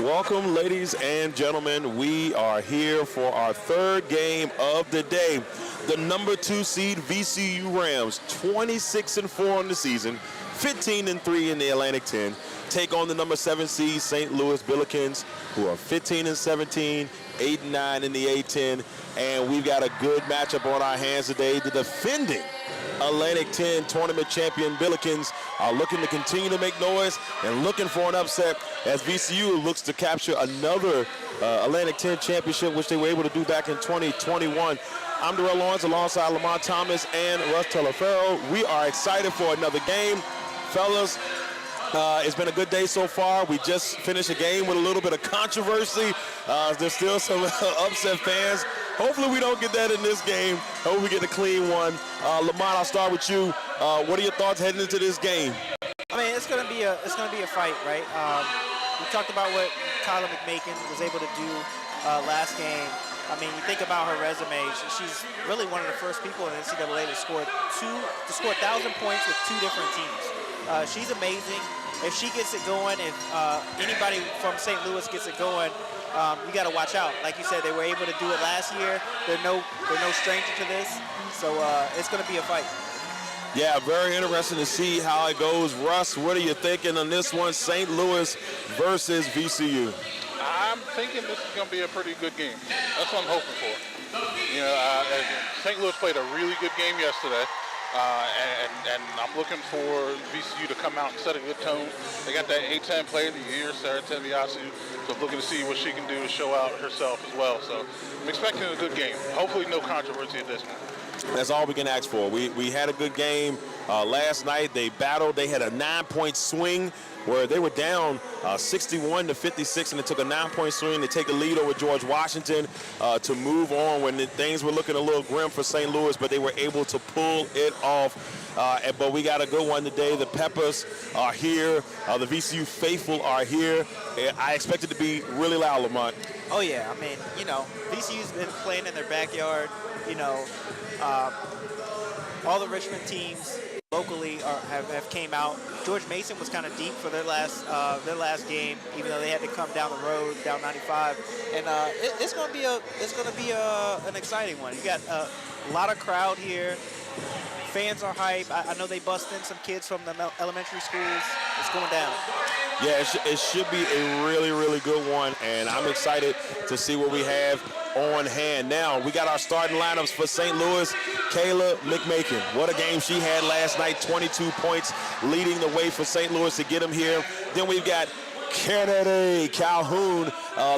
Welcome, ladies and gentlemen. We are here for our third game of the day. The number 2 seed VCU Rams, 26-4 on the season, 15-3 in the Atlantic 10, take on the number 7 seed St. Louis Billikens, who are 15-17, 8-9 in the A10, and we've got a good matchup on our hands today. The defending Atlantic 10 tournament champion Billikens are looking to continue to make noise and looking for an upset as VCU looks to capture another Atlantic 10 championship, which they were able to do back in 2021. I'm Darrell Owens alongside Lamonte Thomas and Russ Telefero. We are excited for another game. Fellas, it's been a good day so far. We just finished a game with a little bit of controversy. There's still some upset fans. Hopefully we don't get that in this game. Hope we get a clean one. Lamont, I'll start with you. What are your thoughts heading into this game? I mean, it's gonna be a fight, right? We talked about what Kyla McMakin was able to do last game. I mean, you think about her resume. She's really one of the first people in the NCAA to score 1,000 points with 2 different teams. She's amazing. If she gets it going, if anybody from St. Louis gets it going, you got to watch out. Like you said, they were able to do it last year. They're no stranger to this, so it's going to be a fight. Yeah, very interesting to see how it goes. Russ, what are you thinking on this one, St. Louis versus VCU? I'm thinking this is going to be a pretty good game. That's what I'm hoping for. You know, St. Louis played a really good game yesterday. And I'm looking for VCU to come out and set a good tone. They got that A10 player of the year, Sarah Teviasu, so I'm looking to see what she can do to show out herself as well. So I'm expecting a good game. Hopefully no controversy at this one. That's all we can ask for. We had a good game last night. They battled. They had a 9-point swing where they were down 61-56, and it took a 9-point swing to take the lead over George Washington to move on when things were looking a little grim for St. Louis, but they were able to pull it off. But we got a good one today. The Peppers are here. The VCU faithful are here. I expect it to be really loud, Lamont. Oh, yeah. I mean, you know, VCU's been playing in their backyard. You know, all the Richmond teams locally have came out. George Mason was kind of deep for their last game, even though they had to come down the road, down 95. And it's going to be an exciting one. You got a lot of crowd here. Fans are hype. I know they bust in some kids from the elementary schools. It's going down. Yeah, it should be a really, really good one, and I'm excited to see what we have on hand. Now, we got our starting lineups for St. Louis. Kayla McMakin, what a game she had last night, 22 points, leading the way for St. Louis to get them here. Then we've got Kennedy Calhoun,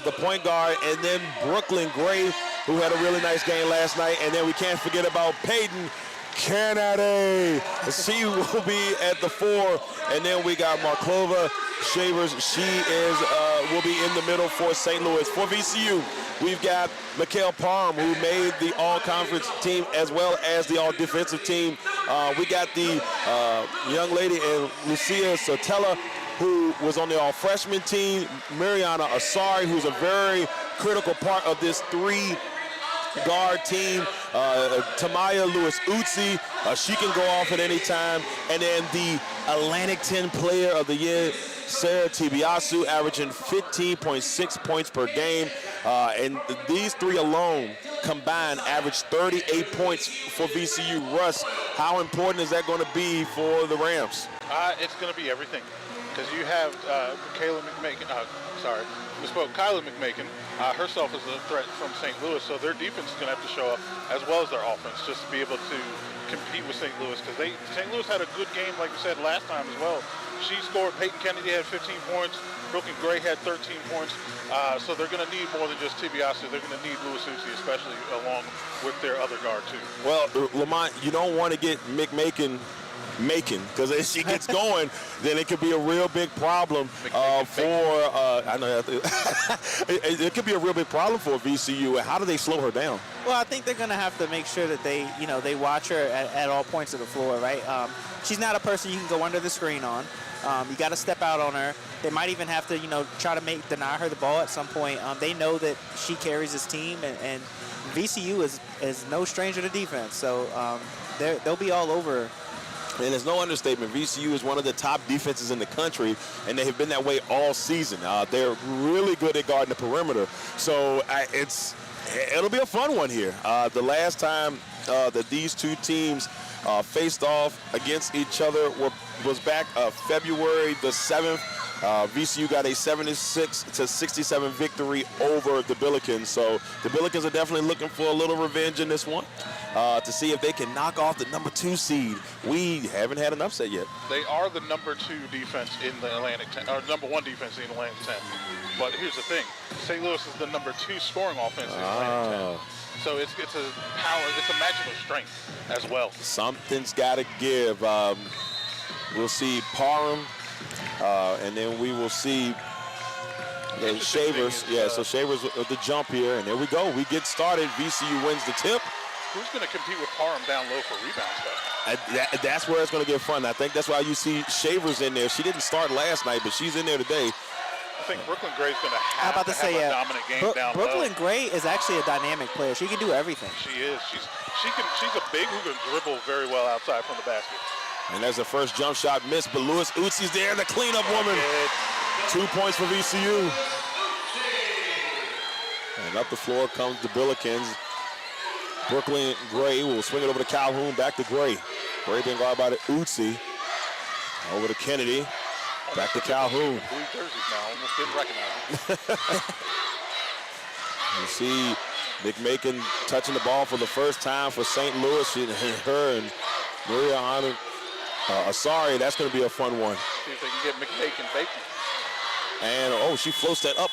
the point guard, and then Brooklyn Gray, who had a really nice game last night. And then we can't forget about Peyton Kennedy. She will be at the 4. And then we got Marklova Shavers. She will be in the middle for St. Louis. For VCU, we've got Mikhail Parham, who made the all-conference team as well as the all-defensive team. We got the young lady in Lucia Sotella, who was on the all-freshman team. Mariana Asari, who's a very critical part of this 3-guard team. Tamaya Lewis-Utsi, she can go off at any time. And then the Atlantic 10 Player of the Year, Sarah Teviasu, averaging 15.6 points per game. And these 3 alone combined average 38 points for VCU. Russ, how important is that going to be for the Rams? It's going to be everything. Because you have Kyla McMakin herself is a threat from St. Louis, so their defense is going to have to show up as well as their offense just to be able to compete with St. Louis. Because St. Louis had a good game, like we said last time as well. She scored. Peyton Kennedy had 15 points. Brooklyn Gray had 13 points. So they're going to need more than just Tibiasu. They're going to need Lewis Uzi, especially along with their other guard too. Well, Lamont, you don't want to get McMakin because if she gets going, then it could be a real big problem it could be a real big problem for VCU. How do they slow her down? Well, I think they're going to have to make sure that they watch her at all points of the floor, right? She's not a person you can go under the screen on. You got to step out on her. They might even have to, try to deny her the ball at some point. They know that she carries this team, and VCU is no stranger to defense. So they'll be all over And it's no understatement. VCU is one of the top defenses in the country, and they have been that way all season. They're really good at guarding the perimeter. So it'll be a fun one here. The last time that these two teams faced off against each other was back February the 7th. VCU got a 76-67 victory over the Billikens. So the Billikens are definitely looking for a little revenge in this one to see if they can knock off the number 2 seed. We haven't had an upset yet. They are the number 2 defense in the Atlantic 10, or number 1 defense in the Atlantic 10. But here's the thing: St. Louis is the number 2 scoring offense in the Atlantic 10. So it's a power, it's a match of strength as well. Something's got to give. We'll see Parham. And then we will see Shavers. So Shavers with the jump here. And there we go. We get started. VCU wins the tip. Who's going to compete with Parham down low for rebounds, though? That's where it's going to get fun. I think that's why you see Shavers in there. She didn't start last night, but she's in there today. I think Brooklyn Gray's going to have a dominant game down low. Brooklyn Gray is actually a dynamic player. She can do everything. She is. She's a big who can dribble very well outside from the basket. And there's the first jump shot missed, but Lewis Utsi's there, the cleanup woman. 2 points for VCU. And up the floor comes the Billikens. Brooklyn Gray will swing it over to Calhoun, back to Gray. Gray being guarded by the Utsi. Over to Kennedy, back to Calhoun. Blue jerseys now, almost didn't recognize them. You see McMakin touching the ball for the first time for St. Louis. Her and Maria Hanu. Sorry, that's going to be a fun one. See if they can get McMakin bacon. And, she floats that up.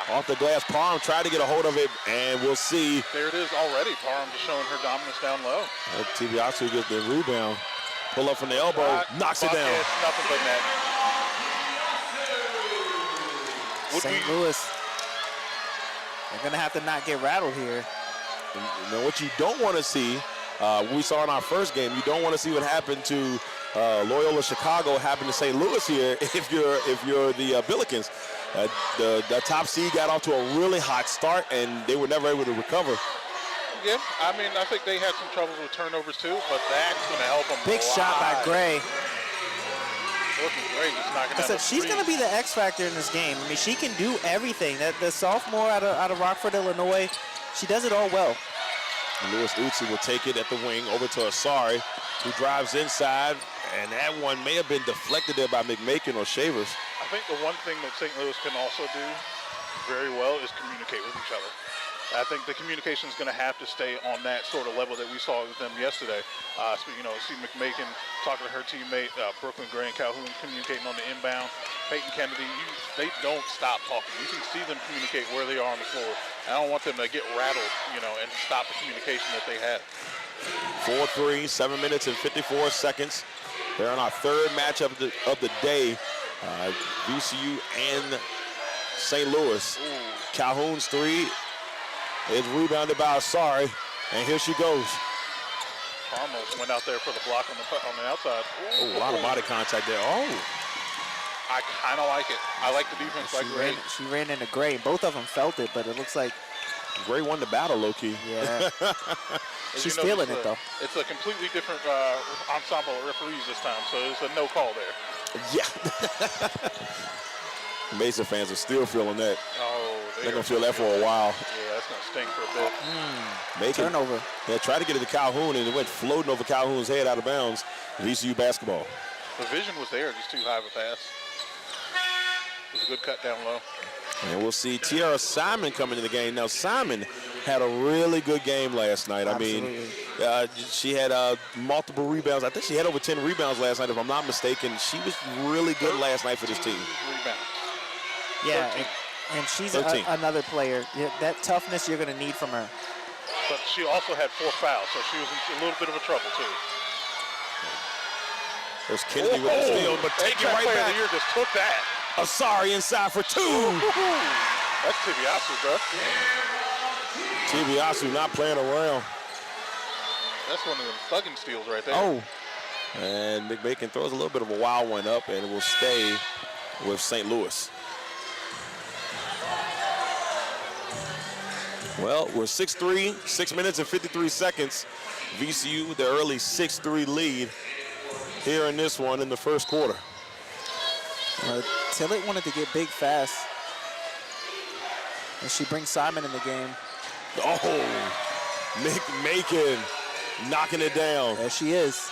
Off the glass. Parham tried to get a hold of it, and we'll see. There it is already. Parham just showing her dominance down low. Tibiasu gets the rebound. Pull up from the elbow, knocks it down. Nothing but net. St. Louis, they're going to have to not get rattled here. Now, what you don't want to see, we saw in our first game, you don't want to see what happened to Loyola Chicago happen to St. Louis here if you're the Billikens. The top seed got off to a really hot start, and they were never able to recover. Yeah, I think they had some troubles with turnovers too, but that's going to help them. Big shot by Gray. Looking great, just knocking down the she's going to be the X factor in this game. I mean, she can do everything. The sophomore out of Rockford, Illinois, she does it all well. Lewis Utsi will take it at the wing over to Asari, who drives inside, and that one may have been deflected there by McMakin or Shavers. I think the one thing that St. Louis can also do very well is communicate with each other. I think the communication is going to have to stay on that sort of level that we saw with them yesterday. See McMakin talking to her teammate, Brooklyn Gray and Calhoun communicating on the inbound. Peyton Kennedy, they don't stop talking. You can see them communicate where they are on the floor. I don't want them to get rattled, and stop the communication that they had. 4-3, 7 minutes and 54 seconds. They're on our third matchup of the day. VCU and St. Louis. Calhoun's three is rebounded by Asari, and here she goes. Almost went out there for the block on the outside. A lot of body contact there. I kind of like it. I like the defense by Gray. She ran into Gray. Both of them felt it, but it looks like Gray won the battle, low-key. Yeah. She's feeling it, though. It's a completely different ensemble of referees this time, so it's a no call there. Yeah. Mesa fans are still feeling that. They're going to feel that for a while. Yeah, that's going to stink for a bit. Turnover. Yeah, tried to get it to Calhoun, and it went floating over Calhoun's head out of bounds. VCU basketball. The vision was there, just too high of a pass. It was a good cut down low. And we'll see Tiara Simon coming in the game. Now, Simon had a really good game last night. Absolutely. I mean, she had multiple rebounds. I think she had over 10 rebounds last night, if I'm not mistaken. She was really good last night for this team. Rebounds. Yeah, and she's another player. That toughness you're going to need from her. But she also had 4 fouls, so she was in a little bit of a trouble, too. There's Kennedy with the steal, but take it right back. The year just took that. Asari inside for 2. That's Tibiasu, bro. Tibiasu not playing around. That's one of them thugging steals right there. And McMakin throws a little bit of a wild one up, and it will stay with St. Louis. Well, we're 6-3, 6 minutes and 53 seconds. VCU with the early 6-3 lead. here in this one in the first quarter. Tillett wanted to get big fast. And she brings Simon in the game. Oh, McMakin knocking it down. There she is.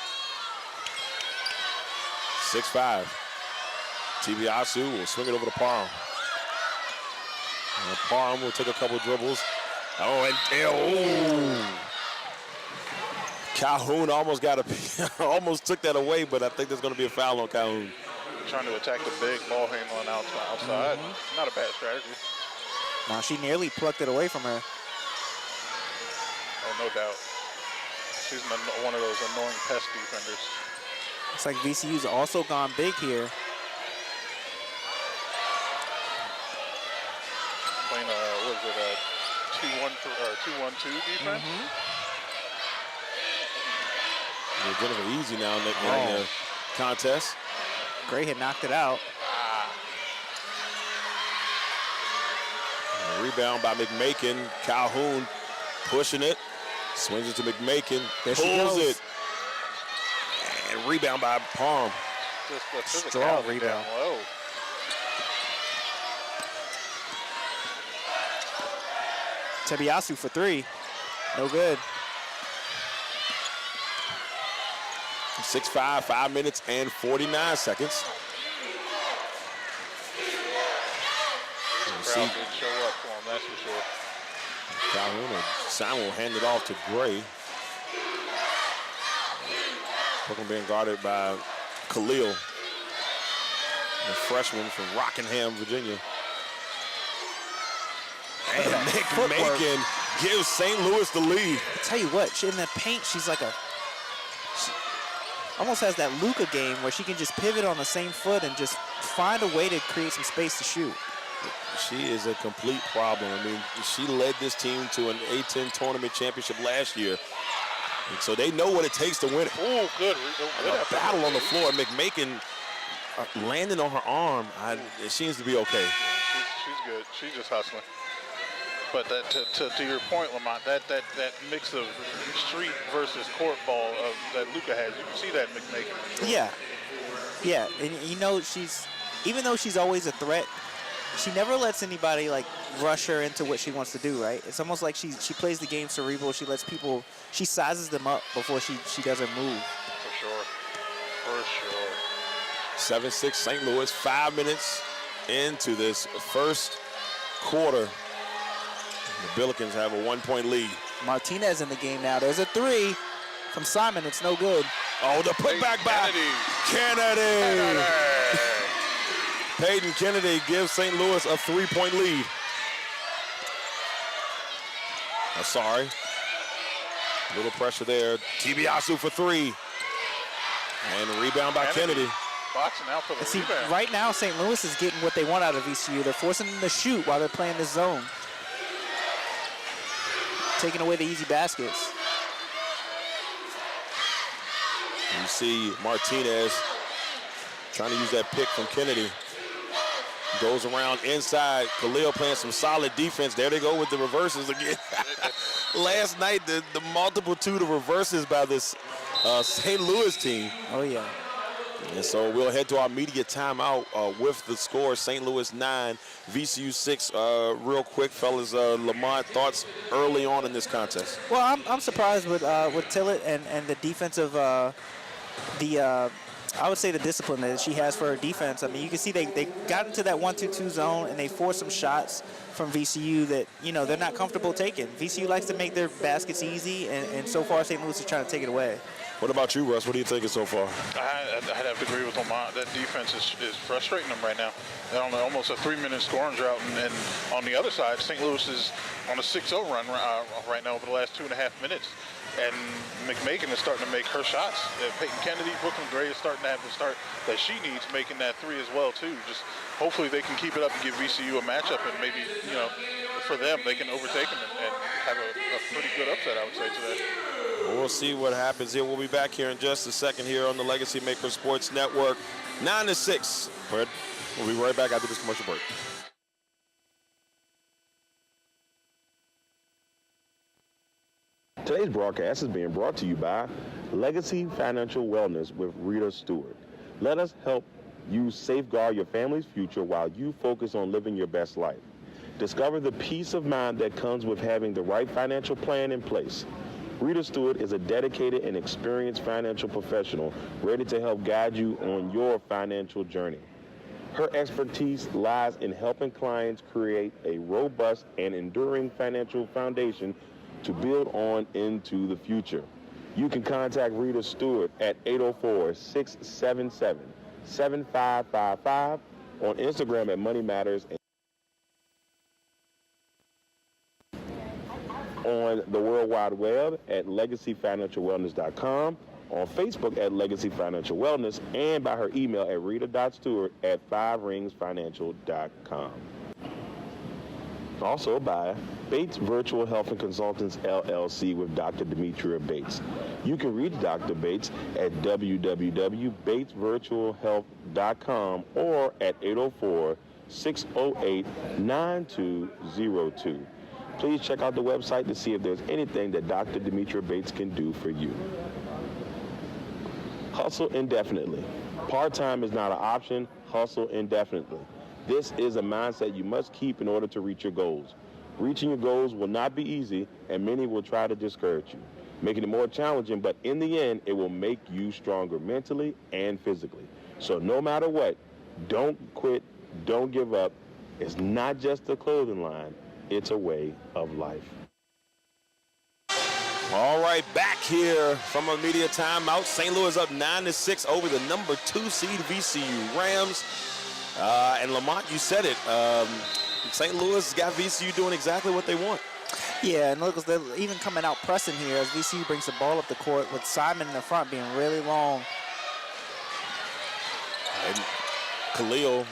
6'5". Tibiasu will swing it over to Parham. And Parham will take a couple dribbles. Oh, and Calhoun almost almost took that away, but I think there's going to be a foul on Calhoun. Trying to attack the big ball handling outside. Not a bad strategy. Now she nearly plucked it away from her. Oh, no doubt. She's one of those annoying pest defenders. Looks like VCU's also gone big here. Playing what is it, a 2-1-2 defense? They're getting it easy now in the contest. Gray had knocked it out. Rebound by McMakin. Calhoun pushing it. Swings it to McMakin. There she pulls goes. it. And rebound by Parham. Just Strong rebound. Low. Tebiasu for 3. No good. 6'5", 5 minutes and 49 seconds. Crowd did show up for him, that's for sure. Calhoun and Simon will hand it off to Gray. Brooklyn being guarded by Khalil, the freshman from Rockingham, Virginia. And McMakin gives St. Louis the lead. I tell you what, in the paint, she's like she almost has that Luka game where she can just pivot on the same foot and just find a way to create some space to shoot. She is a complete problem. I mean, she led this team to an A10 tournament championship last year. And so they know what it takes to win it. Oh, good. A battle on the floor. McMakin landing on her arm. It seems to be okay. She's good. She's just hustling. But to your point, Lamonte, that mix of street versus court ball that Luka has, you can see that in McMakin. Yeah, and you know even though she's always a threat, she never lets anybody like rush her into what she wants to do, right? It's almost like she plays the game cerebral. She lets people, she sizes them up before she doesn't move. For sure. 7-6 St. Louis, 5 minutes into this first quarter. The Billikens have a 1-point lead. Martinez in the game now. There's a 3 from Simon. It's no good. Oh, the putback by Kennedy. Peyton Kennedy gives St. Louis a 3-point lead. Sorry. A little pressure there. Tibiasu for 3. And a rebound by Kennedy. Boxing out for the See, rebound. right now, St. Louis is getting what they want out of VCU. They're forcing them to shoot while they're playing this zone. Taking away the easy baskets. You see Martinez trying to use that pick from Kennedy. Goes around inside. Khalil playing some solid defense. There they go with the reverses again. Last night, the multitude of reverses by this St. Louis team. Oh, yeah. And so we'll head to our media timeout with the score. St. Louis 9, VCU 6. Real quick, fellas, Lamont, thoughts early on in this contest? Well, I'm surprised with Tillett and the defensive, I would say the discipline that she has for her defense. I mean, you can see they got into that 1-2-2 zone and they forced some shots from VCU that, you know, they're not comfortable taking. VCU likes to make their baskets easy, and so far St. Louis is trying to take it away. What about you, Russ? What are you thinking so far? I'd have to agree with Lamont. That defense is frustrating them right now. They're on almost a 3-minute scoring drought, and on the other side, St. Louis is on a 6-0 run right now over the last 2.5 minutes. And McMakin is starting to make her shots. Peyton Kennedy, Brooklyn Gray is starting to have the start that she needs, making that 3 as well, too. Just hopefully they can keep it up and give VCU a matchup, and maybe, you know, for them, they can overtake them and have a pretty good upset, I would say, today. We'll see what happens here. We'll be back here in just a second here on the LegacyMaker Sports Network. 9-6. We'll be right back after this commercial break. Today's broadcast is being brought to you by Legacy Financial Wellness with Rita Stewart. Let us help you safeguard your family's future while you focus on living your best life. Discover the peace of mind that comes with having the right financial plan in place. Rita Stewart is a dedicated and experienced financial professional ready to help guide you on your financial journey. Her expertise lies in helping clients create a robust and enduring financial foundation to build on into the future. You can contact Rita Stewart at 804-677-7555, on Instagram at Money Matters, on the World Wide Web at LegacyFinancialWellness.com, on Facebook at Legacy Financial Wellness, and by her email at rita.stewart@5ringsfinancial.com. Also by Bates Virtual Health and Consultants, LLC, with Dr. Demetria Bates. You can reach Dr. Bates at www.batesvirtualhealth.com or at 804-608-9202. Please check out the website to see if there's anything that Dr. Demetria Bates can do for you. Hustle indefinitely. Part-time is not an option. Hustle indefinitely. This is a mindset you must keep in order to reach your goals. Reaching your goals will not be easy, and many will try to discourage you, making it more challenging, but in the end, it will make you stronger mentally and physically. So no matter what, don't quit, don't give up. It's not just a clothing line, it's a way of life. All right, back here from a media timeout. St. Louis up 9-6 over the number 2 seed VCU Rams. And Lamont, you said it. St. Louis got VCU doing exactly what they want. Yeah, and look, they're even coming out pressing here as VCU brings the ball up the court with Simon in the front being really long. And Khalil will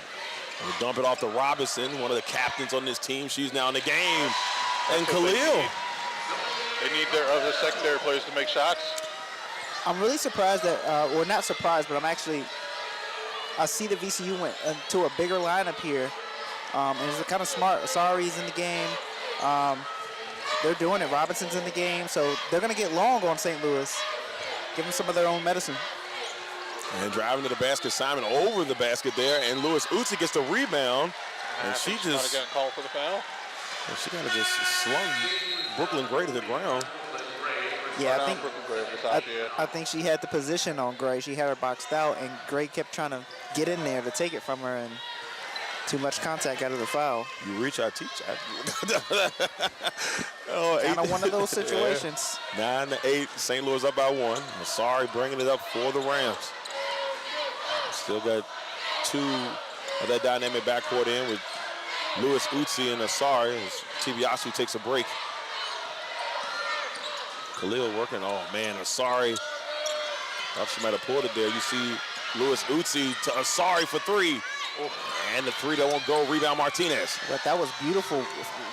dump it off to Robinson, one of the captains on this team. She's now in the game. And Khalil. They need their other secondary players to make shots. I'm really surprised that, or not surprised, but I see the VCU went to a bigger lineup here. And it's kind of smart. Asari's in the game. They're doing it. Robinson's in the game. So they're going to get long on St. Louis. Give them some of their own medicine. And driving to the basket, Simon over the basket there. And Lewis Uzi gets the rebound. And she just got called for the foul. And she kind of just slung Brooklyn Gray to the ground. Yeah, I think she had the position on Gray. She had her boxed out, and Gray kept trying to get in there to take it from her, and too much contact out of the foul. You reach, I teach. Kind of one of those situations. Yeah. 9-8, St. Louis up by 1. Sorry, bringing it up for the Rams. Still got 2 of that dynamic backcourt in with Lewis Uzi and Asari as Tibiasu takes a break. Khalil working. Oh, man, Asari. Thought she might have pulled it there. You see Lewis Uzi to Asari for 3. And the 3 that won't go. Rebound Martinez. But that was beautiful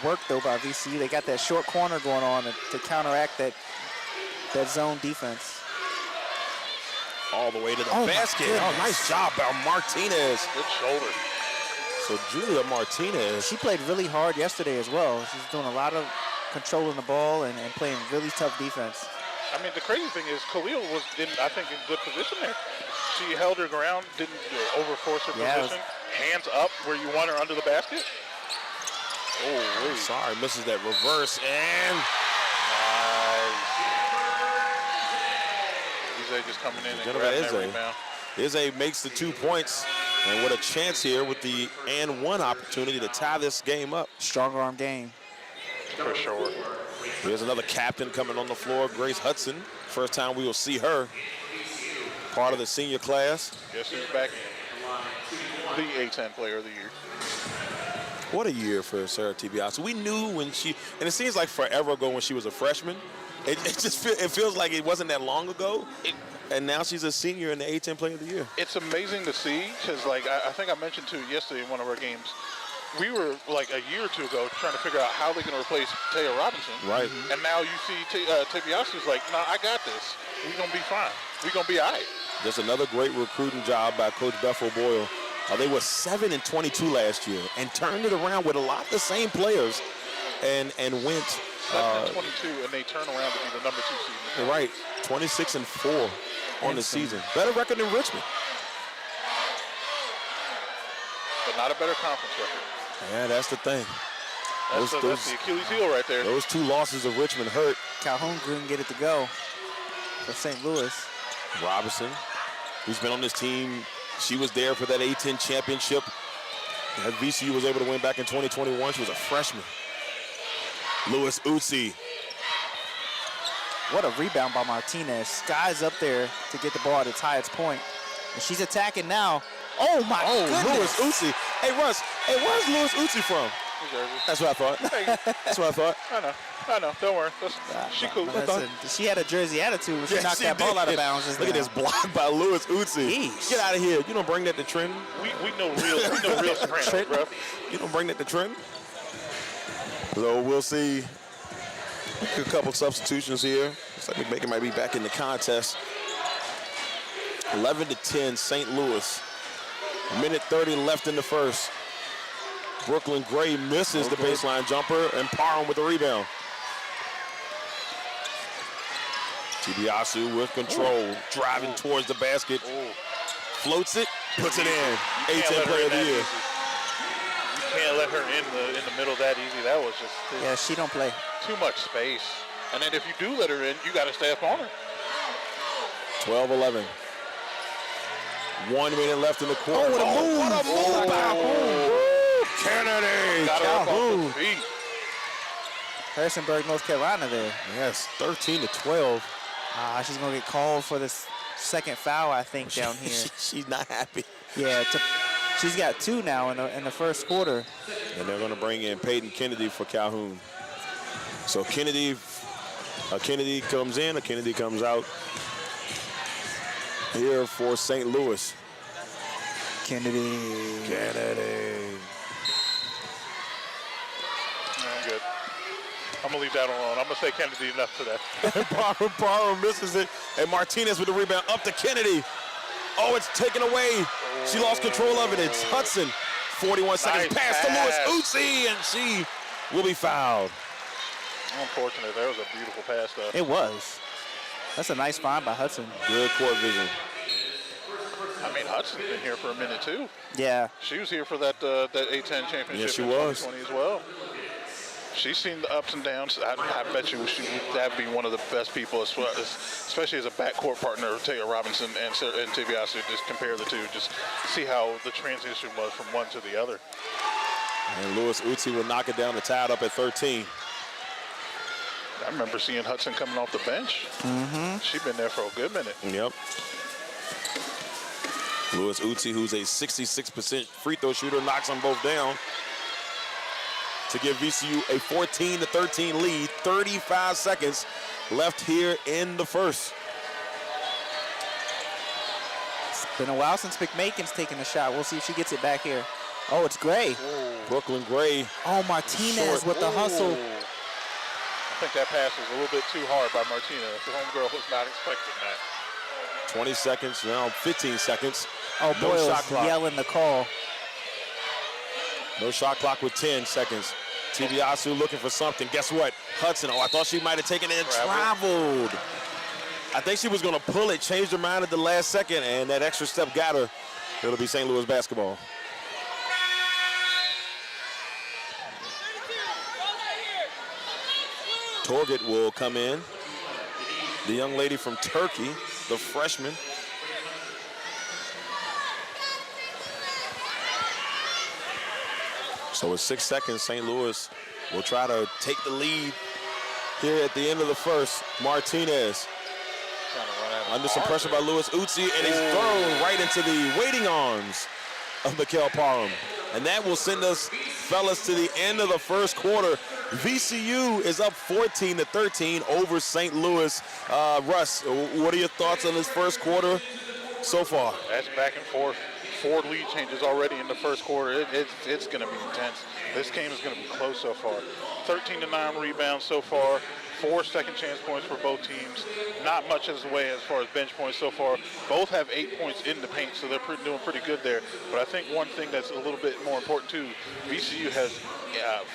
work, though, by VCU. They got that short corner going on to counteract that zone defense. All the way to the basket. Oh, nice job by Martinez. Good shoulder. So Julia Martinez. She played really hard yesterday as well. She's doing a lot of controlling the ball and playing really tough defense. I mean, the crazy thing is Khalil was, I think, in good position there. She held her ground, didn't overforce her position. Hands up where you want her under the basket. Oh, wait. Sorry, misses that reverse. And Izzy just coming in and grabbing that rebound. Izzy makes the 2 points. And what a chance here with the and 1 opportunity to tie this game up. Strong arm game. For sure. Here's another captain coming on the floor, Grace Hudson. First time we will see her. Part of the senior class. Guess who's back in? The A10 player of the year. What a year for Sarah Tibiasu. We knew when she, and it seems like forever ago when she was a freshman. It feels like it wasn't that long ago. And now she's a senior in the A10 Player of the Year. It's amazing to see because, like, I think I mentioned to you yesterday in one of our games, we were, like, a year or 2 ago trying to figure out how they're going to replace Taya Robinson. Right. And now you see Tibiasu's like, nah, I got this. We're going to be fine. We're going to be all right. Just another great recruiting job by Coach Bethel Boyle. They were 7-22 last year and turned it around with a lot of the same players and went 7-22, and they turn around to be the number 2 seed. You're right. 26-4 on the season. Better record than Richmond. But not a better conference record. Yeah, that's the thing. That's the Achilles heel right there. Those 2 losses of Richmond hurt. Calhoun couldn't get it to go for St. Louis. Robinson, who's been on this team, she was there for that A10 championship that VCU was able to win back in 2021. She was a freshman. Lewis Utsi. What a rebound by Martinez. Sky's up there to get the ball at its highest point. And she's attacking now. Oh, my goodness. Lewis Utsi. Hey, Russ, where's Lewis Utsi from? That's what I thought. That's what I thought. I know. Don't worry. She cool. Listen, she had a Jersey attitude when she knocked that ball out of bounds. Look at this block by Lewis Utsi. Jeez. Get out of here. You don't bring that to Trenton. We know real Sopranos, bro. You don't bring that to Trenton. So we'll see a couple substitutions here. Looks like McMaker might be back in the contest. 11-10, St. Louis. Minute 30 left in the first. Brooklyn Gray misses the baseline jumper, and Parham with the rebound. Tibiasu with control, driving towards the basket. Floats it, puts it in. A10 player of the year. You can't let her in the middle that easy. That was just Yeah, she don't play. too much space. And then if you do let her in, you got to stay up on her. 12-11. 1 minute left in the quarter. What a move. What a move by Calhoun. Kennedy. Got her up Calhoun. off the feet. Harrisonburg, North Carolina there. Yes, 13-12. She's going to get called for this second foul, I think, down here. She's not happy. Yeah, she's got 2 now in the first quarter. And they're going to bring in Peyton Kennedy for Calhoun. So Kennedy comes in, Kennedy comes out here for St. Louis. Kennedy. I'm good. I'm going to leave that alone. I'm going to say Kennedy enough today. Parham misses it. And Martinez with the rebound up to Kennedy. Oh, it's taken away. She lost control of it. It's Hudson. 41 seconds pass to Lewis Utsi, and she will be fouled. Unfortunate. That was a beautiful pass, though. It was. That's a nice find by Hudson. Good court vision. I mean, Hudson's been here for a minute, too. Yeah. She was here for that A10 championship Yes, she in was. 2020 as well. She's seen the ups and downs. I bet you that'd be one of the best people, especially as a backcourt partner of Taylor Robinson and Tibiasu. Just compare the two, just see how the transition was from one to the other. And Lewis Utsi will knock it down to tie it up at 13. I remember seeing Hudson coming off the bench. Mm-hmm. She's been there for a good minute. Yep. Lewis Utsi, who's a 66% free throw shooter, knocks them both down to give VCU a 14-13 lead. 35 seconds left here in the first. It's been a while since McMakin's taken a shot. We'll see if she gets it back here. Oh, it's Gray. Brooklyn Gray. Oh, Martinez with the hustle. I think that pass was a little bit too hard by Martinez. The homegirl was not expecting that. 20 seconds, now 15 seconds. Oh, No Boyle's shot clock. yelling the call. No shot clock with 10 seconds. Tibiasu looking for something. Guess what? Hudson, I thought she might have taken it and traveled. I think she was going to pull it, changed her mind at the last second, and that extra step got her. It'll be St. Louis basketball. Torget will come in. The young lady from Turkey, the freshman. So with 6 seconds, St. Louis will try to take the lead here at the end of the first. Martinez under some pressure by Lewis Utsi, and he's thrown right into the waiting arms of Mikel Parham. And that will send us, fellas, to the end of the first quarter. VCU is up 14-13 over St. Louis. Russ, what are your thoughts on this first quarter so far? That's back and forth. 4 lead changes already in the first quarter. It's going to be intense. This game is going to be close so far. 13-9 rebounds so far, 4 second chance points for both teams. Not much as way as far as bench points so far. Both have 8 points in the paint, so they're doing pretty good there. But I think one thing that's a little bit more important too, VCU has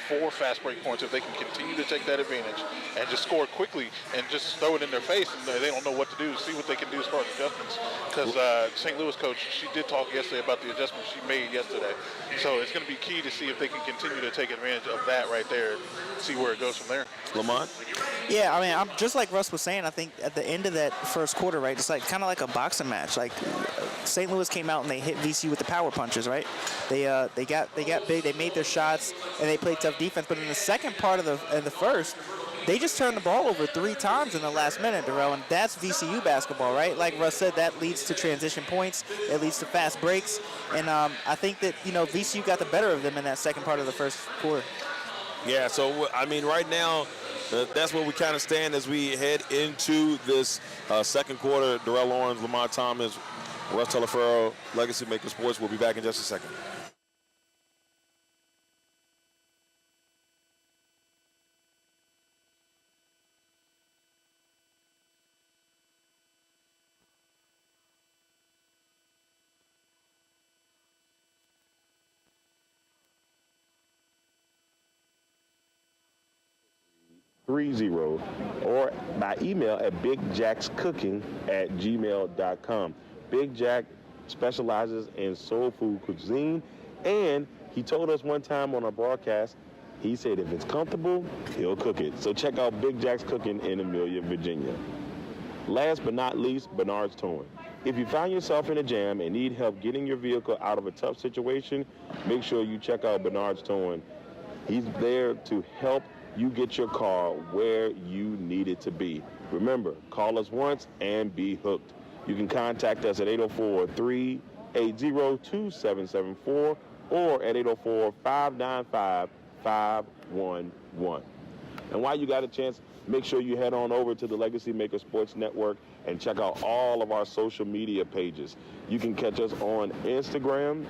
4 fast break points. If they can continue to take that advantage and just score quickly and just throw it in their face, and they don't know what to do, see what they can do as far as adjustments. Because St. Louis coach, she did talk yesterday about the adjustments she made yesterday. So it's going to be key to see if they can continue to take advantage of that right there, see where it goes from there. Lamont? Yeah, I mean, I'm just like Russ was saying. I think at the end of that first quarter, right, it's like kind of like a boxing match. Like St. Louis came out and they hit VCU with the power punches, right? They got big, they made their shots, and they played tough defense. But in the second part of the first, they just turned the ball over 3 times in the last minute, Darrell, and that's VCU basketball, right? Like Russ said, that leads to transition points. It leads to fast breaks, and I think that VCU got the better of them in that second part of the first quarter. Yeah, so, I mean, right now, that's where we kind of stand as we head into this second quarter. Darrell Owens, Lamont Thomas, Russ Telefero, LegacyMaker Sports. We'll be back in just a second. or by email at bigjackscooking@gmail.com. Big Jack specializes in soul food cuisine, and he told us one time on a broadcast, he said if it's comfortable, he'll cook it. So check out Big Jack's Cooking in Amelia, Virginia. Last but not least, Bernard's Towing. If you find yourself in a jam and need help getting your vehicle out of a tough situation, make sure you check out Bernard's Towing. He's there to help you get your car where you need it to be. Remember, call us once and be hooked. You can contact us at 804-380-2774 or at 804-595-511. And while you got a chance, make sure you head on over to the LegacyMaker Sports Network and check out all of our social media pages. You can catch us on Instagram,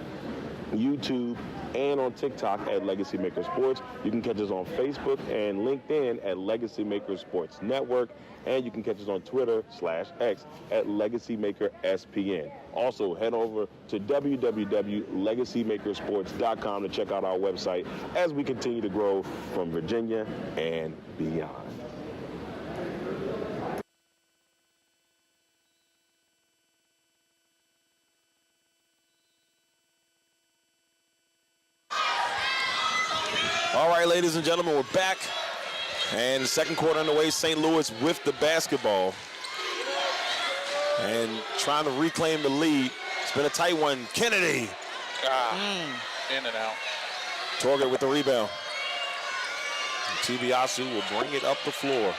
YouTube, and on TikTok at LegacyMaker Sports. You can catch us on Facebook and LinkedIn at LegacyMaker Sports Network. And you can catch us on Twitter/X at LegacyMakerSPN. Also, head over to www.legacymakersports.com to check out our website as we continue to grow from Virginia and beyond. All right, ladies and gentlemen, we're back. And second quarter underway, St. Louis with the basketball. And trying to reclaim the lead. It's been a tight one. Kennedy. In and out. Torget with the rebound. Tibiasu will bring it up the floor.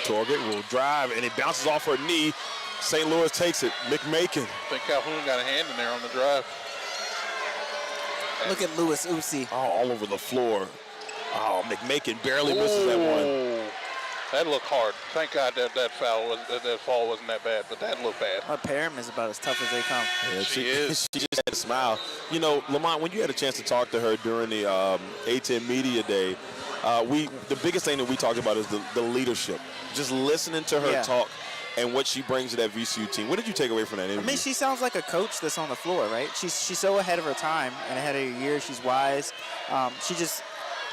Torget will drive, and it bounces off her knee. St. Louis takes it. McMakin. I think Calhoun got a hand in there on the drive. Look at Louis Uzi. Oh, all over the floor. Oh, McMakin barely misses that one. That looked hard. Thank God that fall wasn't that bad, but that looked bad. Perham is about as tough as they come. Yeah, she is. She just had a smile. You know, Lamont, when you had a chance to talk to her during the A10 Media Day, the biggest thing that we talked about is the leadership. Just listening to her talk and what she brings to that VCU team. What did you take away from that interview? I mean, she sounds like a coach that's on the floor, right? She's so ahead of her time and ahead of her years. She's wise. She just,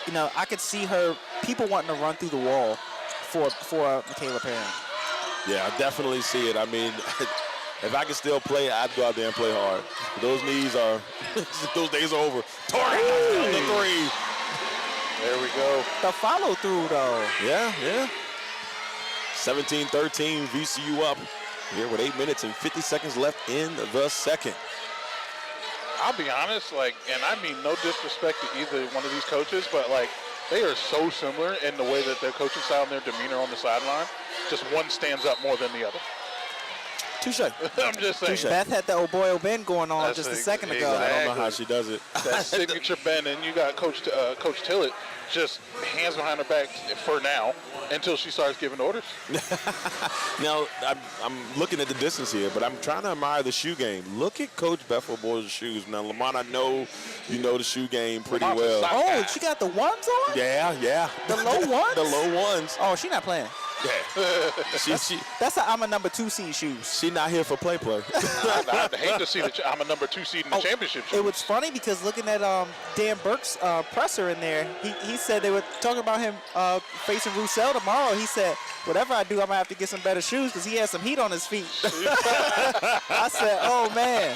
I could see her, people wanting to run through the wall for Michaela Perham. Yeah, I definitely see it. I mean, if I could still play, I'd go out there and play hard. Those days are over. Torrey down the three. There we go. The follow through though. Yeah. 17-13, VCU up here with 8 minutes and 50 seconds left in the second. I'll be honest, and I mean no disrespect to either one of these coaches, but they are so similar in the way that their coaching style and their demeanor on the sideline. Just one stands up more than the other. Touche. I'm just saying. Beth had the oh boy, oh Ben going on just a second ago. exactly. I don't know how she does it. That signature bend, and you got Coach Tillett just hands behind her back for now until she starts giving orders. Now, I'm looking at the distance here, but I'm trying to admire the shoe game. Look at Coach Bethel Boy's shoes. Now, Lamont, I know you know the shoe game pretty Lamont's a well. sock Oh, guy. she got the ones on? Yeah. The low ones? The low ones. Oh, she not playing. Yeah. That's I'm a number 2 seed shoes. She not here for play. I'd hate to see I'm a number 2 seed in the championship. It was funny because looking at Dan Burke's presser in there, he said they were talking about him facing Roussel tomorrow. He said, whatever I do, I'm going to have to get some better shoes because he has some heat on his feet. I said, oh, man.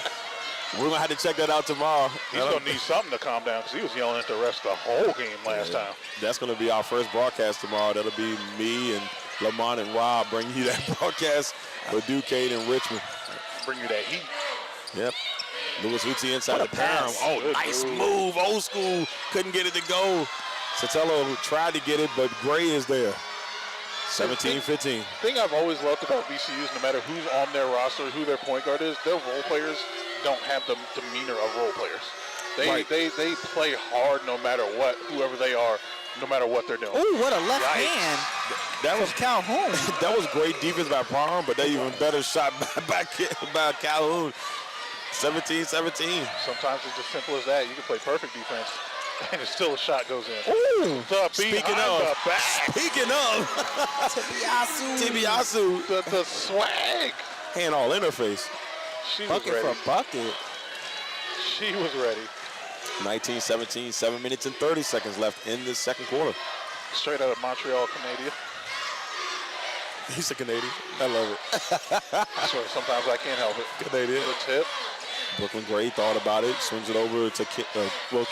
We're going to have to check that out tomorrow. He's going to need something to calm down because he was yelling at the rest of the whole game last time. That's going to be our first broadcast tomorrow. That'll be me and Lamont and Robb bringing you that broadcast for Duquesne and Richmond. Bring you that heat. Yep. Louis Hootie inside the pass. pound. Oh, Good nice move. Old school. Couldn't get it to go. Sotelo tried to get it, but Gray is there. 17-15. The thing I've always loved about VCUs, no matter who's on their roster, who their point guard is, their role players don't have the demeanor of role players. They play hard no matter what, whoever they are, no matter what they're doing. Ooh, what a left Yikes. hand That was from Calhoun. that was great defense by Parham, but they even better shot by Calhoun. 17-17. Sometimes it's as simple as that. You can play perfect defense, and it's still a shot goes in. Ooh. Speaking of, the back, Tibiasu. the swag. Hand all in her face. She was Bucket ready. for bucket. She was ready. 19-17, 7 minutes and 30 seconds left in this second quarter. Straight out of Montreal, Canada. He's a Canadian. I love it. So sometimes I can't help it. Canadian. The tip. Brooklyn Gray thought about it, swings it over to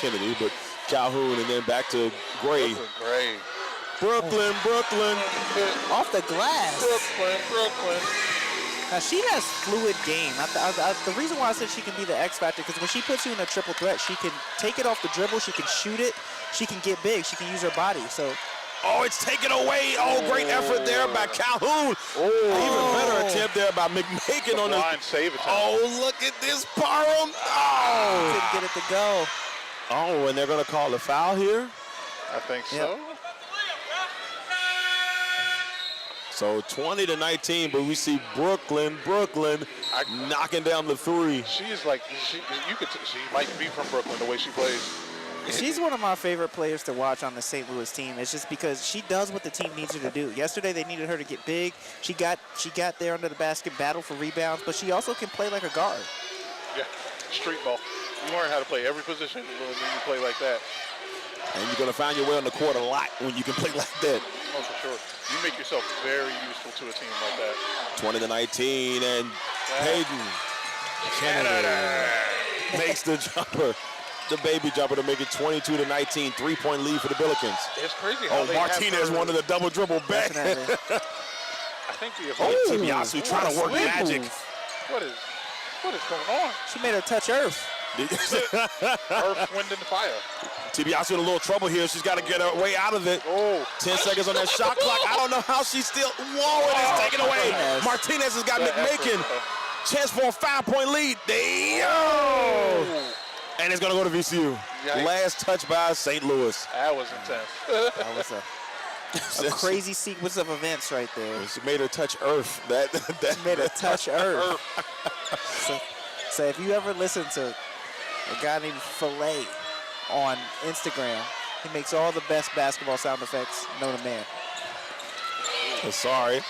Kennedy, but Calhoun, and then back to Gray. Brooklyn, Brooklyn. Off the glass. Brooklyn. Now, she has fluid game. The reason why I said she can be the X factor, because when she puts you in a triple threat, she can take it off the dribble, she can shoot it, she can get big, she can use her body. So, Oh, it's taken away. Oh, great effort there by Calhoun. Even better attempt there by McMakin on the blind save attempt. Oh, look at this Parham. Oh. couldn't get it to go. Oh, and they're going to call the foul here. I think so. Yep. So 20-19, but we see Brooklyn knocking down the three. She's like, she might be from Brooklyn the way she plays. She's one of my favorite players to watch on the St. Louis team. It's just because she does what the team needs her to do. Yesterday they needed her to get big. She got there under the basket, battle for rebounds, but she also can play like a guard. Yeah, street ball. You learn how to play every position when you play like that. And you're going to find your way on the court a lot when you can play like that. Oh, for sure. You make yourself very useful to a team like that. 20-19, and Hayden Kennedy makes the jumper. The baby jumper to make it 22-19, 3-point lead for the Billikens. It's crazy how Oh, Martinez wanted a double dribble back. Definitely. I think the Tibiasu trying to work Sweet magic. move. What is going on? She made her touch earth. Earth, wind, and fire. Tibiasu in a little trouble here. She's got to get her way out of it. Oh. 10 seconds on that shot clock. I don't know how she's still. Whoa, it is taken away. Martinez has got McMakin. Chance for a 5-point lead. And it's going to go to VCU. Yikes. Last touch by St. Louis. That was intense. That was a crazy sequence of events right there. She made her touch earth. She made her touch earth. So if you ever listen to a guy named Filet on Instagram, he makes all the best basketball sound effects known to man. Sorry.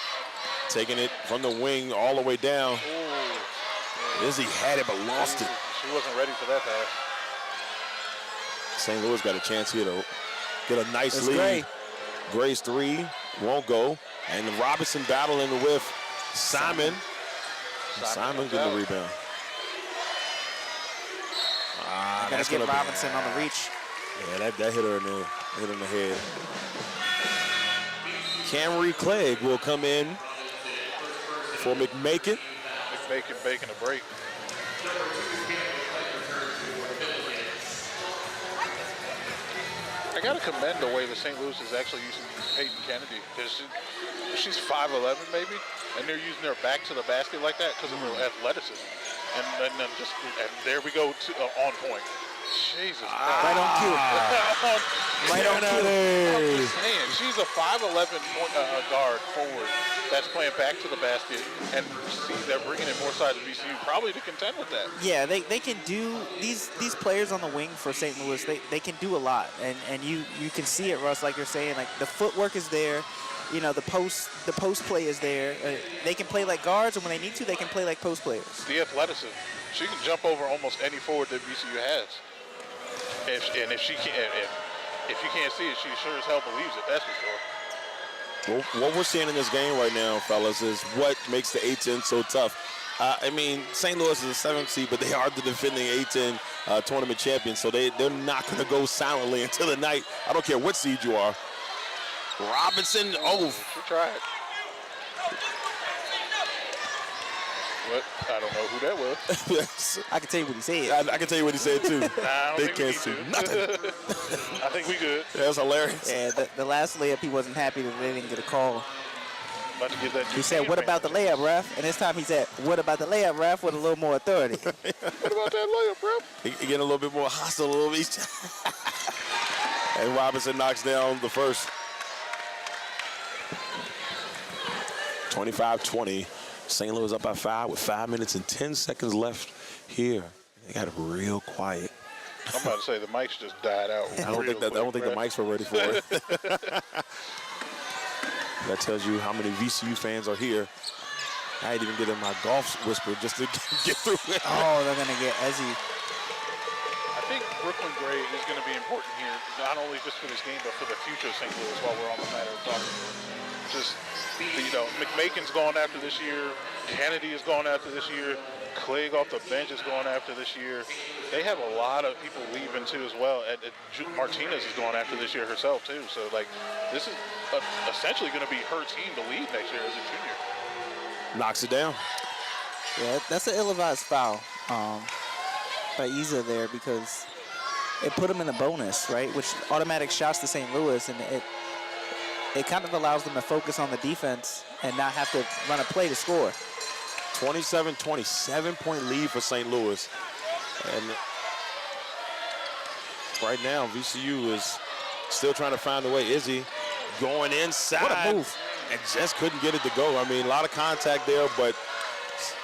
Taking it from the wing all the way down. Izzy had it but lost it. She wasn't ready for that pass. St. Louis got a chance here to get a nice It's lead. Gray. Gray's three won't go. And Robinson battling with Simon. Simon getting the rebound. Gotta That's get gonna be- Robinson on the reach. Yeah, that hit her in the head. Camry Clegg will come in for McMakin. Making a break. I gotta commend the way the St. Louis is actually using Peyton Kennedy because she's 5'11", maybe. and they're using their back to the basket like that because of their athleticism. And then and there we go to on point. Jesus. Right on cue. Right on cue. I'm just saying, she's a 5'11" guard forward that's playing back to the basket, and see they're bringing in more size to VCU probably to contend with that. Yeah, they can do these players on the wing for St. Louis. They can do a lot, and you can see it, Russ, like you're saying. Like the footwork is there, you know, the post play is there. They can play like guards, and when they need to, they can play like post players. The athleticism, she can jump over almost any forward that VCU has. If she can't see it, she sure as hell believes it. That's for sure. Well, what we're seeing in this game right now, fellas, is what makes the A10 so tough. I mean, St. Louis is a 7th seed, but they are the defending A10 tournament champions, so they're not going to go silently until the night. I don't care what seed you are. Robinson, She tried. What? I don't know who that was. I can tell you what he said. I can tell you what he said, too. Nah, They can't see nothing. I think we good. That's hilarious. Yeah, the last layup, he wasn't happy that they didn't get a call. About to get that. He said, "What about the layup, ref?" And this time he said, "What about the layup, ref?" with a little more authority. What about that layup, bro? He getting a little bit more hostile, a little bit. And Robinson knocks down the first. 25-20. St. Louis up by 5 with 5 minutes and 10 seconds left here. They got it real quiet. I'm about to say the mics just died out. I don't think the mics were ready for it. That tells you how many VCU fans are here. I ain't even getting my golf whisper just to get through it. Oh, they're gonna get Ezzy. I think Brooklyn Gray is going to be important here, not only just for this game, but for the future of St. Louis while we're on the matter of talking. Just, you know, McMakin's going after this year. Kennedy is going after this year. Clegg off the bench is going after this year. They have a lot of people leaving, too, as well. And Martinez is going after this year herself, too. So, like, this is essentially going to be her team to lead next year as a junior. Knocks it down. Yeah, that's an ill-advised foul by Isa there because it put him in the bonus, right? Which automatic shots to St. Louis, and it kind of allows them to focus on the defense and not have to run a play to score. 27-20, 7-point lead for St. Louis. And right now, VCU is still trying to find a way. Izzy going inside. What a move. And just couldn't get it to go. I mean, a lot of contact there, but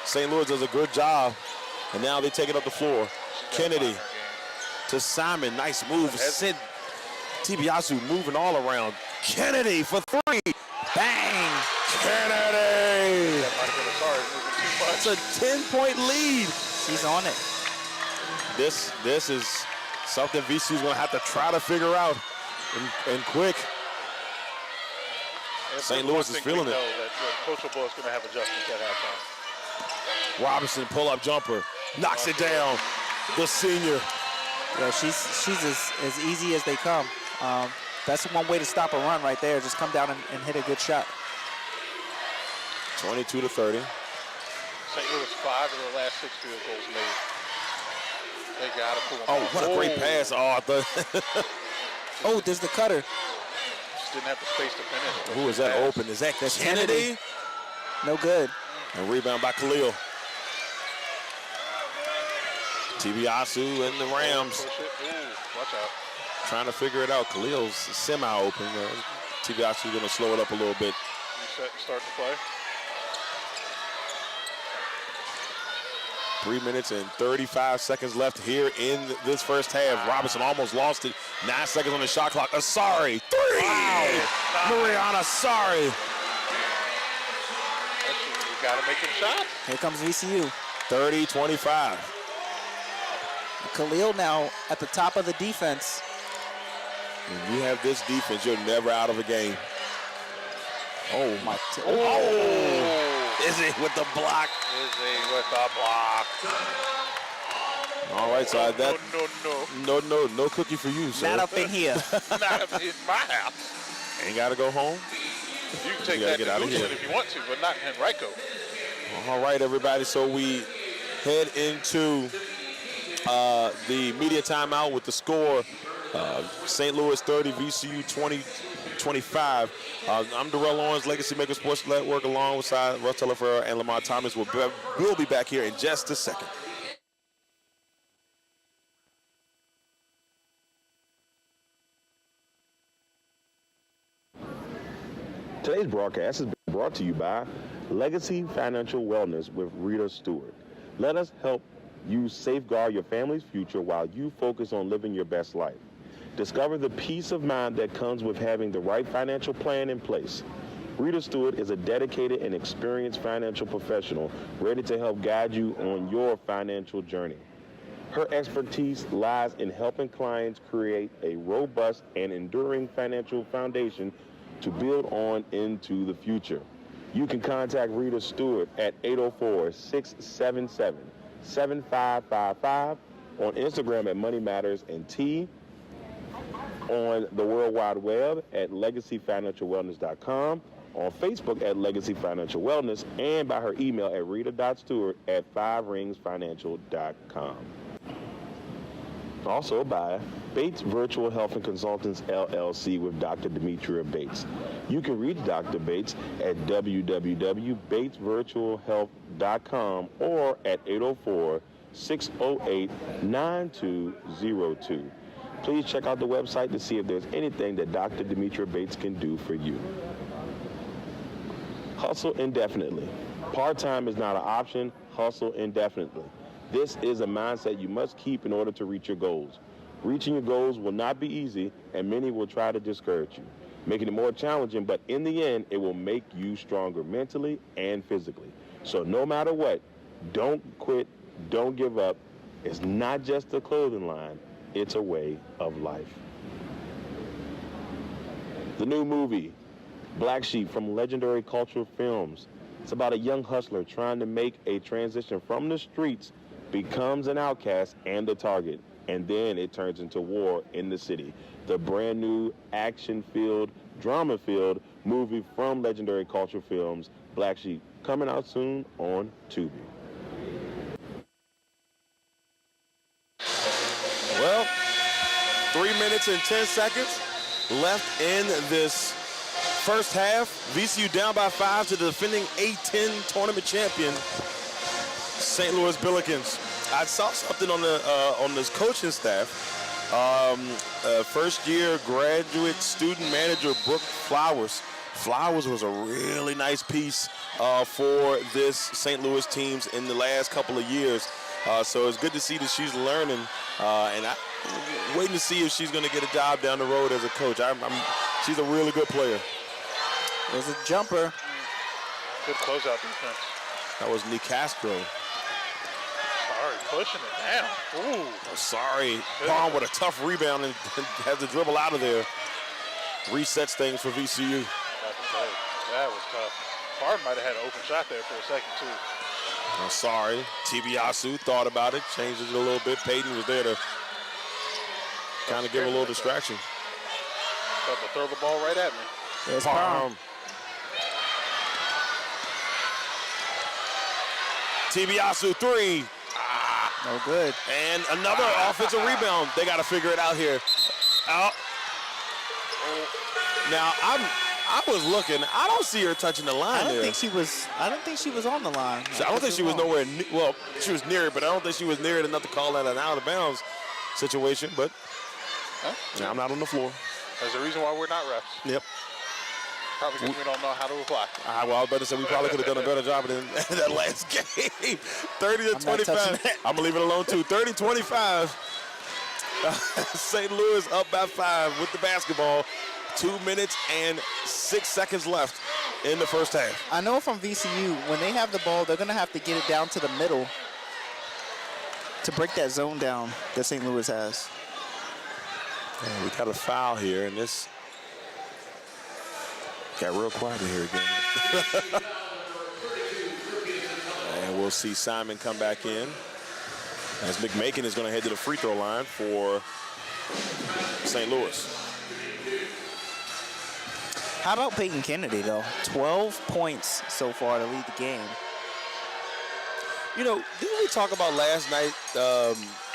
St. Louis does a good job. And now they take it up the floor. Kennedy to Simon. Nice move. Sid Tibiasu moving all around. Kennedy for 3. Bang! Kennedy! That might have been a sorry moving too much. It's a 10-point lead. She's on it. This is something VCU's going to have to try to figure out and quick. St. Louis is feeling it. Know that Coach O'Boy is going to have adjustments at halftime. Robinson pull-up jumper. Knocks it down. The senior. Yeah, she's as easy as they come. That's one way to stop a run right there. Just come down and hit a good shot. 22-30. St. Louis 5 of their last 6 field goals made. They got to pull them Oh, off. what a great pass. Oh, I thought. Oh, there's the cutter. Just didn't have the space to finish. Who is that Pass. open? Is that That's Kennedy? No good. And rebound by Khalil. Tibiasu and the Rams Push it. Ooh, watch out. trying to figure it out. Khalil's semi-open. Tibiasu going to slow it up a little bit. Reset and start to play. 3 minutes and 35 seconds left here in this first half. Robinson almost lost it. 9 seconds on the shot clock. Asari, 3! Wow! Mariana Asari. You got to make them shots. Here comes VCU. 30-25. Khalil now at the top of the defense. When you have this defense, you're never out of a game. Oh, my. Izzy with the block. Izzy with the block. All right, so that. No cookie for you, sir. Not up in here. Not in my house. Ain't got to go home. You can take You gotta that get to out of Gooseland here. if you want to, but not in Henrico. All right, everybody. So we head into the media timeout with the score St. Louis 30, VCU 20-25. I'm Darrell Owens, LegacyMaker Sports Network, alongside Russ Telefero and Lamonte Thomas. We'll be back here in just a second. Today's broadcast has been brought to you by Legacy Financial Wellness with Rita Stewart. Let us help you safeguard your family's future while you focus on living your best life. Discover the peace of mind that comes with having the right financial plan in place. Rita Stewart is a dedicated and experienced financial professional ready to help guide you on your financial journey. Her expertise lies in helping clients create a robust and enduring financial foundation to build on into the future. You can contact Rita Stewart at 804-677-7555, on Instagram at Money Matters and T, on the World Wide Web at LegacyFinancialWellness.com, on Facebook at Legacy Financial Wellness, and by her email at rita.stewart@5ringsfinancial.com. Also by Bates Virtual Health and Consultants, LLC, with Dr. Demetria Bates. You can reach Dr. Bates at www.batesvirtualhealth.com or at 804-608-9202. Please check out the website to see if there's anything that Dr. Demetria Bates can do for you. Hustle indefinitely. Part-time is not an option. Hustle indefinitely. This is a mindset you must keep in order to reach your goals. Reaching your goals will not be easy, and many will try to discourage you, making it more challenging, but in the end, it will make you stronger mentally and physically. So no matter what, don't quit, don't give up. It's not just a clothing line, it's a way of life. The new movie, Black Sheep, from Legendary Cultural Films. It's about a young hustler trying to make a transition from the streets, becomes an outcast and a target, and then it turns into war in the city. The brand new action-filled, drama-filled movie from Legendary Cultural Films, Black Sheep, coming out soon on Tubi. Well, 3 minutes and 10 seconds left in this first half. VCU down by 5 to the defending A10 tournament champion, St. Louis Billikens. I saw something on this coaching staff. First-year graduate student manager Brooke Flowers. Flowers was a really nice piece for this St. Louis teams in the last couple of years. So it's good to see that she's learning, and I'm waiting to see if she's going to get a job down the road as a coach. She's a really good player. There's a jumper. Good closeout defense. That was Nick Castro. Sorry, pushing it down. Ooh. Oh, sorry. Palm with a tough rebound and has to dribble out of there. Resets things for VCU. That was tough. Barton might have had an open shot there for a second, too. Oh, sorry. Tibiasu thought about it, changed it a little bit. Payton was there to kind of give a little distraction. About to throw the ball right at me. There's Palm. Tibiasu, three. No good. And another offensive rebound. They got to figure it out here. Out. Now I was looking. I don't see her touching the line. I don't think she was on the line. I don't think she was nowhere. Well, she was near it, but I don't think she was near it enough to call that an out of bounds situation. But now I'm not on the floor. There's a reason why we're not refs. Yep. Probably because we don't know how to apply. Well, I was about to say we probably could have done a better job in that last game. 30-25. I'm going to leave it alone, too. 30-25. St. Louis up by 5 with the basketball. 2 minutes and 6 seconds left in the first half. I know from VCU, when they have the ball, they're going to have to get it down to the middle to break that zone down that St. Louis has. We got a foul here, and this got real quiet in here again. And we'll see Simon come back in as McMakin is going to head to the free throw line for St. Louis. How about Peyton Kennedy, though? 12 points so far to lead the game. You know, didn't we talk about last night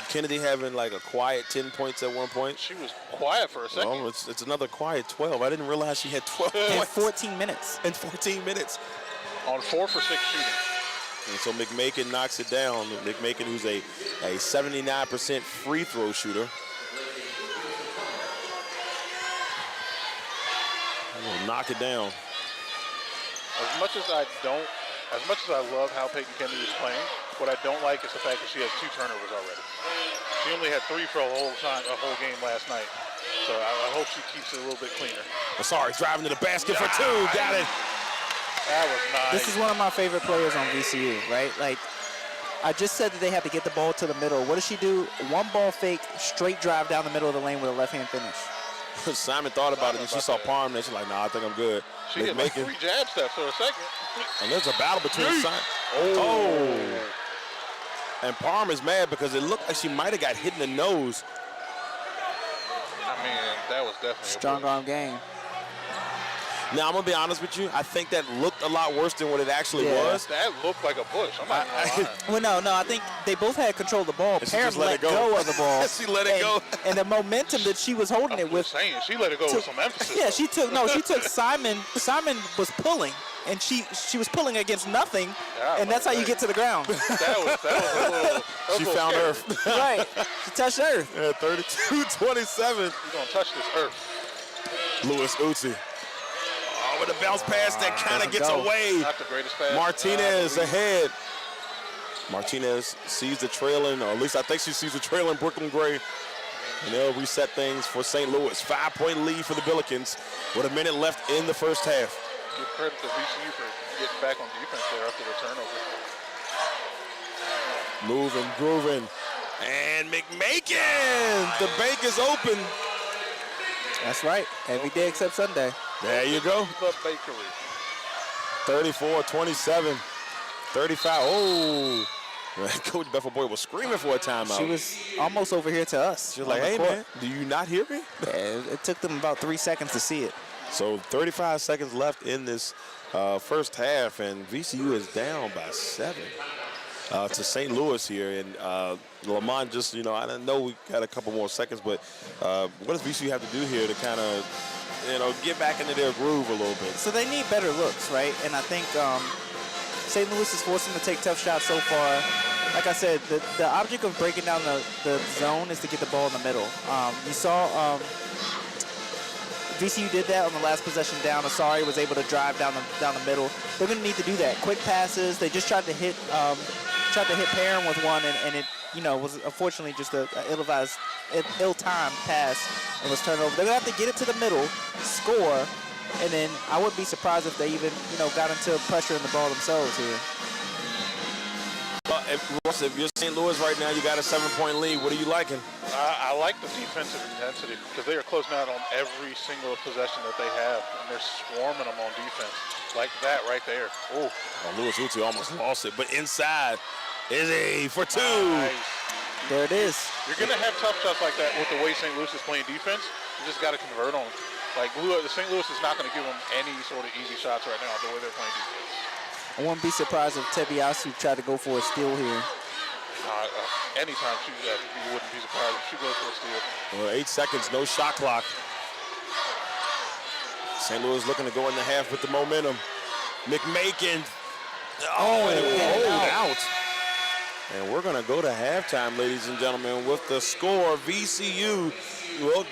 Kennedy having like a quiet 10 points at one point. She was quiet for a second. Oh, it's another quiet 12. I didn't realize she had 12 In points 14 minutes. in 14 minutes. On 4 for 6 shooting. And so McMakin knocks it down. McMakin, who's a 79% free throw shooter. Will knock it down. As much as I love how Peyton Kennedy is playing, what I don't like is the fact that she has 2 turnovers already. She only had 3 for a whole game last night. So I hope she keeps it a little bit cleaner. Sorry, driving to the basket for 2. Got it. That was nice. This is one of my favorite players on VCU, right? Like, I just said that they have to get the ball to the middle. What does she do? One ball fake, straight drive down the middle of the lane with a left-hand finish. Simon thought about it, and she saw Parham, and she's like, nah, I think I'm good. She hit like 3 jab steps for a second. And there's a battle between Simon. Oh. And Parham is mad because it looked like she might have got hit in the nose. I mean, that was definitely strong arm game. Now, I'm going to be honest with you. I think that looked a lot worse than what it actually was. That looked like a push. I'm not gonna lie. Well, no, I think they both had control of the ball. Parham let go of the ball. She let it go. And the momentum that she was holding it with. She let it go with some emphasis. Yeah, she took Simon. Simon was pulling, and she was pulling against nothing, and that's how you get to the ground. That was a little. She found earth. Right. She touched earth. Yeah, 32-27. You're gonna touch this earth. Lewis Uzi. Oh, with a bounce pass that kind of gets away. Not the greatest pass. Martinez ahead. Martinez sees the trailing, or at least I think she sees the trailing Brooklyn Gray. And they'll reset things for St. Louis. 5-point lead for the Billikens with a minute left in the first half. Give credit to VCU for getting back on defense there after the turnover. Moving, grooving. And McMakin! The bank is open. That's right. Every day except Sunday. There you go. The bakery. 34-27. 35. Oh. Coach Bethel Boyd was screaming for a timeout. She was almost over here to us. She was like, hey, man, do you not hear me? Yeah, it took them about 3 seconds to see it. So 35 seconds left in this first half, and VCU is down by 7 to St. Louis here. And Lamonte just, I know we got a couple more seconds, but what does VCU have to do here to kind of, get back into their groove a little bit? So they need better looks, right? And I think St. Louis is forcing them to take tough shots so far. Like I said, the object of breaking down the zone is to get the ball in the middle. You saw VCU did that on the last possession down. Asari was able to drive down the middle. They're going to need to do that. Quick passes. They just tried to hit Parham with one, and it was unfortunately just a ill-timed pass and was turned over. They're going to have to get it to the middle, score, and then I wouldn't be surprised if they even got into pressure in the ball themselves here. If you're St. Louis right now, you got a 7-point lead. What are you liking? I like the defensive intensity because they are closing out on every single possession that they have, and they're swarming them on defense. Like that right there. Oh, Lewis Uzi almost lost it, but inside is a for 2. Nice. There it is. You're going to have tough shots like that with the way St. Louis is playing defense. You just got to convert on them. Like, St. Louis is not going to give them any sort of easy shots right now the way they're playing defense. I wouldn't be surprised if Tebiasu tried to go for a steal here. Anytime you wouldn't be surprised if she goes for a steal. Well, 8 seconds, no shot clock. St. Louis looking to go in the half with the momentum. McMakin. And it rolled out. And we're going to go to halftime, ladies and gentlemen, with the score. VCU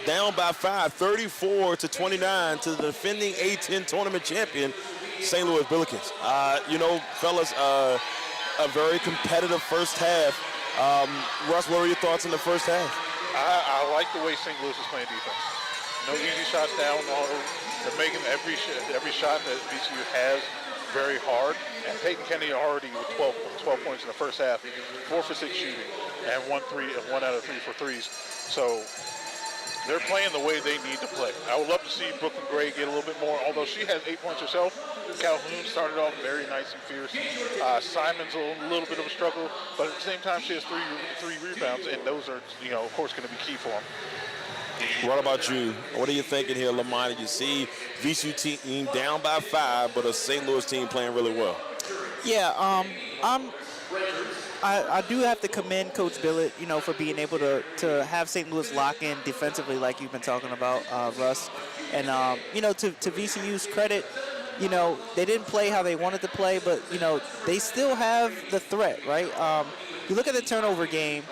down by 5, 34-29 to the defending A10 tournament champion, St. Louis Billikens. Fellas, a very competitive first half. Russ, what were your thoughts in the first half? I like the way St. Louis is playing defense. No easy shots down. They're making every shot that VCU has very hard. And Peyton Kennedy already with 12 points in the first half, 4 for 6 shooting, and 1 out of 3 for threes. So they're playing the way they need to play. I would love to see Brooklyn Gray get a little bit more, although she has 8 points herself. Calhoun started off very nice and fierce. Simon's a little bit of a struggle, but at the same time, she has three rebounds, and those are, of course, going to be key for them. What about you? What are you thinking here, Lamonte? You see VCU team down by 5, but a St. Louis team playing really well. Yeah, I do have to commend Coach Billett, for being able to have St. Louis lock in defensively like you've been talking about, Russ. And, to VCU's credit, they didn't play how they wanted to play, but, they still have the threat, right? You look at the turnover game,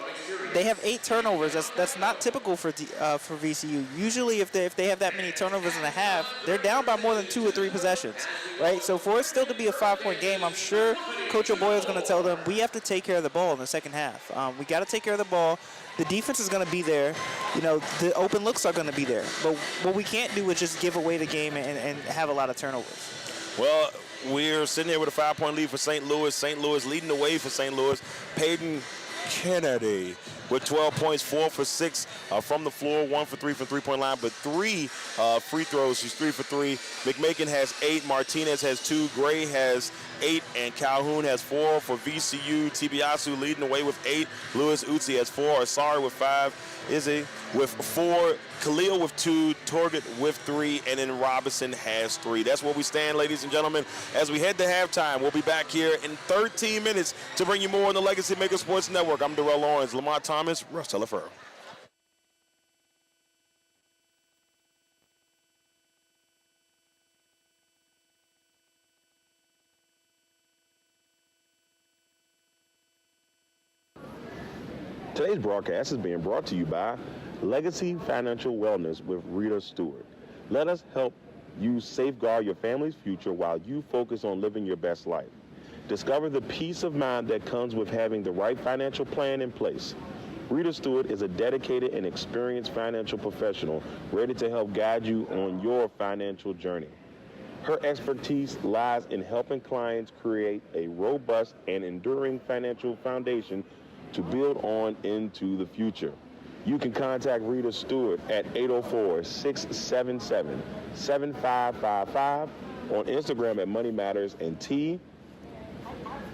they have 8 turnovers. That's not typical for VCU. Usually, if they have that many turnovers in a half, they're down by more than 2 or 3 possessions, right? So for it still to be a 5-point game, I'm sure Coach O'Boyle is going to tell them we have to take care of the ball in the second half. We got to take care of the ball. The defense is going to be there. The open looks are going to be there. But what we can't do is just give away the game and have a lot of turnovers. Well, we're sitting here with a 5-point lead for St. Louis. St. Louis leading the way for St. Louis. Peyton Kennedy with 12 points, 4 for 6 from the floor, 1 for 3 from three-point line, but 3 free throws. She's 3 for 3. McMakin has 8, Martinez has 2, Gray has 8, and Calhoun has 4 for VCU. Tibiasu leading the way with 8. Lewis Uzi has 4. Asari with 5. Izzy with 4. Khalil with 2. Torget with 3. And then Robinson has 3. That's where we stand, ladies and gentlemen. As we head to halftime, we'll be back here in 13 minutes to bring you more on the Legacy Maker Sports Network. I'm Darrell Owens, Lamonte Thomas, Russ Telefero. Today's broadcast is being brought to you by Legacy Financial Wellness with Rita Stewart. Let us help you safeguard your family's future while you focus on living your best life. Discover the peace of mind that comes with having the right financial plan in place. Rita Stewart is a dedicated and experienced financial professional ready to help guide you on your financial journey. Her expertise lies in helping clients create a robust and enduring financial foundation to build on into the future. You can contact Rita Stewart at 804-677-7555, on Instagram at Money Matters and T,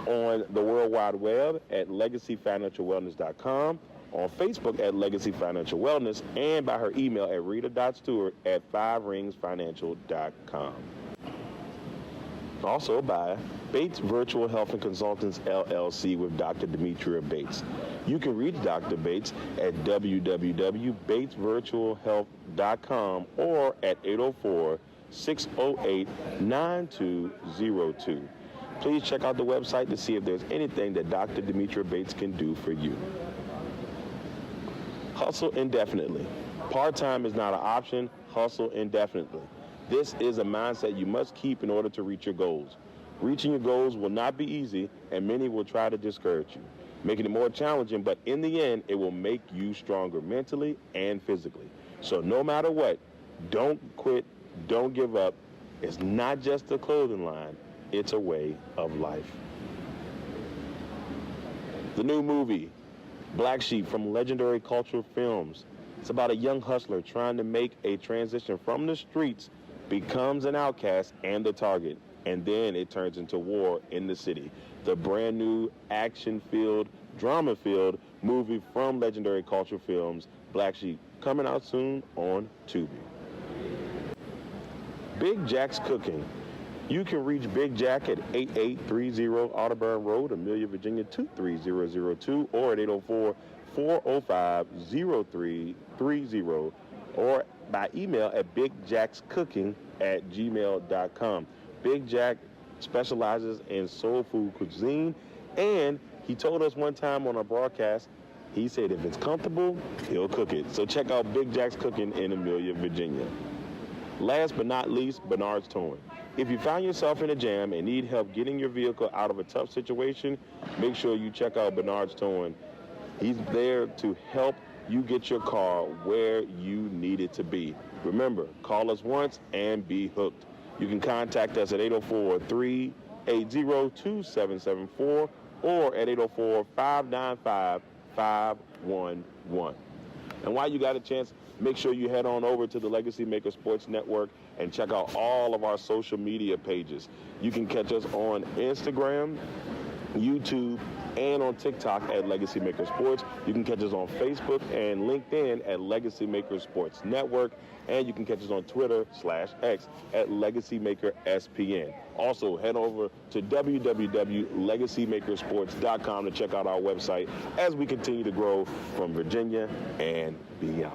on the World Wide Web at LegacyFinancialWellness.com, on Facebook at Legacy Financial Wellness, and by her email at rita.stewart@5ringsfinancial.com. Also by Bates Virtual Health and Consultants, LLC, with Dr. Demetria Bates. You can reach Dr. Bates at www.batesvirtualhealth.com or at 804-608-9202. Please check out the website to see if there's anything that Dr. Demetria Bates can do for you. Hustle indefinitely. Part-time is not an option. Hustle indefinitely. This is a mindset you must keep in order to reach your goals. Reaching your goals will not be easy, and many will try to discourage you, making it more challenging, but in the end, it will make you stronger mentally and physically. So no matter what, don't quit, don't give up. It's not just a clothing line, it's a way of life. The new movie, Black Sheep, from Legendary Cultural Films. It's about a young hustler trying to make a transition from the streets, becomes an outcast and the target, and then it turns into war in the city. The brand new action-filled, drama-filled movie from Legendary Cultural Films, Black Sheep, coming out soon on Tubi. Big Jack's Cooking. You can reach Big Jack at 8830 Audubon Road, Amelia, Virginia 23002, or at 804-405-0330, or by email at bigjackscooking@gmail.com. Big Jack specializes in soul food cuisine, and he told us one time on our broadcast, he said if it's comfortable, he'll cook it. So check out Big Jack's Cooking in Amelia, Virginia. Last but not least, Bernard's Towing. If you find yourself in a jam and need help getting your vehicle out of a tough situation, make sure you check out Bernard's Towing. He's there to help you get your car where you need it to be. Remember, call us once and be hooked. You can contact us at 804-380-2774 or at 804-595-511. And while you got a chance, make sure you head on over to the Legacy Maker Sports Network and check out all of our social media pages. You can catch us on Instagram, YouTube, and on TikTok at LegacyMaker Sports. You can catch us on Facebook and LinkedIn at LegacyMaker Sports Network, and you can catch us on Twitter/X at LegacyMakerSPN. Also, head over to www.legacymakersports.com to check out our website as we continue to grow from Virginia and beyond.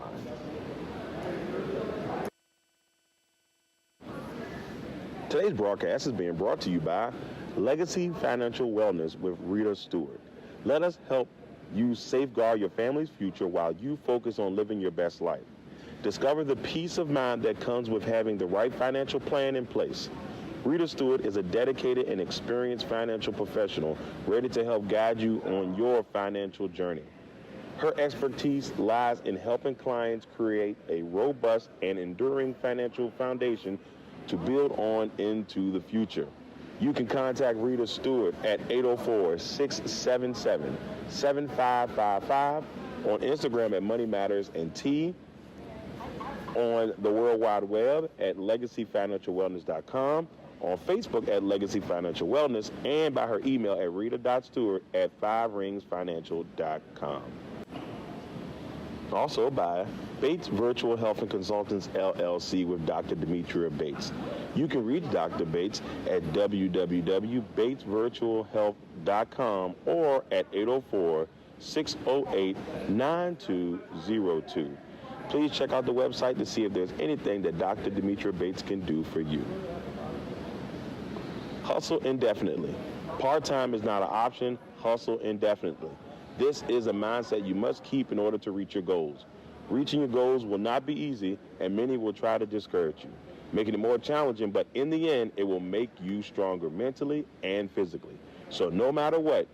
Today's broadcast is being brought to you by Legacy Financial Wellness with Rita Stewart. Let us help you safeguard your family's future while you focus on living your best life. Discover the peace of mind that comes with having the right financial plan in place. Rita Stewart is a dedicated and experienced financial professional ready to help guide you on your financial journey. Her expertise lies in helping clients create a robust and enduring financial foundation to build on into the future. You can contact Rita Stewart at 804-677-7555, on Instagram at Money Matters and T, on the World Wide Web at LegacyFinancialWellness.com, on Facebook at Legacy Financial Wellness, and by her email at rita.stewart@5ringsfinancial.com. Also by Bates Virtual Health and Consultants, LLC, with Dr. Demetria Bates. You can reach Dr. Bates at www.batesvirtualhealth.com or at 804-608-9202. Please check out the website to see if there's anything that Dr. Demetria Bates can do for you. Hustle indefinitely. Part-time is not an option. Hustle indefinitely. This is a mindset you must keep in order to reach your goals. Reaching your goals will not be easy, and many will try to discourage you, making it more challenging, but in the end, it will make you stronger mentally and physically. So no matter what,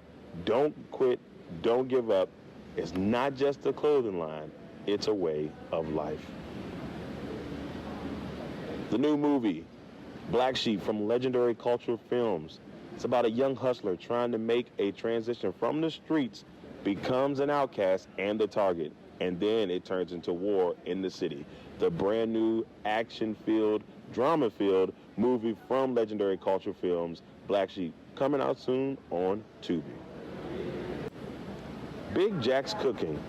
don't quit, don't give up. It's not just a clothing line, it's a way of life. The new movie, Black Sheep, from Legendary Cultural Films. It's about a young hustler trying to make a transition from the streets, becomes an outcast and the target, and then it turns into war in the city. The brand new action-filled, drama-filled movie from Legendary Cultural Films, Black Sheep, coming out soon on Tubi. Big Jack's Cooking.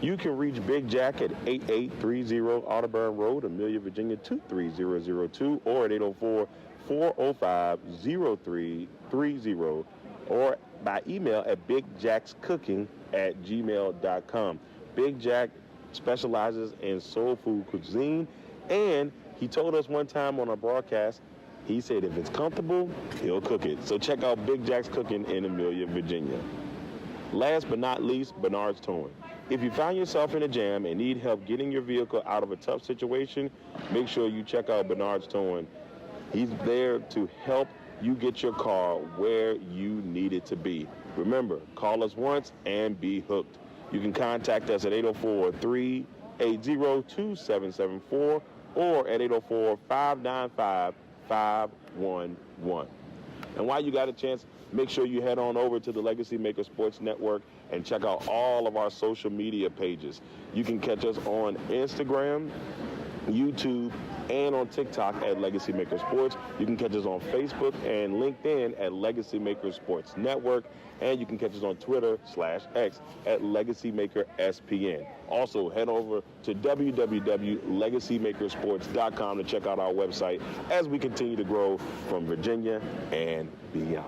You can reach Big Jack at 8830 Audubon Road, Amelia, Virginia 23002, or at 804-405-0330, or by email at bigjackscooking@gmail.com. Big Jack specializes in soul food cuisine, and he told us one time on our broadcast, he said if it's comfortable, he'll cook it. So check out Big Jack's Cooking in Amelia, Virginia. Last but not least, Bernard's Towing. If you find yourself in a jam and need help getting your vehicle out of a tough situation, make sure you check out Bernard's Towing. He's there to help you get your car where you need it to be. Remember, call us once and be hooked. You can contact us at 804-380-2774 or at 804-595-511. And while you got a chance, make sure you head on over to the Legacy Maker Sports Network and check out all of our social media pages. You can catch us on Instagram, YouTube, and on TikTok at Legacy Maker Sports. You can catch us on Facebook and LinkedIn at Legacy Maker Sports Network, and you can catch us on Twitter/X at LegacyMakerSPN. Also, head over to www.legacymakersports.com to check out our website as we continue to grow from Virginia and beyond.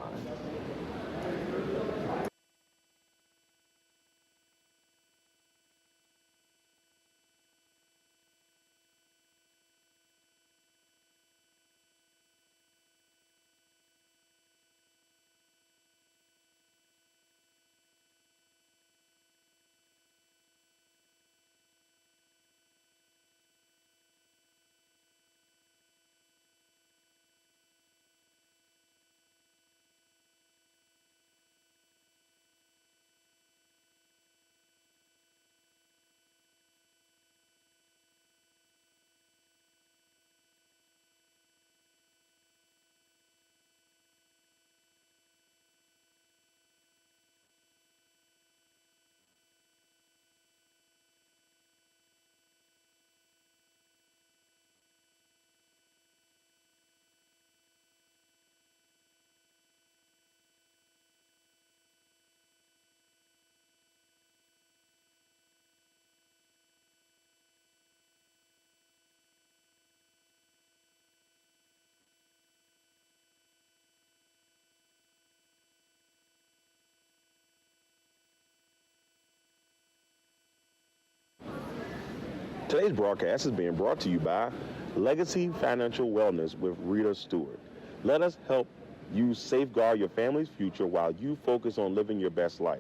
Today's broadcast is being brought to you by Legacy Financial Wellness with Rita Stewart. Let us help you safeguard your family's future while you focus on living your best life.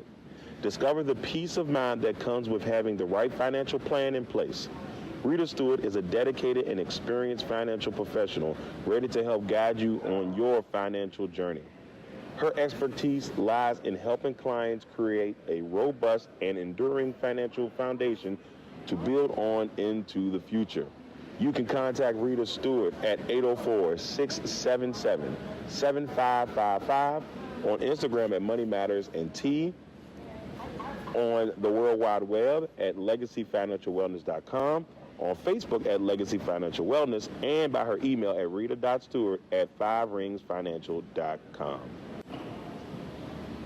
Discover the peace of mind that comes with having the right financial plan in place. Rita Stewart is a dedicated and experienced financial professional ready to help guide you on your financial journey. Her expertise lies in helping clients create a robust and enduring financial foundation to build on into the future. You can contact Rita Stewart at 804-677-7555, on Instagram at Money Matters and T, on the World Wide Web at LegacyFinancialWellness.com, on Facebook at Legacy Financial Wellness, and by her email at rita.stewart@5ringsfinancial.com.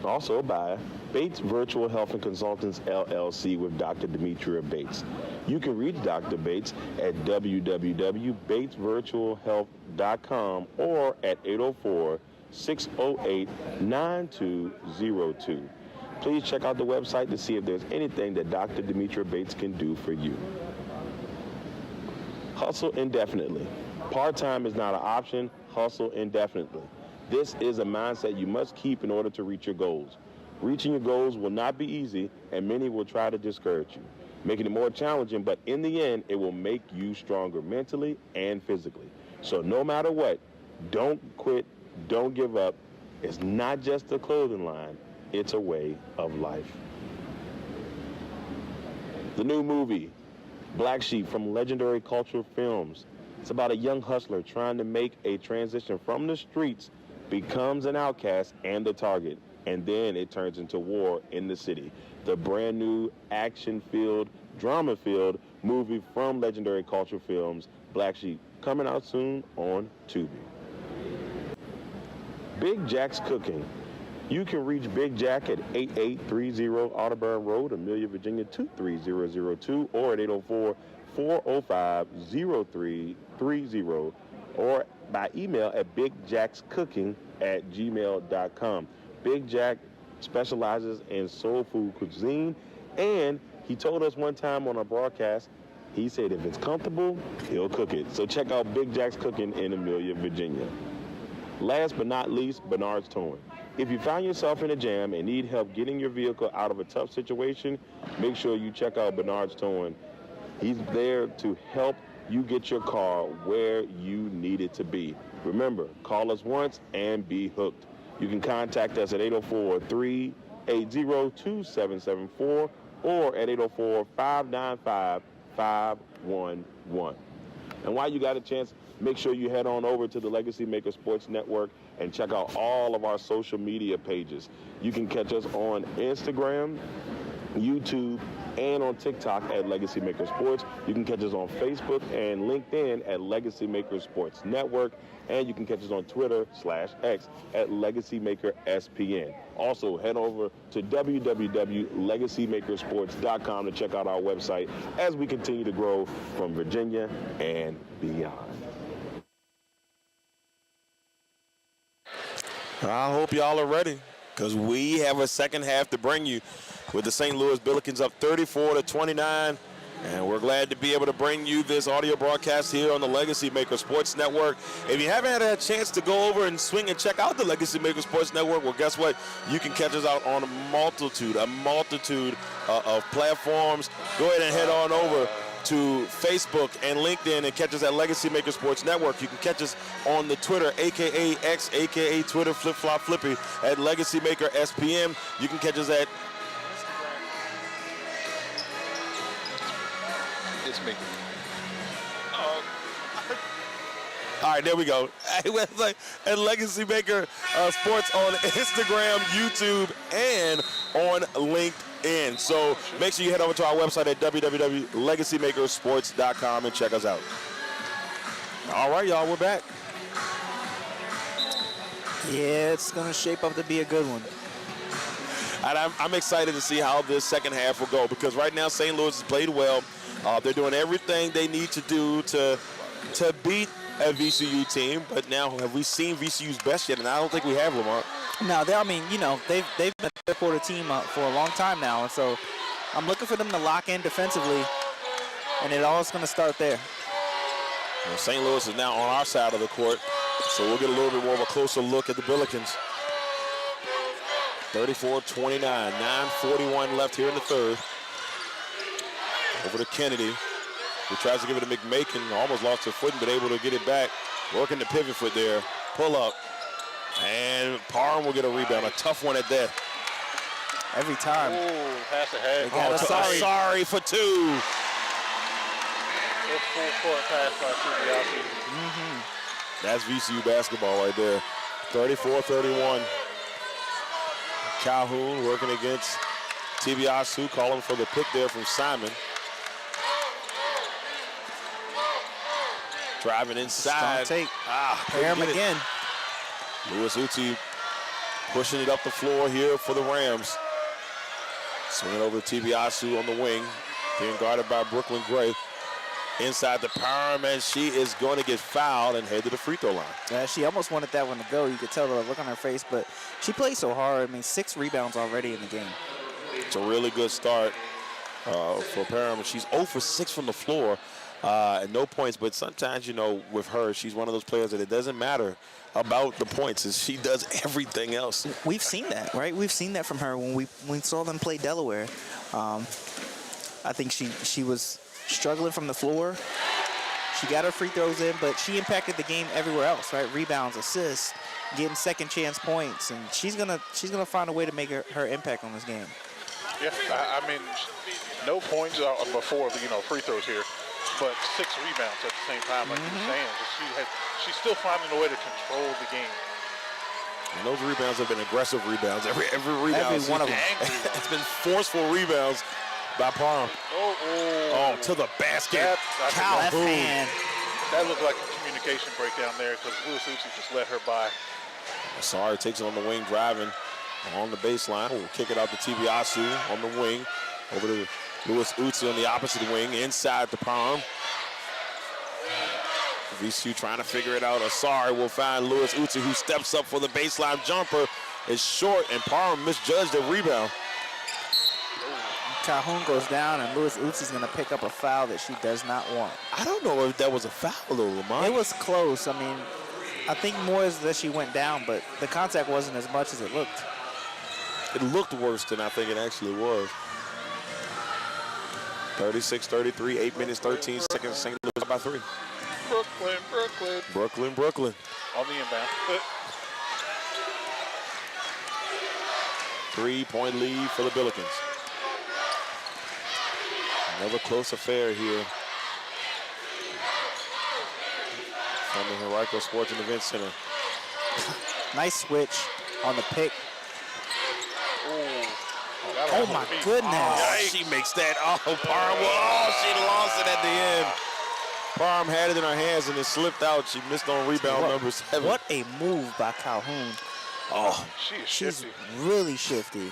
Also by Bates Virtual Health and Consultants, LLC, with Dr. Demetria Bates. You can reach Dr. Bates at www.batesvirtualhealth.com or at 804-608-9202. Please check out the website to see if there's anything that Dr. Demetria Bates can do for you. Hustle indefinitely. Part-time is not an option. Hustle indefinitely. This is a mindset you must keep in order to reach your goals. Reaching your goals will not be easy, and many will try to discourage you, making it more challenging, but in the end, it will make you stronger mentally and physically. So no matter what, don't quit, don't give up. It's not just a clothing line, it's a way of life. The new movie, Black Sheep, from Legendary Cultural Films. It's about a young hustler trying to make a transition from the streets, becomes an outcast and the target, and then it turns into war in the city. The brand new action-filled, drama-filled movie from Legendary Cultural Films, Black Sheep, coming out soon on Tubi. Big Jack's Cooking. You can reach Big Jack at 8830 Audubon Road, Amelia, Virginia 23002, or at 804-405-0330, or by email at bigjackscooking@gmail.com. Big Jack specializes in soul food cuisine, and he told us one time on a broadcast, he said if it's comfortable, he'll cook it. So check out Big Jack's Cooking in Amelia, Virginia. Last but not least, Bernard's Towing. If you find yourself in a jam and need help getting your vehicle out of a tough situation, make sure you check out Bernard's Towing. He's there to help you get your car where you need it to be. Remember, call us once and be hooked. You can contact us at 804-380-2774 or at 804-595-511. And while you got a chance, make sure you head on over to the LegacyMaker Sports Network and check out all of our social media pages. You can catch us on Instagram, YouTube, and on TikTok at LegacyMaker Sports. You can catch us on Facebook and LinkedIn at LegacyMaker Sports Network. And you can catch us on Twitter/X at LegacyMakerSPN. Also, head over to www.legacymakersports.com to check out our website as we continue to grow from Virginia and beyond. I hope y'all are ready, because we have a second half to bring you with the St. Louis Billikens up 34-29. And we're glad to be able to bring you this audio broadcast here on the LegacyMaker Sports Network. If you haven't had a chance to go over and swing and check out the LegacyMaker Sports Network, well, guess what? You can catch us out on a multitude of platforms. Go ahead and head on over to Facebook and LinkedIn and catch us at LegacyMaker Sports Network. You can catch us on the Twitter, a.k.a. X, a.k.a. Twitter, Flip-Flop Flippy, at LegacyMaker SPM. You can catch us at... It's me. All right, there we go. At LegacyMaker Sports on Instagram, YouTube, and on LinkedIn. So make sure you head over to our website at www.legacymakersports.com and check us out. All right, y'all, we're back. Yeah, it's going to shape up to be a good one. And I'm excited to see how this second half will go, because right now St. Louis has played well. They're doing everything they need to do to beat a VCU team. But now, have we seen VCU's best yet? And I don't think we have, Lamont. No, they've been a third quarter team for a long time now, and so I'm looking for them to lock in defensively and it all is going to start there. Well, St. Louis is now on our side of the court, so we'll get a little bit more of a closer look at the Billikens. 34-29, 9:41 left here in the third. Over to Kennedy, who tries to give it to McMakin, almost lost her footing, but able to get it back. Working the pivot foot there, pull up, and Parham will get a rebound, a tough one at that. Every time. Ooh, pass ahead. Sorry for two. Good full court pass by TBIC. That's VCU basketball right there. 34-31. Calhoun working against TBIC, calling for the pick there from Simon. Driving inside. Take. Parham again. Louis Uti pushing it up the floor here for the Rams. Swinging over to TBIC on the wing. Being guarded by Brooklyn Gray. Inside the Parham, and she is going to get fouled and head to the free throw line. Yeah, she almost wanted that one to go. You could tell the look on her face, but she played so hard. I mean, 6 rebounds already in the game. It's a really good start for Parham. She's 0 for 6 from the floor and no points, but sometimes, you know, with her, she's one of those players that it doesn't matter about the points, as she does everything else. We've seen that, right? We've seen that from her when we saw them play Delaware. I think she was struggling from the floor. She got her free throws in, but she impacted the game everywhere else, right? Rebounds, assists, getting second chance points, and she's gonna find a way to make her impact on this game. Yeah, I mean, no points before the free throws here, but 6 rebounds at the same time, like you were saying. She's still finding a way to control the game. And those rebounds have been aggressive rebounds. Every rebound. Every one of them. It's been forceful rebounds by Parham. Oh, to the basket. Calhoun. That looked like a communication breakdown there because Louis Uzi just let her by. Sorry, takes it on the wing, driving on the baseline. We'll kick it out to TBIC on the wing. Over to Louis Uzi on the opposite wing, inside the Parham. VCU trying to figure it out. Asari will find Louis Uzi, who steps up for the baseline jumper. It's short, and Parham misjudged the rebound. Calhoun goes down, and Louis Uzi's going to pick up a foul that she does not want. I don't know if that was a foul, though, Lamont. It was close. I mean, I think more is that she went down, but the contact wasn't as much as it looked. It looked worse than I think it actually was. 36-33, 8 minutes, 13 seconds. St. Louis by 3. Brooklyn. On the inbound. 3-point lead for the Billikens. Another close affair here from the Henrico Sports and Event Center. Nice switch on the pick. Oh my goodness. She makes that. Parham. She lost it at the end. Parham had it in her hands and it slipped out. She missed on rebound number 7. What a move by Calhoun. She's really shifty.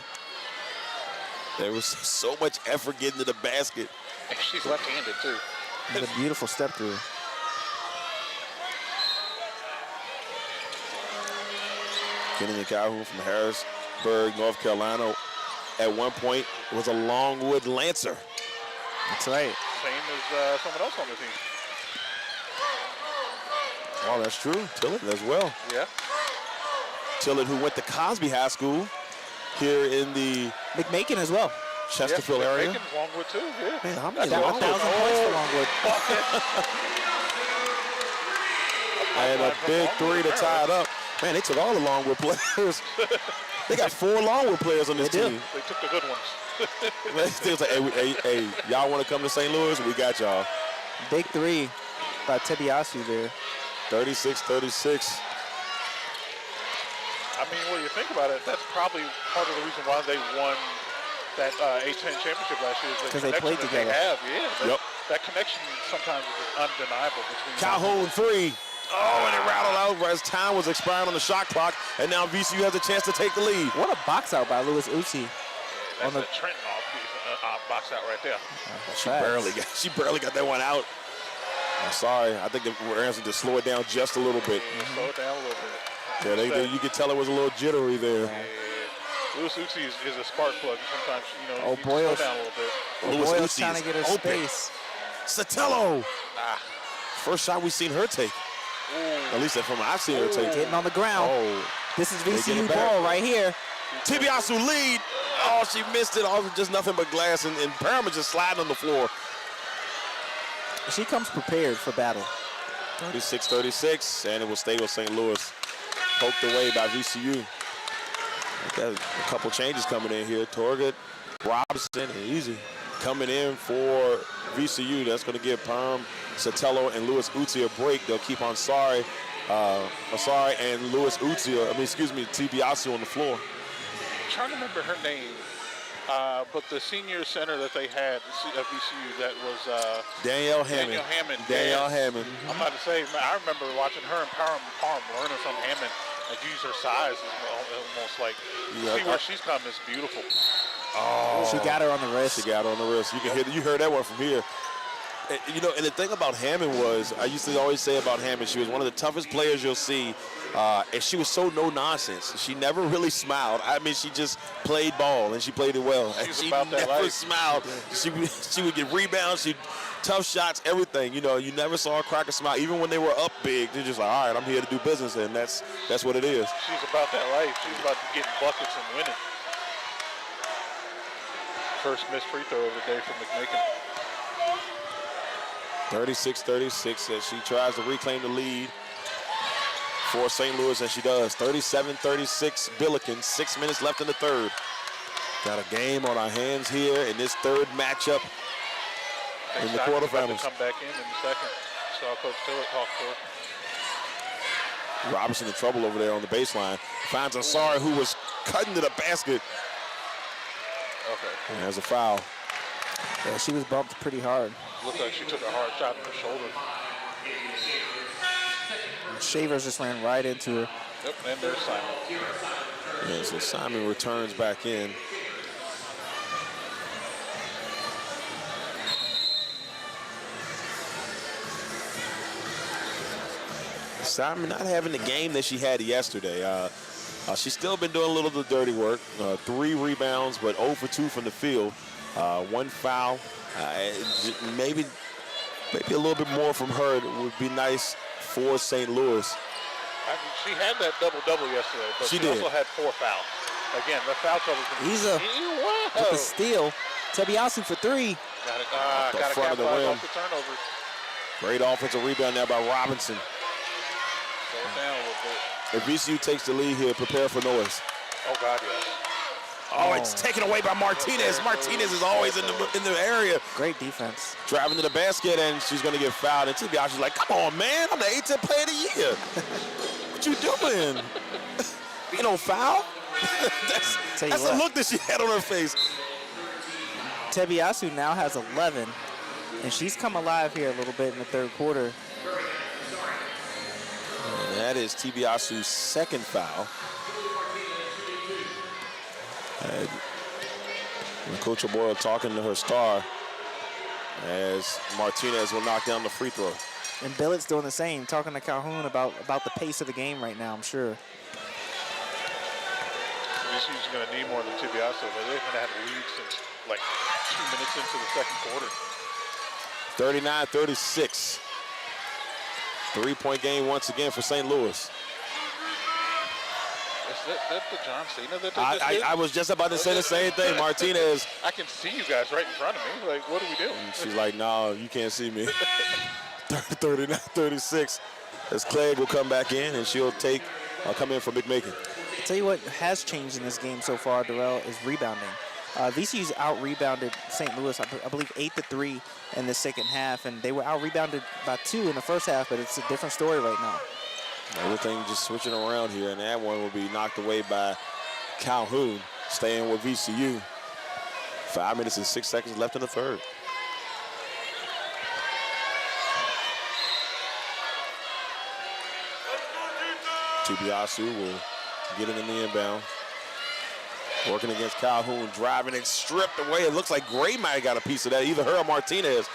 There was so much effort getting to the basket. And she's left-handed, too. It's a beautiful step through. Kennedy Calhoun from Harrisburg, North Carolina. At one point, was a Longwood Lancer. That's right. Same as someone else on the team. Oh, that's true. Tillett as well. Yeah. Tillett, who went to Cosby High School here in the McMakin as well. Chesterfield area. McMakin, Longwood too. Yeah. Man, how many Got 1,000 points for Longwood. And a big 3 to tie it up. Man, they took all the Longwood players. They got 4 Longwood players on this team. They took the good ones. They was like, hey, y'all want to come to St. Louis? We got y'all. Big 3 by Tebiasu there. 36-36. I mean, when you think about it, that's probably part of the reason why they won that A10 championship last year. Because they played together. That connection sometimes is undeniable between Calhoun 3. Oh, and it rattled out as time was expiring on the shot clock, and now VCU has a chance to take the lead. What a box out by Louis Uzi. That's a Trenton box out right there. She barely got that one out. I'm sorry. I think the Rams need to slow it down just a little bit. Slow it down a little bit. Yeah, you could tell it was a little jittery there. Louis Uzi is a spark plug. Sometimes, you Boyle's slow down a little bit. Boyle's trying to get her space. Sotelo. First shot we've seen her take. At least from I've seen her take. Getting on the ground. Oh. This is They get VCU it back. ball right here. Tibiasu lead. Oh, she missed it. Oh, just nothing but glass, and Parham just sliding on the floor. She comes prepared for battle. 36-36, and it will stay with St. Louis. Poked away by VCU. Got a couple changes coming in here. Torgut, Robinson, and Easy coming in for VCU. That's going to give Parham, Sotelo, and Louis Uzi a break. They'll keep on Asari and Louis Uzi, Tibiasu on the floor. I'm trying to remember her name, but the senior center that they had at VCU that was Danielle Hammond. Danielle Hammond. I'm about to say, I remember watching her and Parham learning from Hammond and use her size almost like, see where she's come is beautiful. Oh, she got her on the wrist. She got her on the wrist. You can hear, you heard that one from here. And, and the thing about Hammond was, I used to always say about Hammond, she was one of the toughest players you'll see, and she was so no nonsense. She never really smiled. I mean, she just played ball, and she played it well. And she never smiled. She would get rebounds, tough shots, everything. You never saw her crack a smile. Even when they were up big, they're just like, all right, I'm here to do business, and that's what it is. She's about that life. She's about getting buckets and winning. First missed free throw of the day for McMakin. 36-36 as she tries to reclaim the lead for St. Louis, and she does. 37-36 Billikens, 6 minutes left in the third. Got a game on our hands here in this third matchup in the quarterfinals. Come back in the second. Saw Coach Stewart talk to her. Robinson in trouble over there on the baseline. Finds Asari, who was cutting to the basket. Okay. And there's a foul. Yeah, she was bumped pretty hard. Looked like she took a hard shot in the shoulder. Shavers just ran right into her. Yep, and there's Simon. Yeah, so Simon returns back in. Simon not having the game that she had yesterday. She's still been doing a little of the dirty work. 3 rebounds, but 0 for 2 from the field. 1 foul. Maybe a little bit more from her would be nice for St. Louis. She had that double-double yesterday, but she also had 4 fouls. Again, the foul trouble. With the steal. Tibiasu for 3. Got to capitalize off the turnovers. Great offensive rebound now by Robinson. Slow it down a little bit. If VCU takes the lead here, prepare for noise. Oh, God, yes. Oh, it's taken away by Martinez. Martinez is always in the area. Great defense. Driving to the basket, and she's going to get fouled. And Tibiasu's like, come on, man. I'm the A10 player of the year. What you doing? Ain't no foul? that's the look that she had on her face. Tibiasu now has 11, and she's come alive here a little bit in the third quarter. And that is Tibiasu's second foul. And Coach Boyle talking to her star as Martinez will knock down the free throw. And Billet's doing the same, talking to Calhoun about the pace of the game right now, I'm sure. VCU's going to need more than Tibiasu, but they've had a lead since like 2 minutes into the second quarter. 39-36. 3-point game once again for St. Louis. Is that the John Cena that I was just about to say the same thing. Martinez. I can see you guys right in front of me. Like, what are we doing? She's like, no, you can't see me. 39-36. As Clegg will come back in, and she'll come in for McMakin. I'll tell you what has changed in this game so far, Darrell, is rebounding. VCU's out-rebounded St. Louis, I believe, 8-3 in the second half, and they were out-rebounded by 2 in the first half, but it's a different story right now. Everything just switching around here, and that one will be knocked away by Calhoun, staying with VCU. 5 minutes and 6 seconds left in the third. Tibiasu will get it in the inbound. Working against Calhoun, driving and stripped away. It looks like Gray might have got a piece of that, either her or Martinez.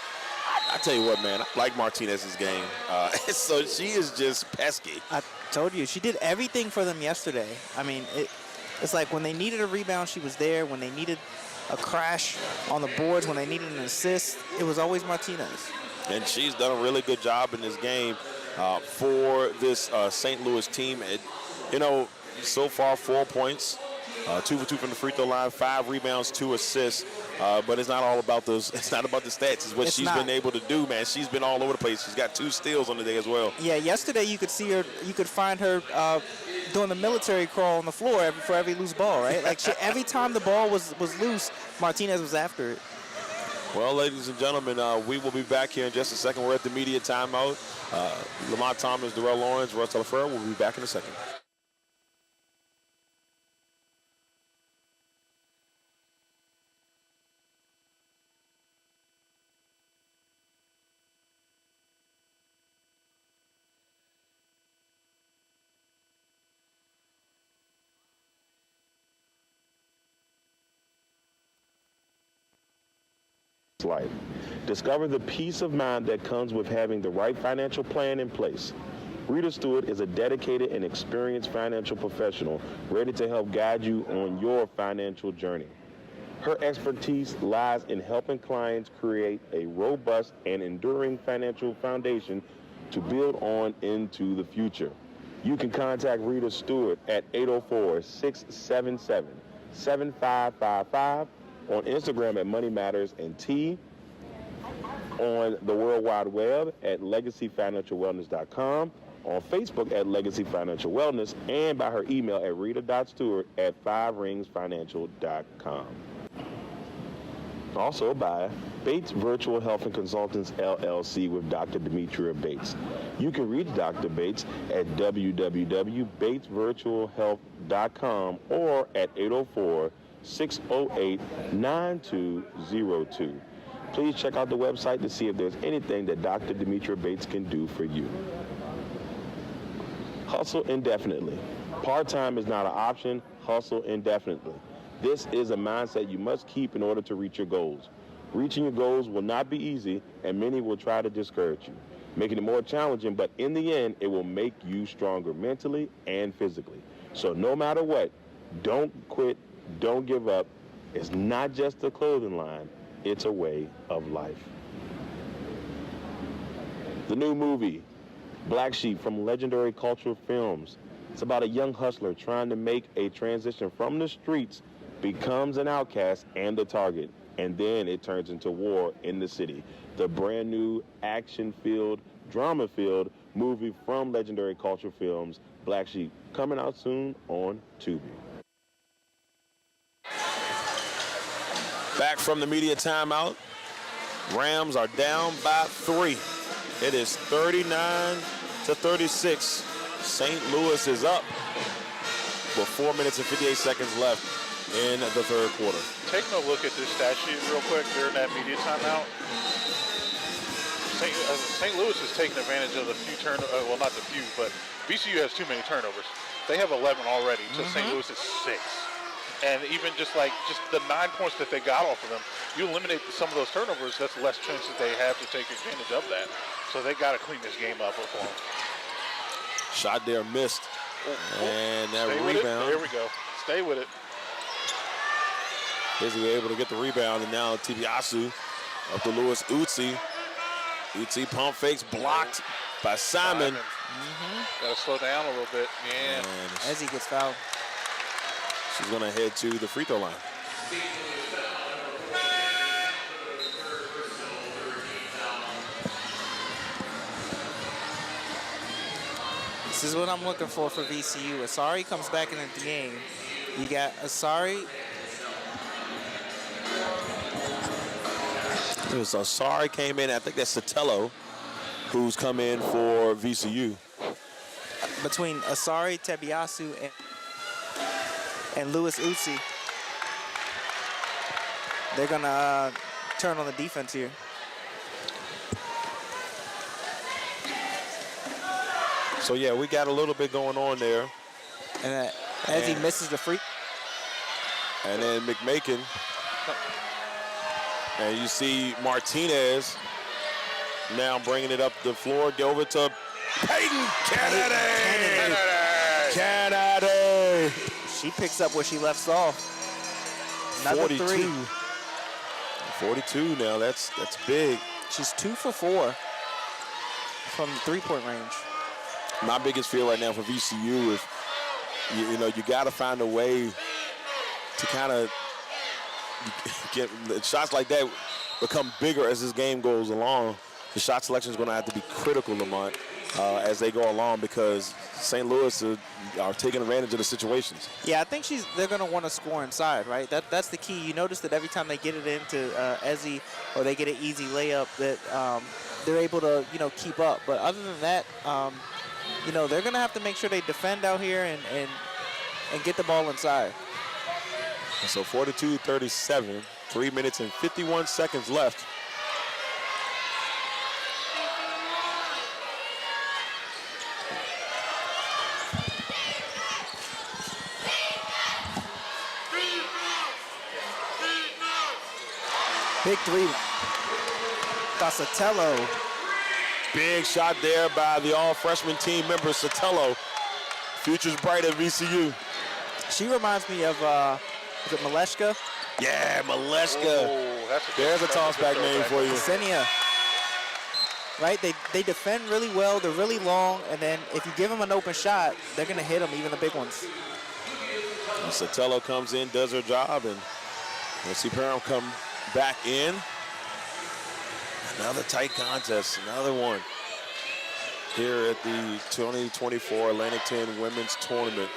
I tell you what, man, I like Martinez's game. So she is just pesky. I told you, she did everything for them yesterday. I mean, it's like when they needed a rebound, she was there. When they needed a crash on the boards when they needed an assist, it was always Martinez. And she's done a really good job in this game for this St. Louis team. So far 4 points, 2 for 2 from the free throw line, 5 rebounds, 2 assists. But it's not all about those. It's not about the stats. It's what she's been able to do, man. She's been all over the place. She's got 2 steals on the day as well. Yeah, yesterday you could see her. You could find her doing the military crawl on the floor for every loose ball, right? Like every time the ball was loose, Martinez was after it. Well, ladies and gentlemen, we will be back here in just a second. We're at the media timeout. Lamonte Thomas, Darrell, Owens, Russ Telefero. We'll be back in a second. Life. Discover the peace of mind that comes with having the right financial plan in place. Rita Stewart is a dedicated and experienced financial professional ready to help guide you on your financial journey. Her expertise lies in helping clients create a robust and enduring financial foundation to build on into the future. You can contact Rita Stewart at 804-677-7555, on Instagram at Money Matters and T, on the World Wide Web at LegacyFinancialWellness.com, on Facebook at Legacy Financial Wellness, and by her email at rita.stewart@5ringsfinancial.com. Also by Bates Virtual Health and Consultants, LLC, with Dr. Demetria Bates. You can reach Dr. Bates at www.batesvirtualhealth.com or at 804-608-9202. Please check out the website to see if there's anything that Dr. Demetria Bates can do for you. Hustle indefinitely. Part-time is not an option. Hustle indefinitely. This is a mindset you must keep in order to reach your goals. Reaching your goals will not be easy, and many will try to discourage you, making it more challenging, but in the end, it will make you stronger mentally and physically. So no matter what, don't quit, don't give up. It's not just a clothing line, it's a way of life. The new movie, Black Sheep, from Legendary Cultural Films. It's about a young hustler trying to make a transition from the streets, becomes an outcast and a target, and then it turns into war in the city. The brand new action-filled, drama-filled movie from Legendary Cultural Films, Black Sheep, coming out soon on Tubi. Back from the media timeout. Rams are down by 3. It is 39-36. St. Louis is up with 4 minutes and 58 seconds left in the third quarter. Taking a look at this stat sheet real quick during that media timeout, St. Louis is taking advantage of the few turnovers. Well, not the few, but VCU has too many turnovers. They have 11 already to St. Louis is 6. And even just the 9 points that they got off of them, you eliminate some of those turnovers, that's less chances they have to take advantage of that. So they got to clean this game up for them. Shot there missed. And that rebound. There we go. Stay with it. Basically able to get the rebound, and now Tibiasu up to Lewis Utsi. Utsi pump fakes blocked by Simon. Got to slow down a little bit. Yeah. And As he gets fouled. she's going to head to the free throw line. This is what I'm looking for VCU. Asari comes back into the game. You got Asari. It was Asari came in. I think that's Sotelo who's come in for VCU. Between Asari, Tebiasu, and Lewis Utsi, they're going to turn on the defense here. So, yeah, we got a little bit going on there. And as he misses the free. And then McMakin. And you see Martinez now bringing it up the floor. Go over to Peyton Kennedy. Kennedy. She picks up where she left off. Another 42. three. 42 now. That's big. She's 2 for 4 from the three-point range. My biggest fear right now for VCU is, you got to find a way to kind of get shots like that become bigger as this game goes along. The shot selection is going to have to be critical, Lamont, as they go along, because St. Louis are taking advantage of the situations. Yeah, I think they're going to want to score inside, right? That's the key. You notice that every time they get it into Ezzy or they get an easy layup, that they're able to, keep up. But other than that, they're going to have to make sure they defend out here and get the ball inside. So 42-37, 3 minutes and 51 seconds left. Big three. Sotelo. Big shot there by the all-freshman team member, Sotelo. Future's bright at VCU. She reminds me of, is it Maleshka? Yeah, Maleshka. Oh, There's a toss-back name for you. Ksenia. Right? They defend really well. They're really long. And then if you give them an open shot, they're going to hit them, even the big ones. And Sotelo comes in, does her job, and we'll see Parham come back in. Another tight contest, another one here at the 2024 Atlantic 10 Women's Tournament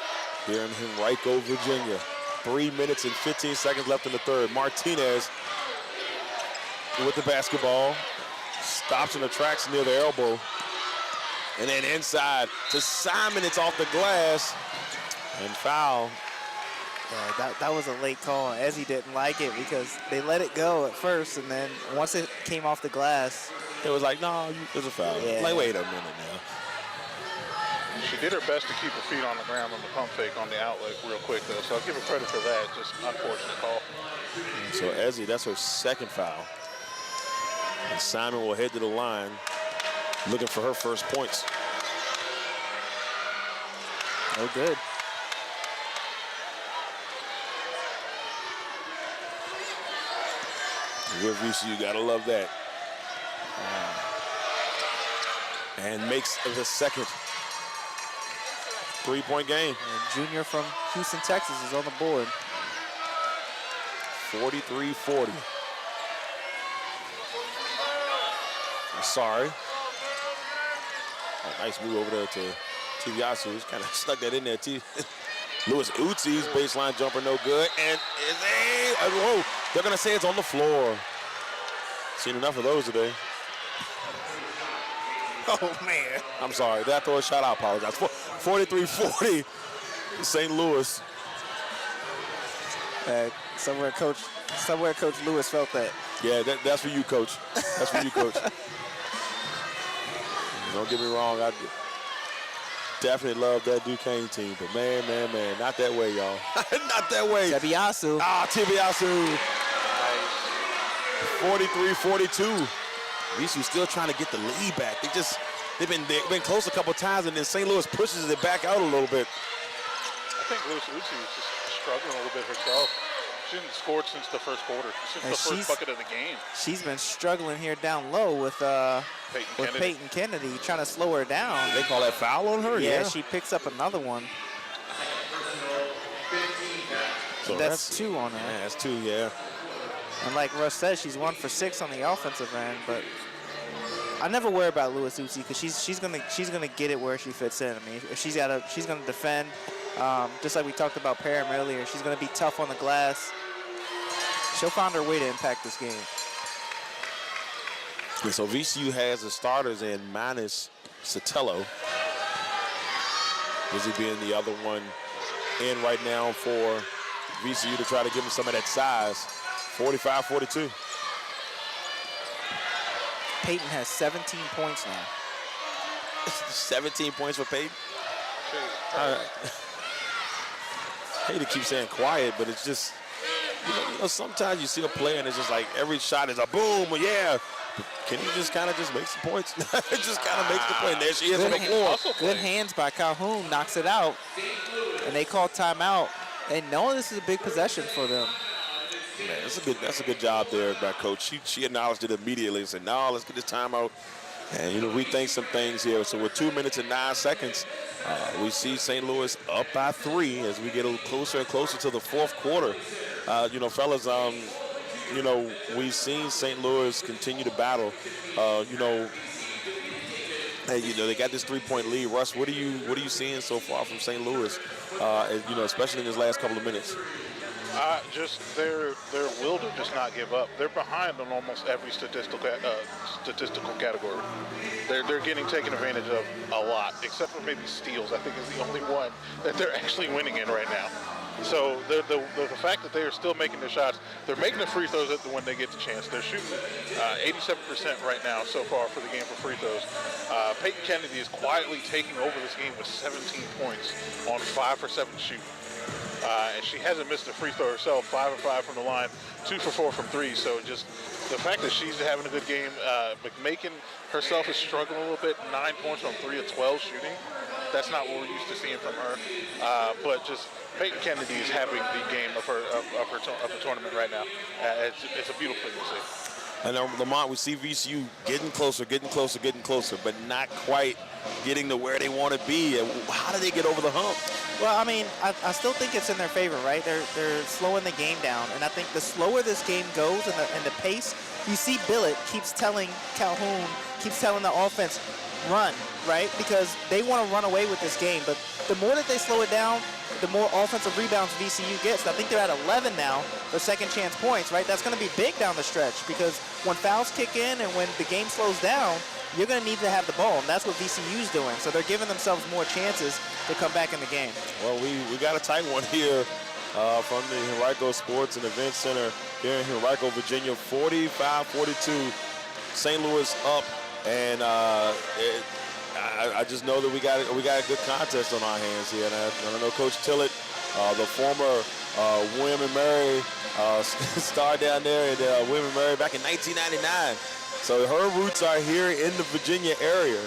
here in Henrico, Virginia. 3 minutes and 15 seconds left in the third. Martinez with the basketball, stops in the tracks near the elbow, and then inside to Simon. It's off the glass and foul. Yeah, that was a late call. Ezzy didn't like it because they let it go at first, and then once it came off the glass, it was like, no, there's a foul. Yeah. Like, wait a minute now. She did her best to keep her feet on the ground on the pump fake on the outlet real quick, though, so I'll give her credit for that. Just unfortunate call. So Ezzy, that's her second foul. And Simon will head to the line looking for her first points. no good. With VCU, gotta love that. And makes the second three-point game. And junior from Houston, Texas is on the board. 43-40. Sorry. Oh, nice move over there to Tiviasu. He's kind of stuck that in there, Lewis Uzi's baseline jumper, no good. And whoa, they're going to say it's on the floor. Seen enough of those today. Oh, man. I'm sorry. Did I throw a shot? I apologize. 43-40, St. Louis. Somewhere Coach Lewis felt that. Yeah, that's for you, Coach. That's for you, Coach. Don't get me wrong. I definitely love that Duquesne team, but man, not that way, y'all. Not that way. Tiviasu. Tiviasu. 43-42. VCU still trying to get the lead back. They've been close a couple times, and then St. Louis pushes it back out a little bit. I think Lewis Uzi is just struggling a little bit herself. She hasn't scored since the first quarter, since the first bucket of the game. She's been struggling here down low with Peyton Kennedy trying to slow her down. They call that foul on her? Yeah, she picks up another one. So that's 2 on her. Yeah, that's 2, yeah. And like Russ said, she's 1 for 6 on the offensive end, but I never worry about Lewis Uzi because she's gonna get it where she fits in. I mean, if she's gonna defend, just like we talked about Parham earlier. She's gonna be tough on the glass. She'll find her way to impact this game. Yeah, so VCU has the starters in minus Sotelo. Izzy being the other one in right now for VCU to try to give him some of that size. 45-42. Peyton has 17 points now. 17 points for Peyton? I hate to keep saying quiet, but it's just, sometimes you see a player and it's just like every shot is a boom, yeah. Can he just kind of just make some points? Just kind of makes the play. And there she is on the floor. Good hands by Calhoun, knocks it out. And they call timeout. They know this is a big possession for them. Man, that's a good job there by Coach. She acknowledged it immediately and said, no, let's get this timeout and, rethink some things here. So with 2 minutes and 9 seconds, we see St. Louis up by 3 as we get a little closer and closer to the fourth quarter. Fellas, we've seen St. Louis continue to battle. They got this 3-point lead. Russ, what are you seeing so far from St. Louis? Especially in this last couple of minutes. Just their will to just not give up. They're behind on almost every statistical category. They're getting taken advantage of a lot, except for maybe steals. I think is the only one that they're actually winning in right now. So the fact that they are still making their shots, they're making the free throws when they get the chance. They're shooting 87% right now so far for the game for free throws. Peyton Kennedy is quietly taking over this game with 17 points on 5 for 7 shooting. And she hasn't missed a free throw herself, 5 of 5 from the line, 2 for 4 from 3. So just the fact that she's having a good game. McMakin herself is struggling a little bit, 9 points on 3 of 12 shooting. That's not what we're used to seeing from her. But just Peyton Kennedy is having the game of the tournament right now. It's a beautiful thing to see. And Lamont, we see VCU getting closer, but not quite getting to where they want to be. How do they get over the hump? Well, I mean, I still think it's in their favor, right? They're slowing the game down, and I think the slower this game goes and the pace, you see Billet keeps telling Calhoun, keeps telling the offense, run, right? Because they want to run away with this game, but the more that they slow it down, the more offensive rebounds VCU gets. I think they're at 11 now for second chance points, right? That's going to be big down the stretch because when fouls kick in and when the game slows down, you're going to need to have the ball, and that's what VCU's doing. So they're giving themselves more chances to come back in the game. Well, we got a tight one here from the Henrico Sports and Event Center here in Henrico, Virginia, 45-42. St. Louis up, and I just know that we got a good contest on our hands here. And I know Coach Tillett, the former William and Mary star down there at William and Mary back in 1999. So her roots are here in the Virginia area.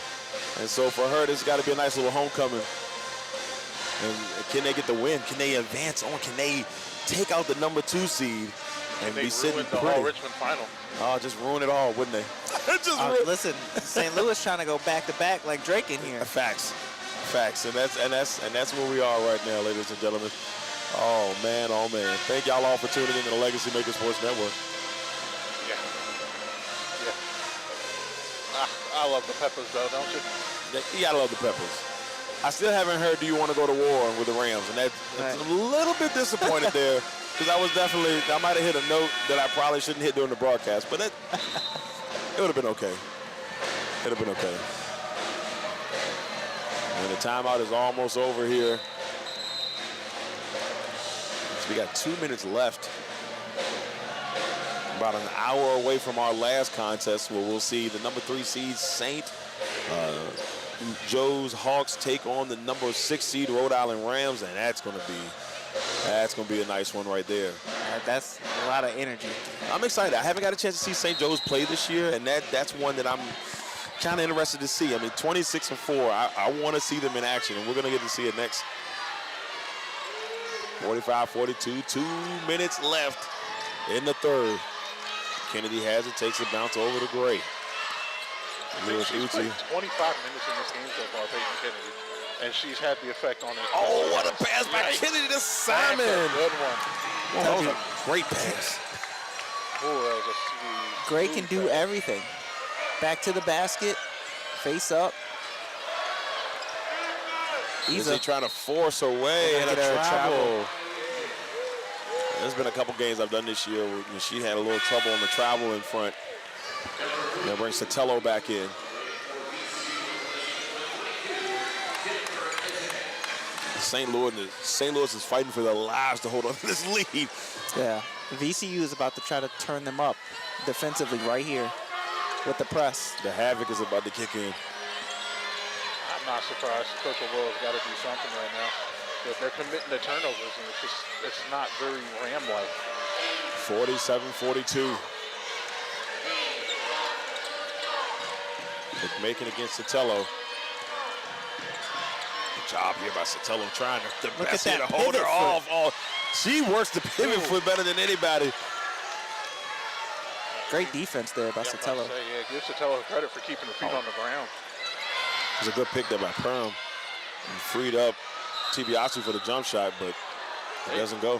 And so for her, this has got to be a nice little homecoming. And can they get the win? Can they advance on? Can they take out the number 2 seed and be sitting the pretty? whole Richmond final. Oh, just ruin it all, wouldn't they? Listen, St. Louis trying to go back to back like Drake in here. Facts, and that's where we are right now, ladies and gentlemen. Oh man. Thank y'all all for tuning in to the LegacyMaker Sports Network. Yeah. I love the Peppers though, don't you? You gotta love the Peppers. I still haven't heard "Do You Want to Go to War" with the Rams, and that's a little bit disappointed there. Because I might have hit a note that I probably shouldn't hit during the broadcast, but it would have been okay. It would have been okay. And the timeout is almost over here. So we got 2 minutes left. About an hour away from our last contest where we'll see the number 3 seed St. Joe's Hawks take on the number 6 seed Rhode Island Rams, and that's going to be a nice one right there. That's a lot of energy. I'm excited. I haven't got a chance to see St. Joe's play this year, and that's one that I'm kind of interested to see. I mean, 26-4. I want to see them in action, and we're going to get to see it next. 45-42, 2 minutes left in the third. Kennedy has it, takes it, bounce over to Gray. She's played 25 minutes in this game so far, Peyton Kennedy, and she's had the effect on it. Oh, what a pass by Kennedy to Simon. Good one. Oh, that was a great pass. Oh, that was a Gray can do everything. Back to the basket, face up. He's trying to force her way and a travel. There's been a couple games I've done this year where she had a little trouble on the travel in front. That brings Sotelo back in. St. Louis is fighting for their lives to hold on to this lead. Yeah, VCU is about to try to turn them up defensively right here with the press. The havoc is about to kick in. I'm not surprised. Coach O'Rourke's got to do something right now. They're committing to turnovers, and it's not very Ram-like. 47-42. McMakin against Sotelo. Good job here by Sotelo trying to hold her off. Oh, she works the pivot foot better than anybody. Great defense there by Sotelo. Yeah, give Sotelo credit for keeping her feet on the ground. It was a good pick there by Perm. And freed up Tibiasu for the jump shot, but it doesn't go.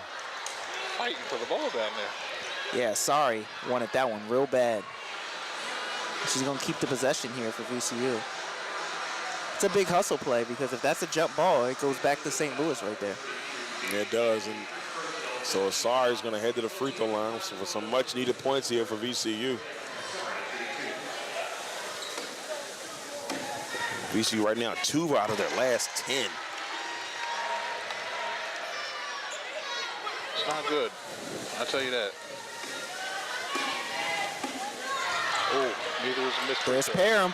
Fighting for the ball down there. Yeah, sorry. Wanted that one real bad. She's going to keep the possession here for VCU. It's a big hustle play because if that's a jump ball, it goes back to St. Louis right there. Yeah, it does. And so Asari is going to head to the free throw line for some much-needed points here for VCU. VCU right now 2 out of their last 10. It's not good. I'll tell you that. Oh, neither was a missed. There's Parham.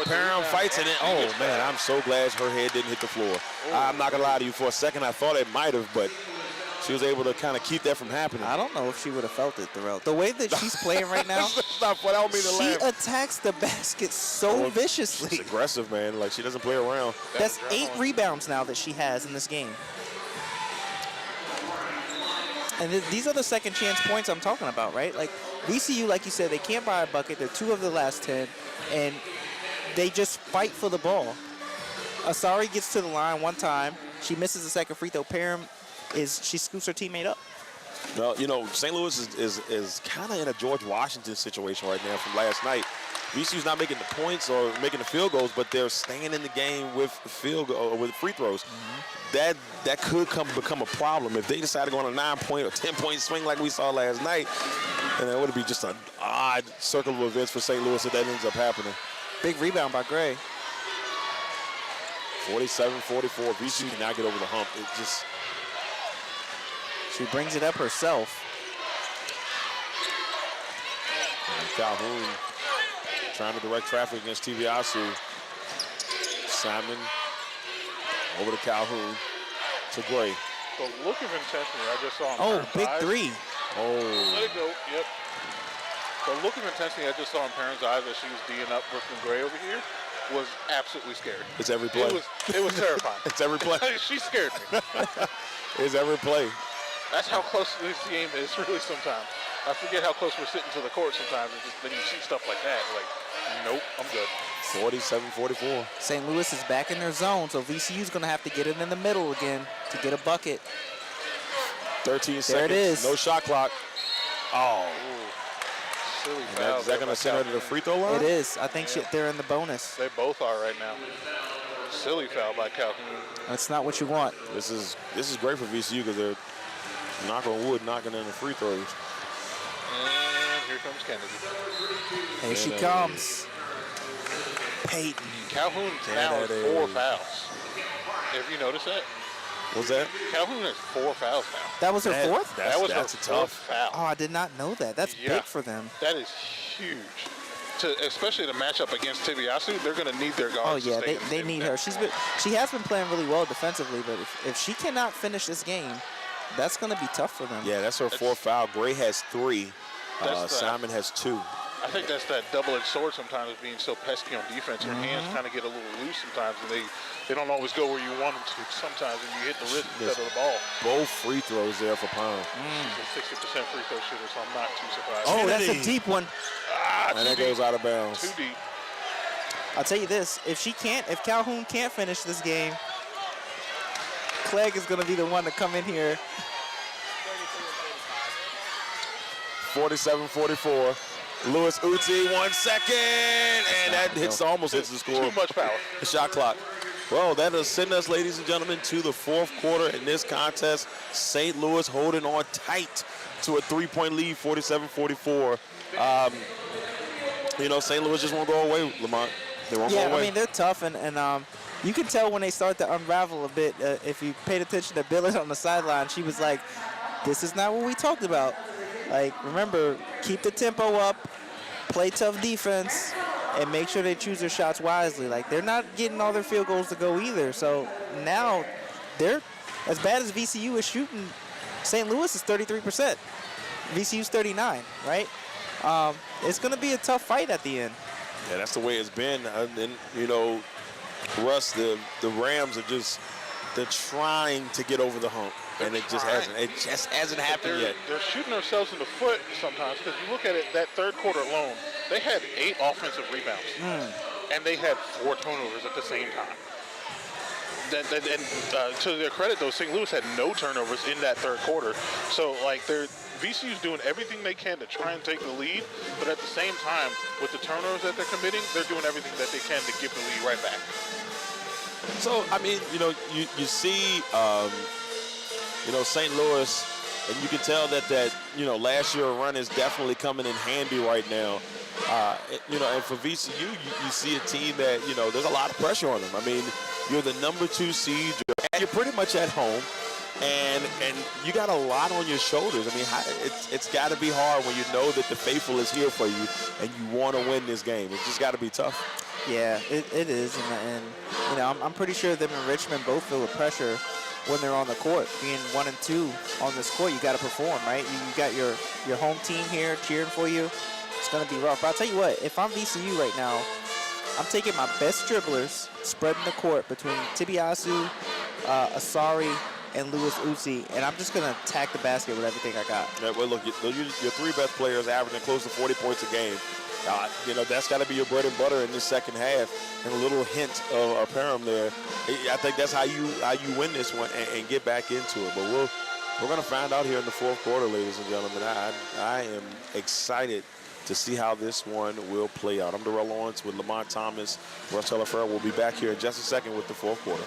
Parham fights in it. Oh, man, I'm so glad her head didn't hit the floor. I'm not going to lie to you. For a second, I thought it might have, but she was able to kind of keep that from happening. I don't know if she would have felt it, Darrell. The way that she's playing right now, she attacks the basket so viciously. She's aggressive, man. Like, she doesn't play around. That's 8 rebounds now that she has in this game. And these are the second chance points I'm talking about, right? Like, VCU, like you said, they can't buy a bucket. They're 2 of the last 10, and they just fight for the ball. Asari gets to the line one time. She misses the second free throw. Parham she scoops her teammate up. Well, you know, St. Louis is kind of in a George Washington situation right now from last night. VCU's not making the points or making the field goals, but they're staying in the game with with free throws. That could become a problem if they decide to go on a 9-point or 10-point swing like we saw last night. And it would be just an odd circle of events for St. Louis if that ends up happening. Big rebound by Gray. 47-44. VCU cannot get over the hump. It just. She brings it up herself. And Calhoun trying to direct traffic against Tibiasu. Simon over to Calhoun to Gray. The look of intensity I just saw in Oh, Parham's big eyes. 3. Let it go. Yep. The look of intensity I just saw in Parham's eyes as she was D'ing up Brooklyn Gray over here was absolutely scary. It's every play. It was terrifying. It's every play. She scared me. It's every play. That's how close this game is really sometimes. I forget how close we're sitting to the court sometimes, and just then you see stuff like that. Like, nope, I'm good. 47-44. St. Louis is back in their zone, so VCU's going to have to get it in the middle again to get a bucket. 13 seconds. There it is. No shot clock. Oh. Silly foul. Is that going to send her to the free throw line? It is. I think they're in the bonus. They both are right now. Silly foul by Calhoun. That's not what you want. This is great for VCU because they're knock on wood, knocking in the free throws. And here comes Kennedy. Here she comes. Peyton. Calhoun now has 4 fouls. Have you noticed that? What's that? Calhoun has 4 fouls now. That was her 4th? That was that's her a tough 4th foul. Oh, I did not know that. That's big for them. That is huge. Especially to match up against Tibiasu, they're going to need their guards. Oh yeah, they need her. She has been playing really well defensively, but if she cannot finish this game, that's going to be tough for them. Yeah, that's her 4th foul. Gray has 3. Simon has 2. I think that's that double-edged sword sometimes of being so pesky on defense. Your hands kind of get a little loose sometimes, and they don't always go where you want them to sometimes, and you hit the wrist instead of the ball. Both free throws there for Palm. She's a 60% free throw shooter, so I'm not too surprised. Oh, that's a deep one. And that goes out of bounds. Too deep. I'll tell you this, if Calhoun can't finish this game, Clegg is going to be the one to come in here. 47-44. Lewis Uti, 1 second, and that almost hits the score. Too much power. The shot clock. Well, that is sending us, ladies and gentlemen, to the 4th quarter in this contest. St. Louis holding on tight to a 3-point lead, 47-44. You know, St. Louis just won't go away, Lamont. They won't go away. Yeah, I mean, they're tough, and you can tell when they start to unravel a bit. If you paid attention to Billikens on the sideline, she was like, this is not what we talked about. Like, remember, keep the tempo up, play tough defense, and make sure they choose their shots wisely. Like, they're not getting all their field goals to go either. So now they're, as bad as VCU is shooting, St. Louis is 33%. VCU's 39, right? It's going to be a tough fight at the end. Yeah, that's the way it's been. And you know, Russ, the Rams are they're trying to get over the hump. and it just hasn't happened yet. They're shooting themselves in the foot sometimes because you look at it, that third quarter alone, they had 8 offensive rebounds, and they had 4 turnovers at the same time. And to their credit, though, St. Louis had no turnovers in that third quarter. So, like, VCU's doing everything they can to try and take the lead, but at the same time, with the turnovers that they're committing, they're doing everything that they can to give the lead right back. So, I mean, you see, St. Louis, and you can tell that last year run is definitely coming in handy right now. And for VCU, you see a team that, there's a lot of pressure on them. I mean, you're the number 2 seed. You're pretty much at home, and you got a lot on your shoulders. I mean, it's got to be hard when you know that the faithful is here for you and you want to win this game. It's just got to be tough. Yeah, it is, and I'm pretty sure them and Richmond both feel the pressure when they're on the court. Being 1 and 2 on this court, you got to perform, right? You got your home team here cheering for you. It's going to be rough. But I'll tell you what, if I'm VCU right now, I'm taking my best dribblers, spreading the court between Tibiasu, Asari, and Lewis Uzi, and I'm just going to attack the basket with everything I got. Yeah, well, look, your 3 best players averaging close to 40 points a game. That's got to be your bread and butter in this second half, and a little hint of Parham there. I think that's how you win this one and get back into it. But we're going to find out here in the fourth quarter, ladies and gentlemen. I am excited to see how this one will play out. I'm Darrell Owens with Lamont Thomas. Russ Telefero will be back here in just a second with the fourth quarter.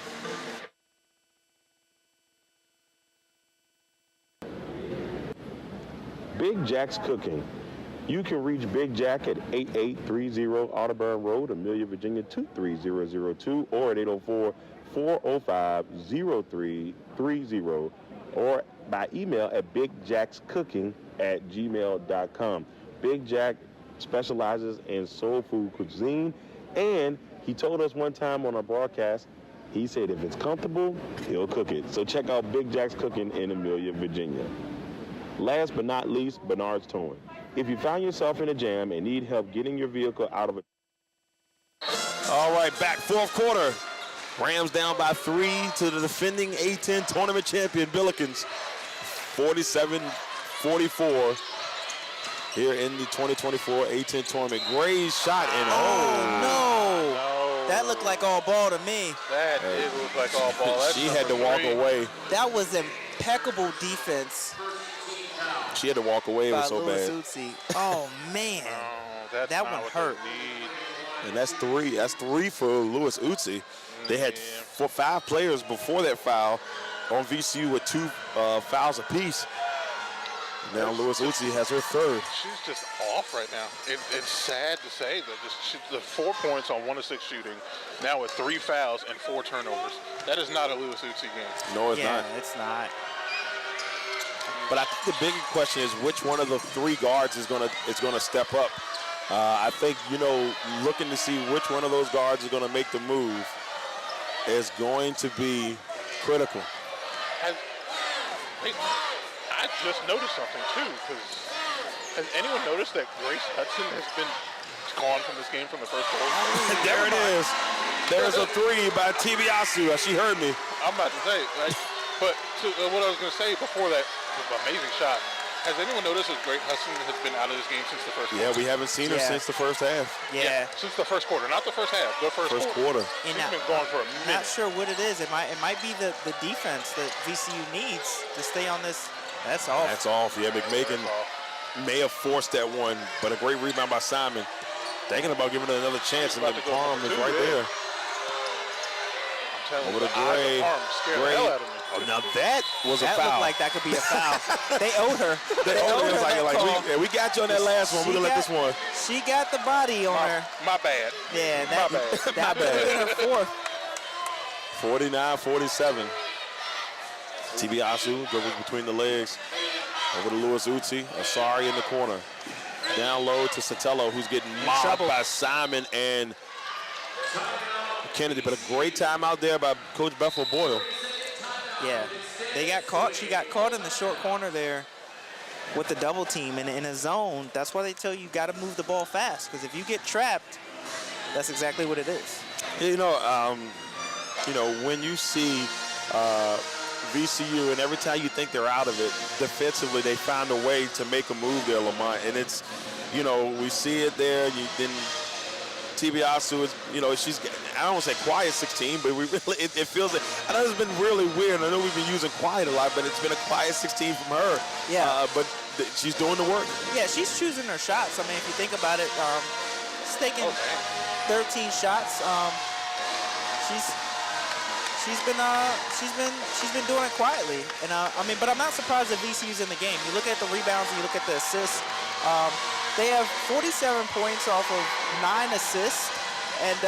Big Jack's Cooking. You can reach Big Jack at 8830 Audubon Road, Amelia, Virginia 23002, or at 804-405-0330, or by email at bigjackscooking@gmail.com. Big Jack specializes in soul food cuisine, and he told us one time on our broadcast, he said if it's comfortable, he'll cook it. So check out Big Jack's Cooking in Amelia, Virginia. Last but not least, Bernard's Towing. If you find yourself in a jam and need help getting your vehicle out of it. All right, back fourth quarter. Rams down by 3 to the defending A10 tournament champion, Billikens. 47-44 here in the 2024 A10 tournament. Great shot, and no. That looked like all ball to me. That did look like all ball. That's she had to walk away. That was impeccable defense. She had to walk away. It was so bad. Oh, man. That one hurt. And that's 3. That's 3 for Lewis Uzi. They had 5 players before that foul on VCU with 2 fouls apiece. Now Lewis Uzi has her 3rd. She's just off right now. It's sad to say that the 4 points on 1 of 6 shooting, now with 3 fouls and 4 turnovers. That is not a Lewis Uzi game. No, it's not. Yeah, it's not. But I think the bigger question is which one of the 3 guards is gonna step up. I think looking to see which one of those guards is gonna make the move is going to be critical. I just noticed something too, because has anyone noticed that Grace Hudson has been gone from this game from the first quarter? There it is. There's a 3 by Tibiasu. She heard me. I'm about to say, right? But what I was going to say before that amazing shot, has anyone noticed that Grace Hudson has been out of this game since the first quarter? Yeah, we haven't seen her since the first half. Yeah. Since the first quarter, not the first half, the first quarter. She's been gone for a minute. Not sure what it is. It might be the defense that VCU needs to stay on this. That's off. That's off. Yeah, McMakin may have forced that one, but a great rebound by Simon. Thinking about giving it another chance, and the Parham is right there. Over the Gray. Scared the hell out of me. Oh, now that was a foul. That looked like that could be a foul. They owed her. They owed her. We got you on that last one. We're going to let this one. She got the body on her. My bad. Yeah, my bad. That would have been her 4th. 49-47. Tibiasu dribbles between the legs. Over to Lewis Uzi. Asari in the corner. Down low to Sotelo, who's getting mobbed by Simon and Kennedy. But a great time out there by Coach Bethel Boyle. Yeah, they got caught. She got caught in the short corner there with the double team and in a zone. That's why they tell you got to move the ball fast, because if you get trapped, that's exactly what it is. When you see VCU, and every time you think they're out of it, defensively they find a way to make a move there, Lamont. And it's, you know, we see it there. Then Tibiasu is, you know, she's, I don't want to say quiet 16, but we really, it feels like, I know it's been really weird. I know we've been using quiet a lot, but it's been a quiet 16 from her. Yeah. But she's doing the work. Yeah, she's choosing her shots. I mean, if you think about it, she's taking 13 shots. She's been doing it quietly, and I mean, but I'm not surprised that VCU's in the game. You look at the rebounds and you look at the assists. They have 47 points off of 9 assists, and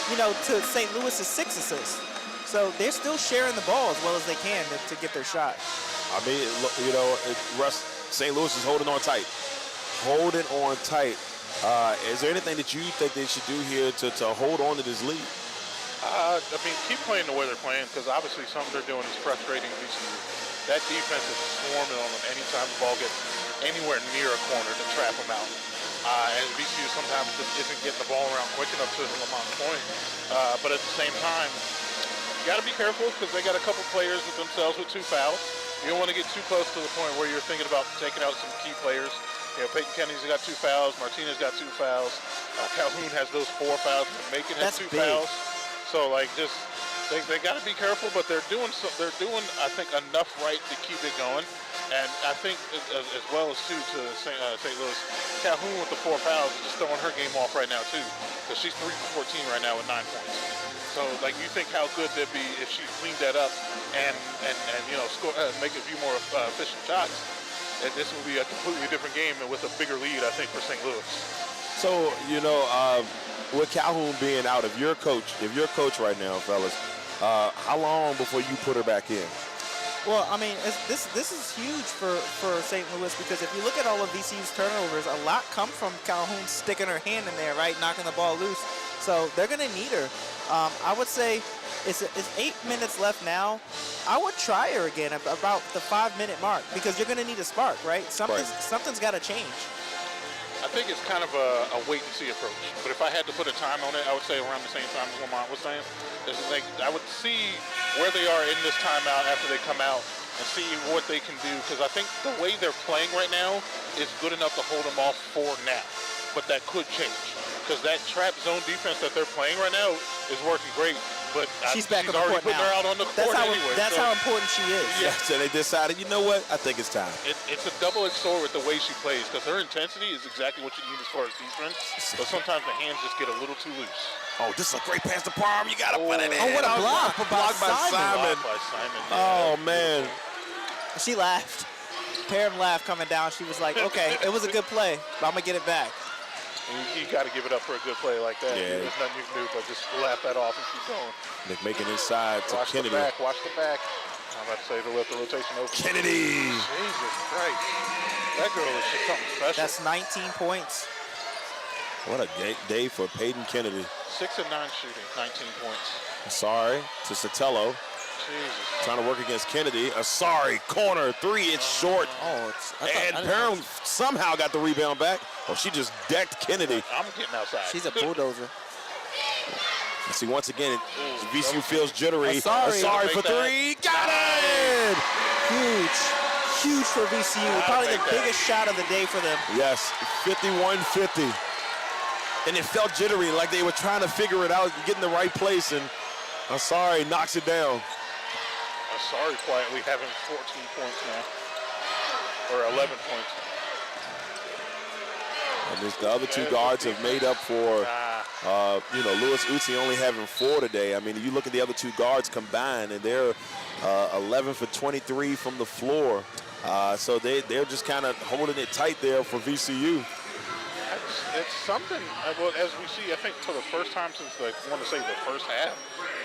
you know, to St. Louis's 6 assists. So they're still sharing the ball as well as they can to get their shot. I mean, you know, Russ, St. Louis is holding on tight. Holding on tight. Is there anything that you think they should do here to hold on to this lead? I mean, keep playing the way they're playing, because obviously something they're doing is frustrating VCU. That defense is swarming on them anytime the ball gets anywhere near a corner to trap them out. And VCU sometimes just isn't getting the ball around quick enough to Lamont's point. But at the same time, you got to be careful, because they got a couple players with themselves with 2 fouls. You don't want to get too close to the point where you're thinking about taking out some key players. You know, Peyton Kennedy's got 2 fouls. Martinez got 2 fouls. Calhoun has those 4 fouls. Macon has 2 fouls. So, like, just they got to be careful, but they're doing I think enough right to keep it going. And I think as well as too to St. Louis, Calhoun with the 4 fouls is just throwing her game off right now too, because she's 3 for 14 right now with 9 points. So, like, you think how good that'd be if she cleaned that up and you know, make a few more efficient shots. And this will be a completely different game and with a bigger lead, I think, for St. Louis. So, you know, with Calhoun being out, if you're a coach right now, fellas, how long before you put her back in? Well, I mean, this is huge for St. Louis, because if you look at all of VCU's turnovers, a lot come from Calhoun sticking her hand in there, right, knocking the ball loose. So they're going to need her. I would say it's 8 minutes left now. I would try her again about the 5-minute mark, because you're going to need a spark, right? Something's got to change. I think it's kind of a wait-and-see approach. But if I had to put a time on it, I would say around the same time as Lamont was saying. Like, I would see where they are in this timeout after they come out and see what they can do. Because I think the way they're playing right now is good enough to hold them off for now. But that could change. Because that trap zone defense that they're playing right now is working great. But she's back on the already court putting now. her out on the court anyway. That's how important she is. Yeah, so they decided, you know what? I think it's time. It's a double-edged sword with the way she plays, because her intensity is exactly what you need as far as defense, but sometimes the hands just get a little too loose. Oh, this is a great pass to Parham. You got to put it in. Oh, what a block. Blocked by Simon. Oh, man. She laughed. Parham laughed coming down. She was like, okay, it was a good play, but I'm going to get it back. You got to give it up for a good play like that. Yeah. There's nothing you can do but just laugh that off and keep going. Making inside to Kennedy. Watch the back. I'm about to say to let the rotation open. Kennedy. Jesus Christ. That girl is just something special. That's 19 points. What a day for Peyton Kennedy. 6 of 9 shooting, 19 points. Sorry to Sotelo. Jesus. Trying to work against Kennedy. Sorry, corner 3, it's short. And Parham somehow got the rebound back. Oh, she just decked Kennedy. I'm getting outside. She's a bulldozer. See, once again, VCU feels jittery. Sorry for 3. Got it! Huge for VCU. Probably the biggest shot of the day for them. Yes, 51-50. And it felt jittery, like they were trying to figure it out, get in the right place, and Asari knocks it down. Asari quietly having 14 points now, or 11 points. And the other 2 guards have made up for, you know, Lewis Uzi only having 4 today. I mean, you look at the other 2 guards combined, and they're 11 for 23 from the floor. So they're just kind of holding it tight there for VCU. It's something, well, as we see, I think for the first time since, I want to say the first half,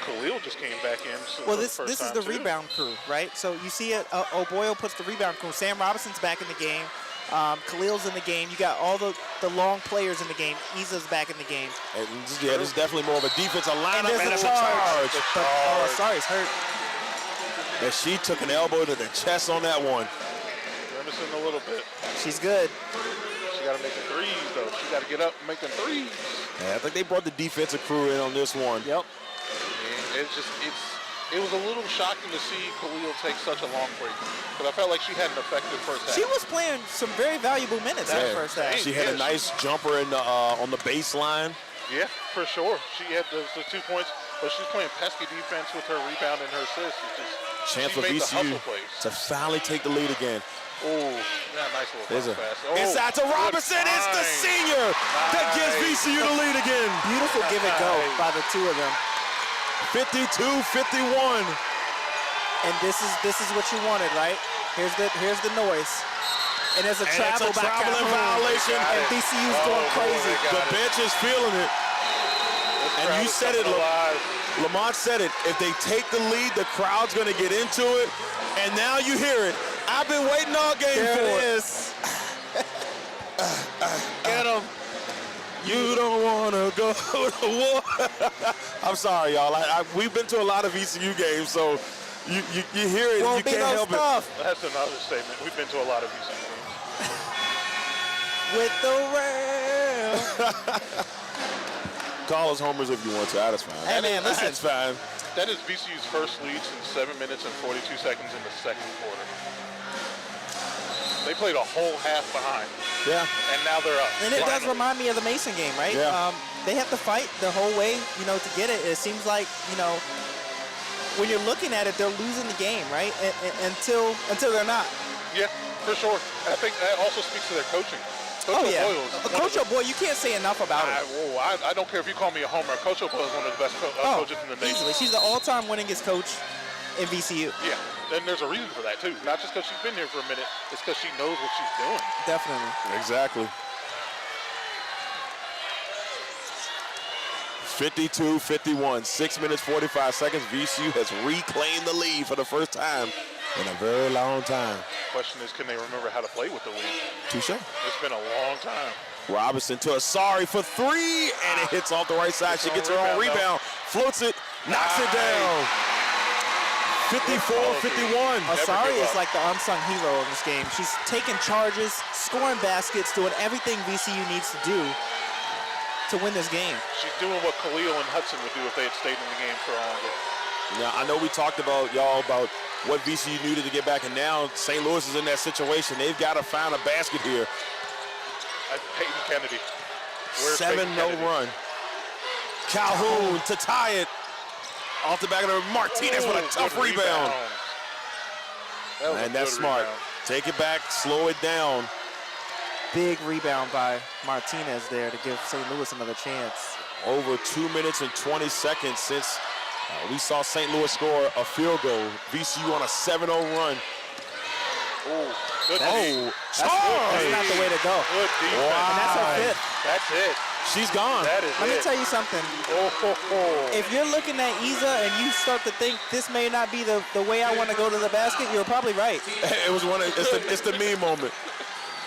Khalil just came back in. Well, this is the rebound crew, right? So you see it, O'Boyle puts the rebound crew. Sam Robinson's back in the game. Khalil's in the game. You got all the long players in the game. Isa's back in the game. And this is definitely more of a defensive lineup. And there's a charge. Sorry's hurt. And she took an elbow to the chest on that one. Grimacing a little bit. She's good. She got to make the threes, though. She got to get up and make the threes. Yeah, I think they brought the defensive crew in on this one. Yep. And it's it was a little shocking to see Khalil take such a long break because I felt like she had an effective first half. She was playing some very valuable minutes in the first half. She had a nice jumper in the, on the baseline. Yeah, for sure. She had the 2 points, but she's playing pesky defense with her rebound and her assist. Chance for VCU to finally take the lead again. Oh, yeah, nice little pass. Inside to Robinson. It's the senior that gives VCU the lead again. Beautiful give and go by the two of them. 52-51. And this is what you wanted, right? Here's the noise. And there's a traveling violation. And VCU's going crazy. The bench is feeling it. And you said it, Lamonte said it. If they take the lead, the crowd's going to get into it. And now you hear it. I've been waiting all game for it. There it is. Get him. You don't want to go to war. I'm sorry, y'all. We've been to a lot of VCU games, so you hear it and you can't help it. That's another statement. We've been to a lot of VCU games. With the rail. Call us homers if you want to. That's fine. Hey, man, listen. That's fine. That is VCU's first lead since 7 minutes and 42 seconds in the second quarter. They played a whole half behind. Yeah. And now they're up. And it does remind me of the Mason game, right? Yeah. They have to fight the whole way, to get it. It seems like, when you're looking at it, they're losing the game, right? Until they're not. Yeah, for sure. I think that also speaks to their coaching. Coach O'Boyle, you can't say enough about her. I don't care if you call me a homer. Coach O'Boyle is one of the best coaches in the nation. Easily. She's the all-time winningest coach in VCU. Yeah, and there's a reason for that, too. Not just because she's been here for a minute. It's because she knows what she's doing. Definitely. Exactly. 52-51, 6 minutes, 45 seconds. VCU has reclaimed the lead for the first time in a very long time. Question is, can they remember how to play with the lead? Touche. It's been a long time. Robinson to Asari for three, and it hits off the right side. She gets her own rebound, floats it, knocks it down. 54-51. Asari is like the unsung hero of this game. She's taking charges, scoring baskets, doing everything VCU needs to do to win this game. She's doing what Khalil and Hudson would do if they had stayed in the game for longer. Now, I know we talked about, y'all, about what VCU needed to get back, and now St. Louis is in that situation. They've got to find a basket here. Peyton Kennedy. 7-0 run. Calhoun to tie it. Off the back of the Martinez with a tough rebound. And that's smart. Take it back, slow it down. Big rebound by Martinez there to give St. Louis another chance. Over 2 minutes and 20 seconds since we saw St. Louis score a field goal. VCU on a 7-0 run. Oh, good. That's not the way to go. Good defense. Wow. And that's her fifth. That's it. She's gone. That is Let me tell you something. If you're looking at Isa and you start to think this may not be the way I want to go to the basket, you're probably right. It was it's the me moment.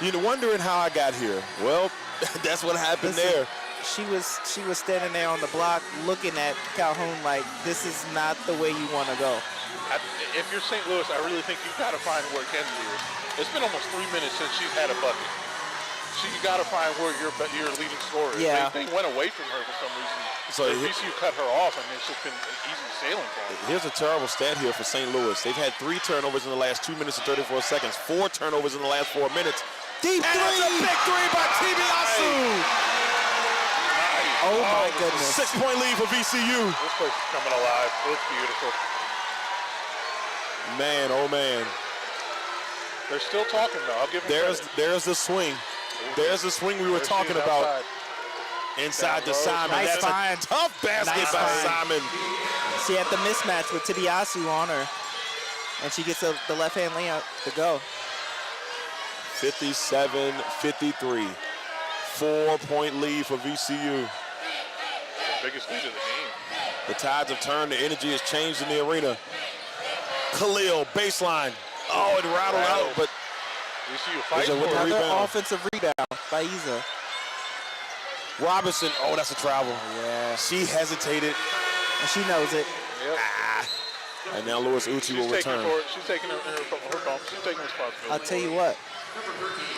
You're wondering how I got here. Well, that's what happened there. She was standing there on the block looking at Calhoun like, this is not the way you want to go. If you're St. Louis, I really think you've got to find where Kennedy is. It's been almost 3 minutes since she's had a bucket. You got to find where your leading scorer is. Yeah. They went away from her for some reason. So VCU cut her off, and it's just been easy sailing for them. Here's a terrible stat here for St. Louis. They've had 3 turnovers in the last 2 minutes and 34 seconds, 4 turnovers in the last 4 minutes. Deep and three! that's a big three by Tibiasu. Nice. Oh my goodness. 6-point lead for VCU. This place is coming alive. It's beautiful. Man, oh man. They're still talking, though. I'll give them credit. There's the swing. There's the swing we were talking about. Inside to Simon. Nice That's find. a tough basket by Simon. She had the mismatch with Tibiasu on her, and she gets the left-hand layup to go. 57-53. 4-point lead for VCU. The biggest lead of the game. The tides have turned. The energy has changed in the arena. Khalil, baseline. Oh, it rattled out, but VCU fighting with the another rebound. offensive rebound by Isa. Robinson, oh, that's a travel. Yeah. She hesitated. And she knows it. Yep. And now Louis Uchi will return. She's taking her bump. She's taking responsibility. I'll tell you what.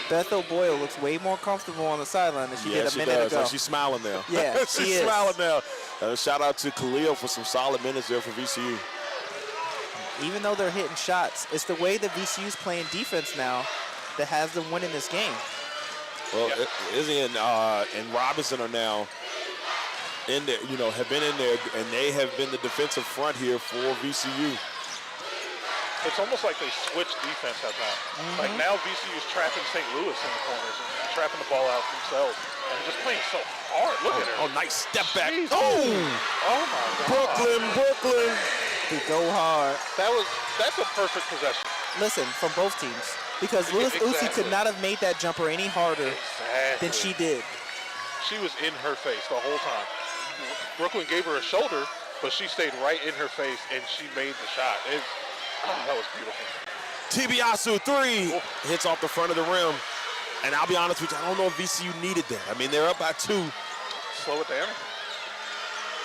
Beth O'Boyle looks way more comfortable on the sideline than she did a minute ago. Like she's smiling now. Yeah, she's smiling now. Shout out to Khalil for some solid minutes there for VCU. even though they're hitting shots, it's the way the VCU's playing defense now that has them winning this game. Well, Izzy and Robinson are now in there, have been in there, and they have been the defensive front here for VCU. It's almost like they switched defense at that. Like now VCU is trapping St. Louis in the corners and trapping the ball out themselves and just playing so hard. Look at her. Oh, nice step back. Jeez. Oh My God. Brooklyn. They go hard. That's a perfect possession. Listen, from both teams. Because Lewis Uzi could not have made that jumper any harder than she did. She was in her face the whole time. Brooklyn gave her a shoulder, but she stayed right in her face, and she made the shot. That was beautiful. Tibiasu 3 hits off the front of the rim. And I'll be honest with you, I don't know if VCU needed that. I mean, they're up by 2. Slow it down.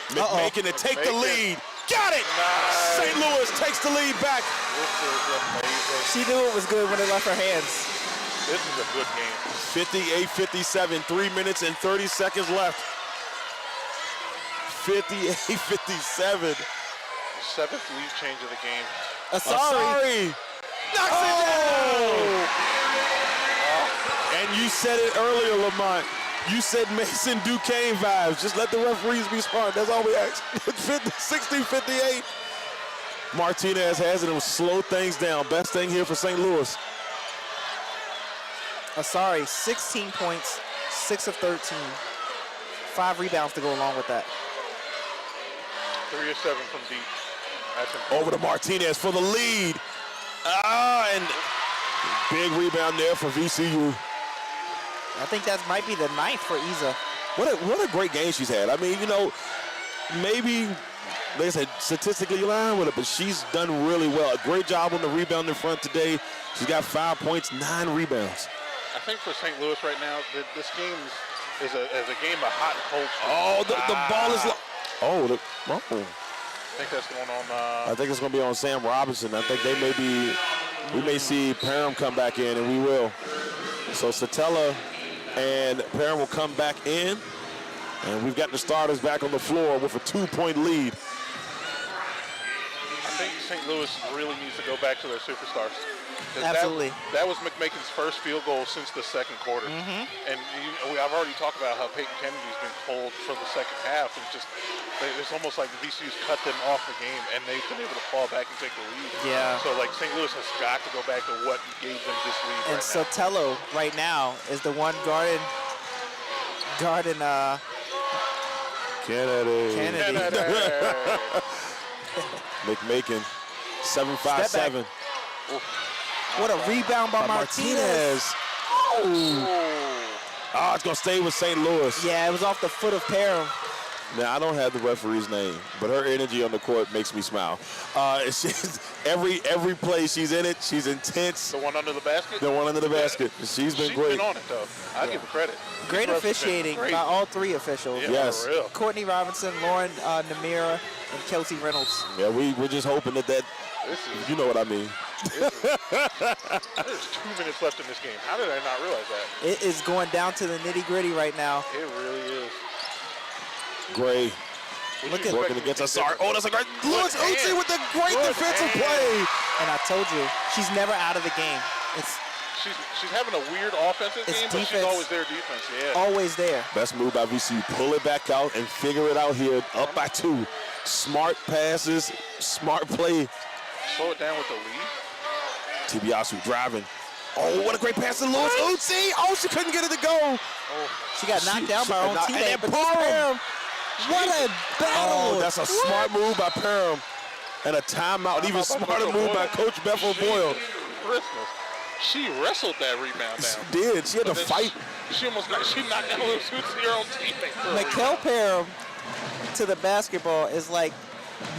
McMakin to take the lead. Got it! Nice. St. Louis takes the lead back. This is amazing. She knew it was good when it left her hands. This is a good game. 58-57, 3 minutes and 30 seconds left. 58-57. 7th lead change of the game. Asari knocks it down! And you said it earlier, Lamont. You said Mason Duquesne vibes. Just let the referees be smart. That's all we ask. 60-58. Martinez has it and will slow things down. Best thing here for St. Louis. Asari, 16 points, 6 of 13. 5 rebounds to go along with that. 3 of 7 from deep. That's Over to Martinez for the lead. And big rebound there for VCU. I think that might be the 9th for Isa. What a great game she's had. I mean, maybe they said statistically lying with it, but she's done really well. A great job on the rebound in front today. She's got 5 points, 9 rebounds. I think for St. Louis right now, this game is a game of hot and cold. Oh, the ball is. I think that's going on. I think it's going to be on Sam Robinson. I think we may see Parham come back in, and we will. So Satella and Parham will come back in, and we've got the starters back on the floor with a 2-point lead. I think St. Louis really needs to go back to their superstars. Absolutely. That was McMakin's first field goal since the second quarter. And I've already talked about how Peyton Kennedy's been cold for the second half. It's almost like the VCU's cut them off the game, and they've been able to fall back and take the lead. Yeah. So, St. Louis has got to go back to what gave them this lead And right now. Sotelo right now is the one guarding Kennedy. McMakin, 7-5-7. What a rebound by Martinez. Oh, it's going to stay with St. Louis. Yeah, it was off the foot of Parham. Now, I don't have the referee's name, but her energy on the court makes me smile. Every play she's in it, she's intense. The one under the basket? The one under the basket. She's been great. She's been on it, though. I give her credit. Great officiating by all 3 officials. Yeah, Yes. for real. Courtney Robinson, Lauren Namira, and Kelsey Reynolds. Yeah, we're just hoping that you know what I mean. There's 2 minutes left in this game. How did I not realize that? It is going down to the nitty-gritty right now. It really is. Gray Look at working against Asar. Oh, that's a great. Lewis Uzi with the great defensive play. And I told you, she's never out of the game. It's She's having a weird offensive game, but she's always there defense. Yeah. always there. Best move by VCU. Pull it back out and figure it out here. Up by 2. Smart passes, smart play. Slow it down with the lead. Tibiasu driving. Oh, what a great pass to Lewis Uzi. Oh, she couldn't get it to go. She got knocked down by her own And teammate. then But Parham, what a battle. Oh, that's a smart move by Parham. And a timeout. Even smarter move by Coach Bethel Boyle. Christmas. She wrestled that rebound down. She did. She had to fight. She knocked down Lewis Uzi, her own teammate. Mikel Parham to the basketball is like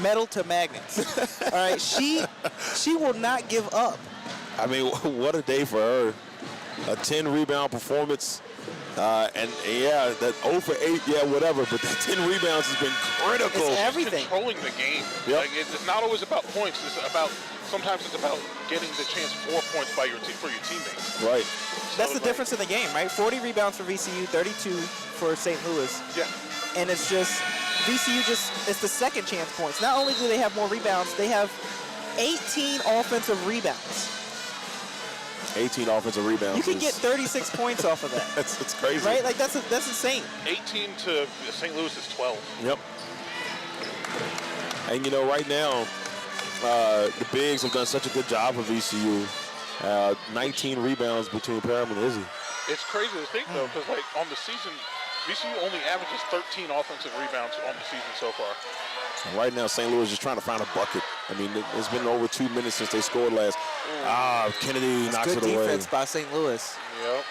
metal to magnets. All right, she will not give up. I mean, what a day for her. A 10 rebound performance. And yeah, that 0 for 8, yeah, whatever. But that 10 rebounds has been critical. It's everything. Controlling the game. Yep. Like, it's not always about points. Sometimes it's about getting the chance for points for your teammates. Right. That's the difference in the game, right? 40 rebounds for VCU, 32 for St. Louis. Yeah. And it's just, VCU it's the second chance points. Not only do they have more rebounds, they have 18 offensive rebounds. 18 offensive rebounds. You can get 36 points off of that. It's crazy. Right? Like, that's insane. 18 to St. Louis is 12. Yep. And, you know, right now, the bigs have done such a good job for VCU. 19 rebounds between Parham and Izzy. It's crazy to think, though, because, like, on the season, VCU only averages 13 offensive rebounds on the season so far. And right now, St. Louis is just trying to find a bucket. I mean, it's been over 2 minutes since they scored last. Kennedy knocks it away. Good defense by St. Louis. Yep.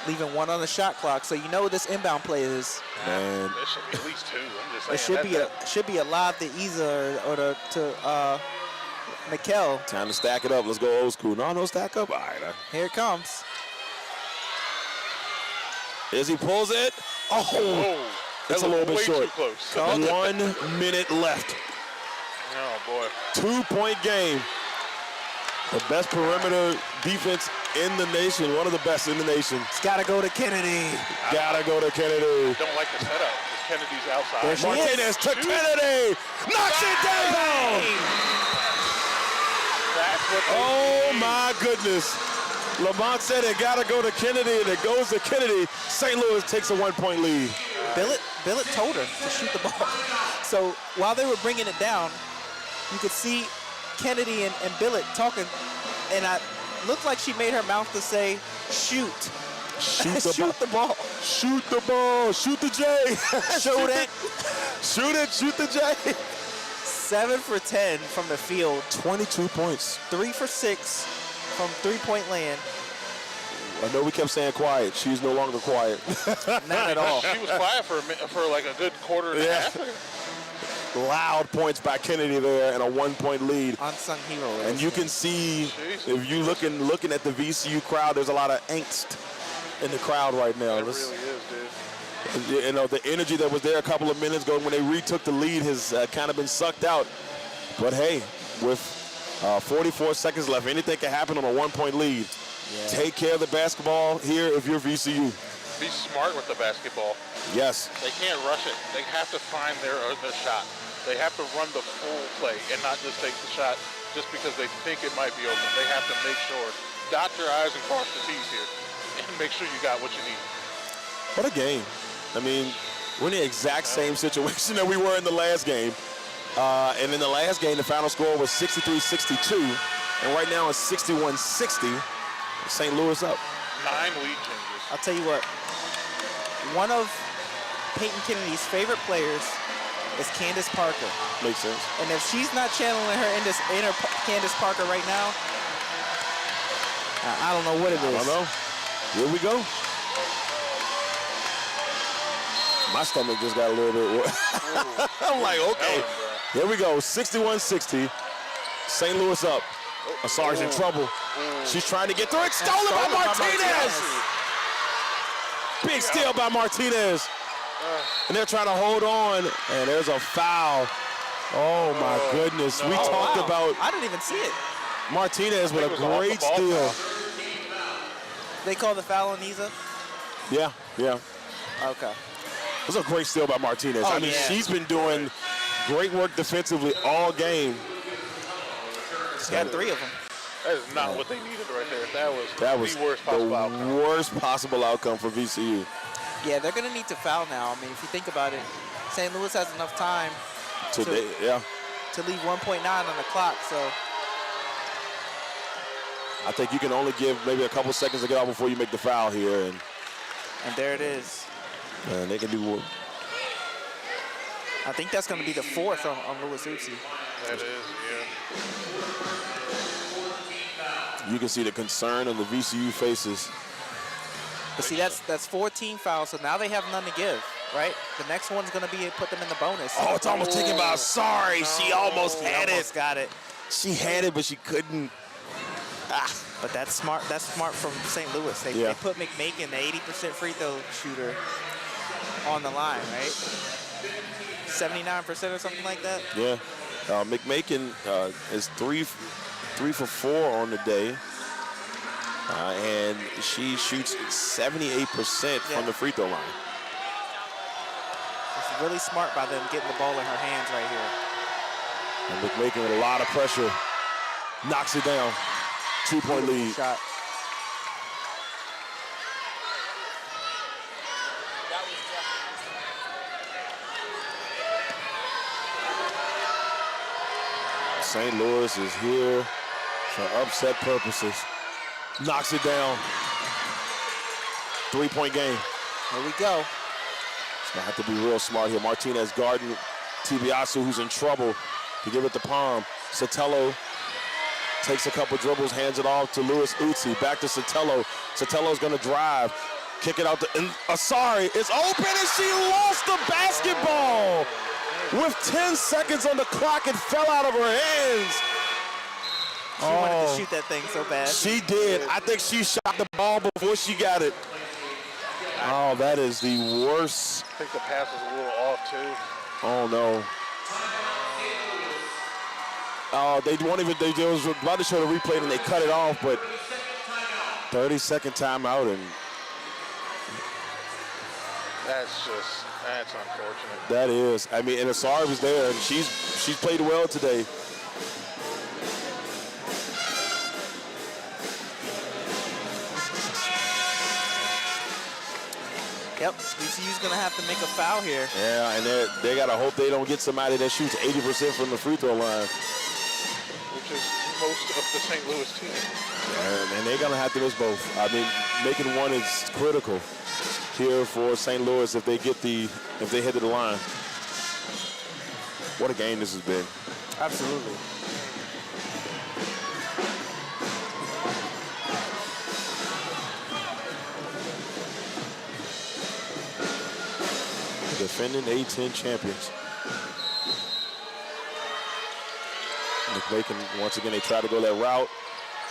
Leaving one on the shot clock, so you know what this inbound play is. Man. It should be at least 2. I'm just saying. It should be a lob to Isa or to Mikel. Time to stack it up. Let's go old school. No stack up. All right. Here it comes. Izzy pulls it. Oh. That's a little bit short. Too close. 1 minute left. Oh, boy. 2-point game. The best perimeter defense in the nation. One of the best in the nation. It's got to go to Kennedy. Gotta go to Kennedy. Don't like the setup because Kennedy's outside. There she Martinez to Kennedy. Knocks it down. That's what they Oh, need. my goodness. Lamonte said it gotta go to Kennedy, and it goes to Kennedy. St. Louis takes a 1-point lead. Billet told her to shoot the ball. So while they were bringing it down, you could see Kennedy and Billet talking, and it looked like she made her mouth to say, shoot. Shoot the ball. Shoot the ball. Shoot the J. Shoot it. Shoot it. Shoot the J. 7 for 10 from the field. 22 points. 3 for 6 from three-point land. I know we kept saying quiet. She's no longer quiet. Not at all. She was quiet for like a good quarter and a half. Loud points by Kennedy there and a 1-point lead. Unsung hero. And you can see, if you looking at the VCU crowd, there's a lot of angst in the crowd right now. It really is, dude. You know, the energy that was there a couple of minutes ago when they retook the lead has kind of been sucked out. But hey, with 44 seconds left, anything can happen on a 1-point lead. Yeah. Take care of the basketball here if you're VCU. Be smart with the basketball. Yes. They can't rush it. They have to find their shot. They have to run the full play and not just take the shot just because they think it might be open. They have to make sure, dot your I's and cross the T's here, and make sure you got what you need. What a game. I mean, we're in the exact same situation that we were in the last game. And in the last game, the final score was 63-62. And right now it's 61-60. St. Louis up. 9 lead changes. I'll tell you what. One of Peyton Kennedy's favorite players is Candace Parker. Makes sense. And if she's not channeling her inner Candace Parker right now, I don't know what it is. I don't know. Here we go. My stomach just got a little bit. I'm like, okay. Here we go. 61-60. St. Louis up. Asar's in trouble. She's trying to get through it. Stolen by Martinez. Big steal by Martinez. And they're trying to hold on. And there's a foul. Oh, my goodness. We talked about. I didn't even see it. Martinez with a great steal. They call the foul on Isa? Yeah. Okay. It was a great steal by Martinez. I mean, she's been doing great work defensively all game. She's got 3 of them. That is not what they needed right there. That was the worst possible outcome. Worst possible outcome for VCU. Yeah, they're going to need to foul now. I mean, if you think about it, St. Louis has enough time to leave 1.9 on the clock. So I think you can only give maybe a couple seconds to get out before you make the foul here. And there it is. And they can do more. I think that's going to be the 4th on Louis Uzi. That is, yeah. You can see the concern on the VCU faces. But see, that's 14 fouls, so now they have none to give, right? The next one's going to be put them in the bonus. Oh, it's almost taken by. Sorry, she almost had it. Got it. She had it, but she couldn't. But that's smart. That's smart from St. Louis. They put McMakin, the 80% free throw shooter, on the line, right? 79% or something like that. Yeah. McMakin is 3 for 4 on the day. And she shoots 78% from the free throw line. It's really smart by them getting the ball in her hands right here. And McMakin with a lot of pressure. Knocks it down. 2-point lead. Shot. St. Louis is here for upset purposes. Knocks it down. 3-point game. Here we go. It's gonna have to be real smart here. Martinez guarding Tibiasu, who's in trouble, to give it to Palm. Sotelo takes a couple dribbles, hands it off to Louis Uzi. Back to Sotelo. Sotelo's gonna drive. Kick it out to Asari. It's open and she lost the basketball. With 10 seconds on the clock, it fell out of her hands. She wanted to shoot that thing so bad. She did. I think she shot the ball before she got it. Oh, that is the worst. I think the pass was a little off, too. Oh, no. Oh, they was about to show the replay and they cut it off, but 30-second timeout, and that's unfortunate. that is. I mean, and Asari was there, and she's played well today. Yep, VCU's gonna have to make a foul here. Yeah, and they gotta hope they don't get somebody that shoots 80% from the free throw line. Which is most of the St. Louis team. And they're gonna have to miss both. I mean, making one is critical here for St. Louis if they hit the line. What a game this has been. Absolutely. Defending A10 champions. McMakin, once again, they try to go that route.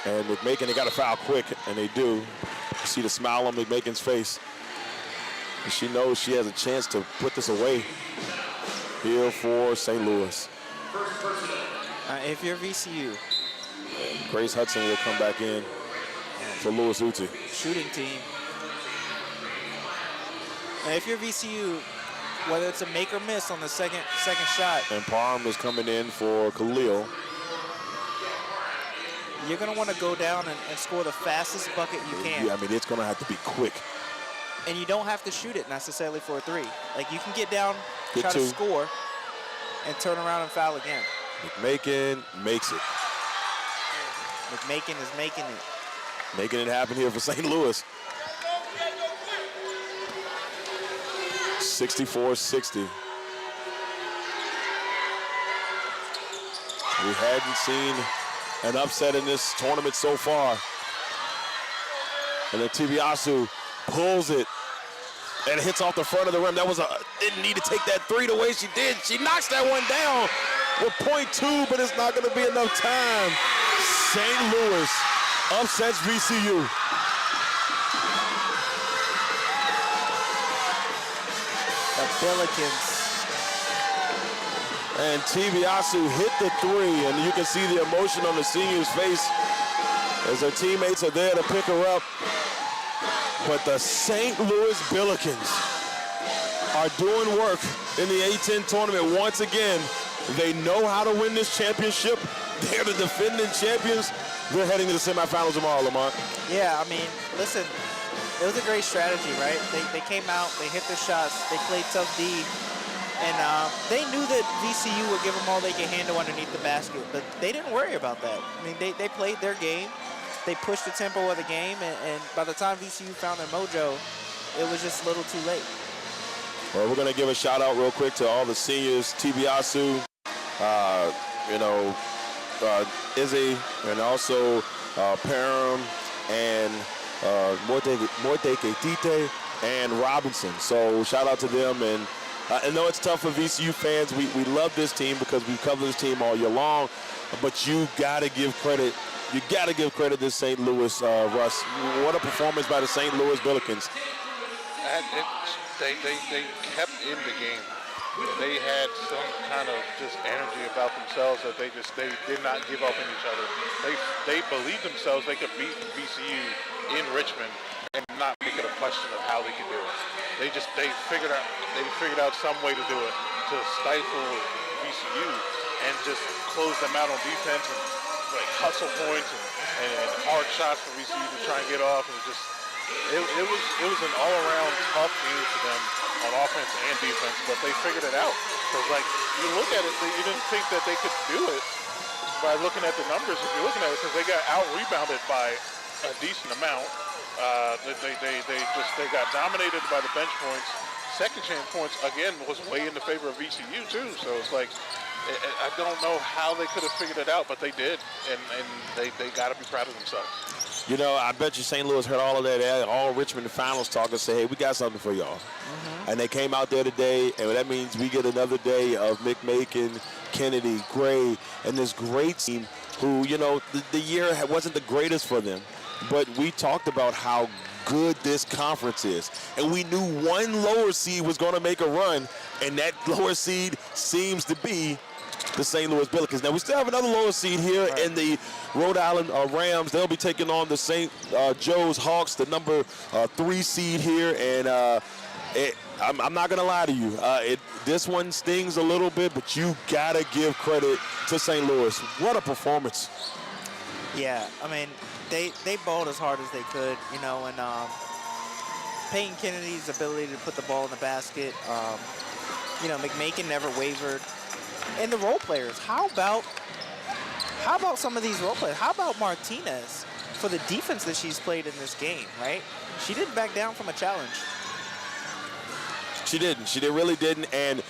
And McMakin, they got to foul quick, and they do. You see the smile on McMakin's face. And she knows she has a chance to put this away here for St. Louis. If you're VCU, Grace Hudson will come back in for Louis Uti. shooting team. And if you're VCU, whether it's a make or miss on the second shot, And Parham is coming in for Khalil. you're going to want to go down and score the fastest bucket you can. Yeah, I mean, it's going to have to be quick. And you don't have to shoot it necessarily for a three. Like, you can get down, Get try two. to score, and turn around and foul again. McMakin makes it. McMakin is making it. Making it happen here for St. Louis. 64-60. We hadn't seen an upset in this tournament so far. And then Tibiasu pulls it and it hits off the front of the rim. Didn't need to take that three the way she did. She knocks that one down with .2, but it's not going to be enough time. St. Louis upsets VCU. The Billikens. And Tibiasu hit the three, and you can see the emotion on the senior's face as her teammates are there to pick her up. But the St. Louis Billikens are doing work in the A10 tournament once again. They know how to win this championship. They're the defending champions. They're heading to the semifinals tomorrow, Lamont. Yeah, I mean, listen, it was a great strategy, right? They came out, they hit their shots, they played tough D, and they knew that VCU would give them all they could handle underneath the basket, but they didn't worry about that. I mean, they played their game, they pushed the tempo of the game, and by the time VCU found their mojo, it was just a little too late. Well, we're going to give a shout out real quick to all the seniors, Tibiasu, Izzy, and also Parham and Morteke Tite and Robinson. So shout out to them. And I know it's tough for VCU fans. We love this team because we've covered this team all year long. But you got to give credit. You got to give credit to St. Louis, Russ. What a performance by the St. Louis Billikens. They kept in the game. They had some kind of just energy about themselves that they did not give up on each other. They believed themselves they could beat VCU in Richmond and not make it a question of how they could do it. They figured out some way to do it, to stifle VCU and just close them out on defense and like hustle points and hard shots for VCU to try and get off. It was an all-around tough game for them on offense and defense, but they figured it out. Because like you look at it, you didn't think that they could do it by looking at the numbers. If you're looking at it, because they got out-rebounded by a decent amount. They got dominated by the bench points. Second chance points again was way in the favor of VCU too. So it's like I don't know how they could have figured it out, but they did, and they got to be proud of themselves. You know, I bet you St. Louis heard all of that, all Richmond finals talk and say, hey, we got something for y'all. And they came out there today, and that means we get another day of McMakin, Kennedy, Gray, and this great team who, you know, the year wasn't the greatest for them, but we talked about how good this conference is. And we knew one lower seed was going to make a run, and that lower seed seems to be the St. Louis Billikens. Now, we still have another lower seed here in the Rhode Island Rams. They'll be taking on the St. Joe's Hawks, the number 3 seed here. And I'm not going to lie to you. This one stings a little bit, but you got to give credit to St. Louis. What a performance. Yeah, I mean, they balled as hard as they could, you know, and Peyton Kennedy's ability to put the ball in the basket, you know, McMakin never wavered. And the role players, how about some of these role players? How about Martinez for the defense that she's played in this game, right? She didn't back down from a challenge. She didn't. She really didn't. And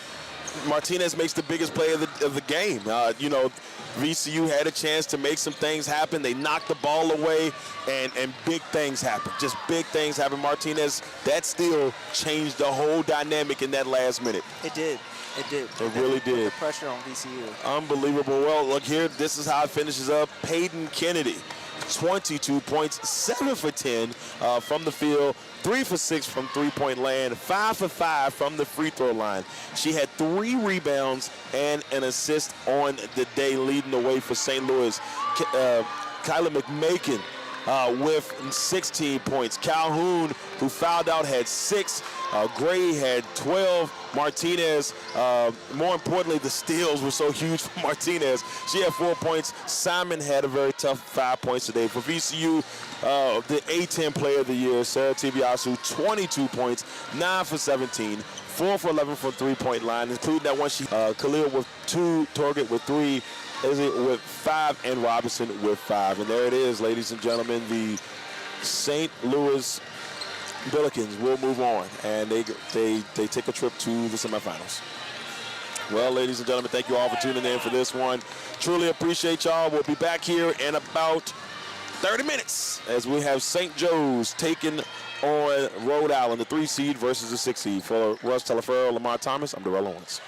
Martinez makes the biggest play of the game. You know, VCU had a chance to make some things happen. They knocked the ball away, and big things happened. Just big things happened. Martinez, that steal changed the whole dynamic in that last minute. It did. It did. It really did. Put the pressure on VCU. Unbelievable. Well, look here. This is how it finishes up. Peyton Kennedy, 22 points, 7 for 10 from the field, 3 for 6 from three-point land, 5 for 5 from the free throw line. She had 3 rebounds and an assist on the day, leading the way for St. Louis. Kyla McMakin with 16 points. Calhoun, who fouled out, had 6. Gray had 12. Martinez, more importantly, the steals were so huge for Martinez. She had 4 points. Simon had a very tough 5 points today. For VCU, the A10 player of the year, Sarah Tibiasu, 22 points, 9 for 17, 4 for 11 from three-point line, including that one Khalil with 2, Torget with 3, Izzy with 5, and Robinson with 5. And there it is, ladies and gentlemen, the St. Louis Billikens will move on, and they take a trip to the semifinals. Well, ladies and gentlemen, thank you all for tuning in for this one. Truly appreciate y'all. We'll be back here in about 30 minutes as we have St. Joe's taking on Rhode Island, the 3 seed versus the 6 seed. For Russ Telefero, Lamar Thomas, I'm Darrell Owens.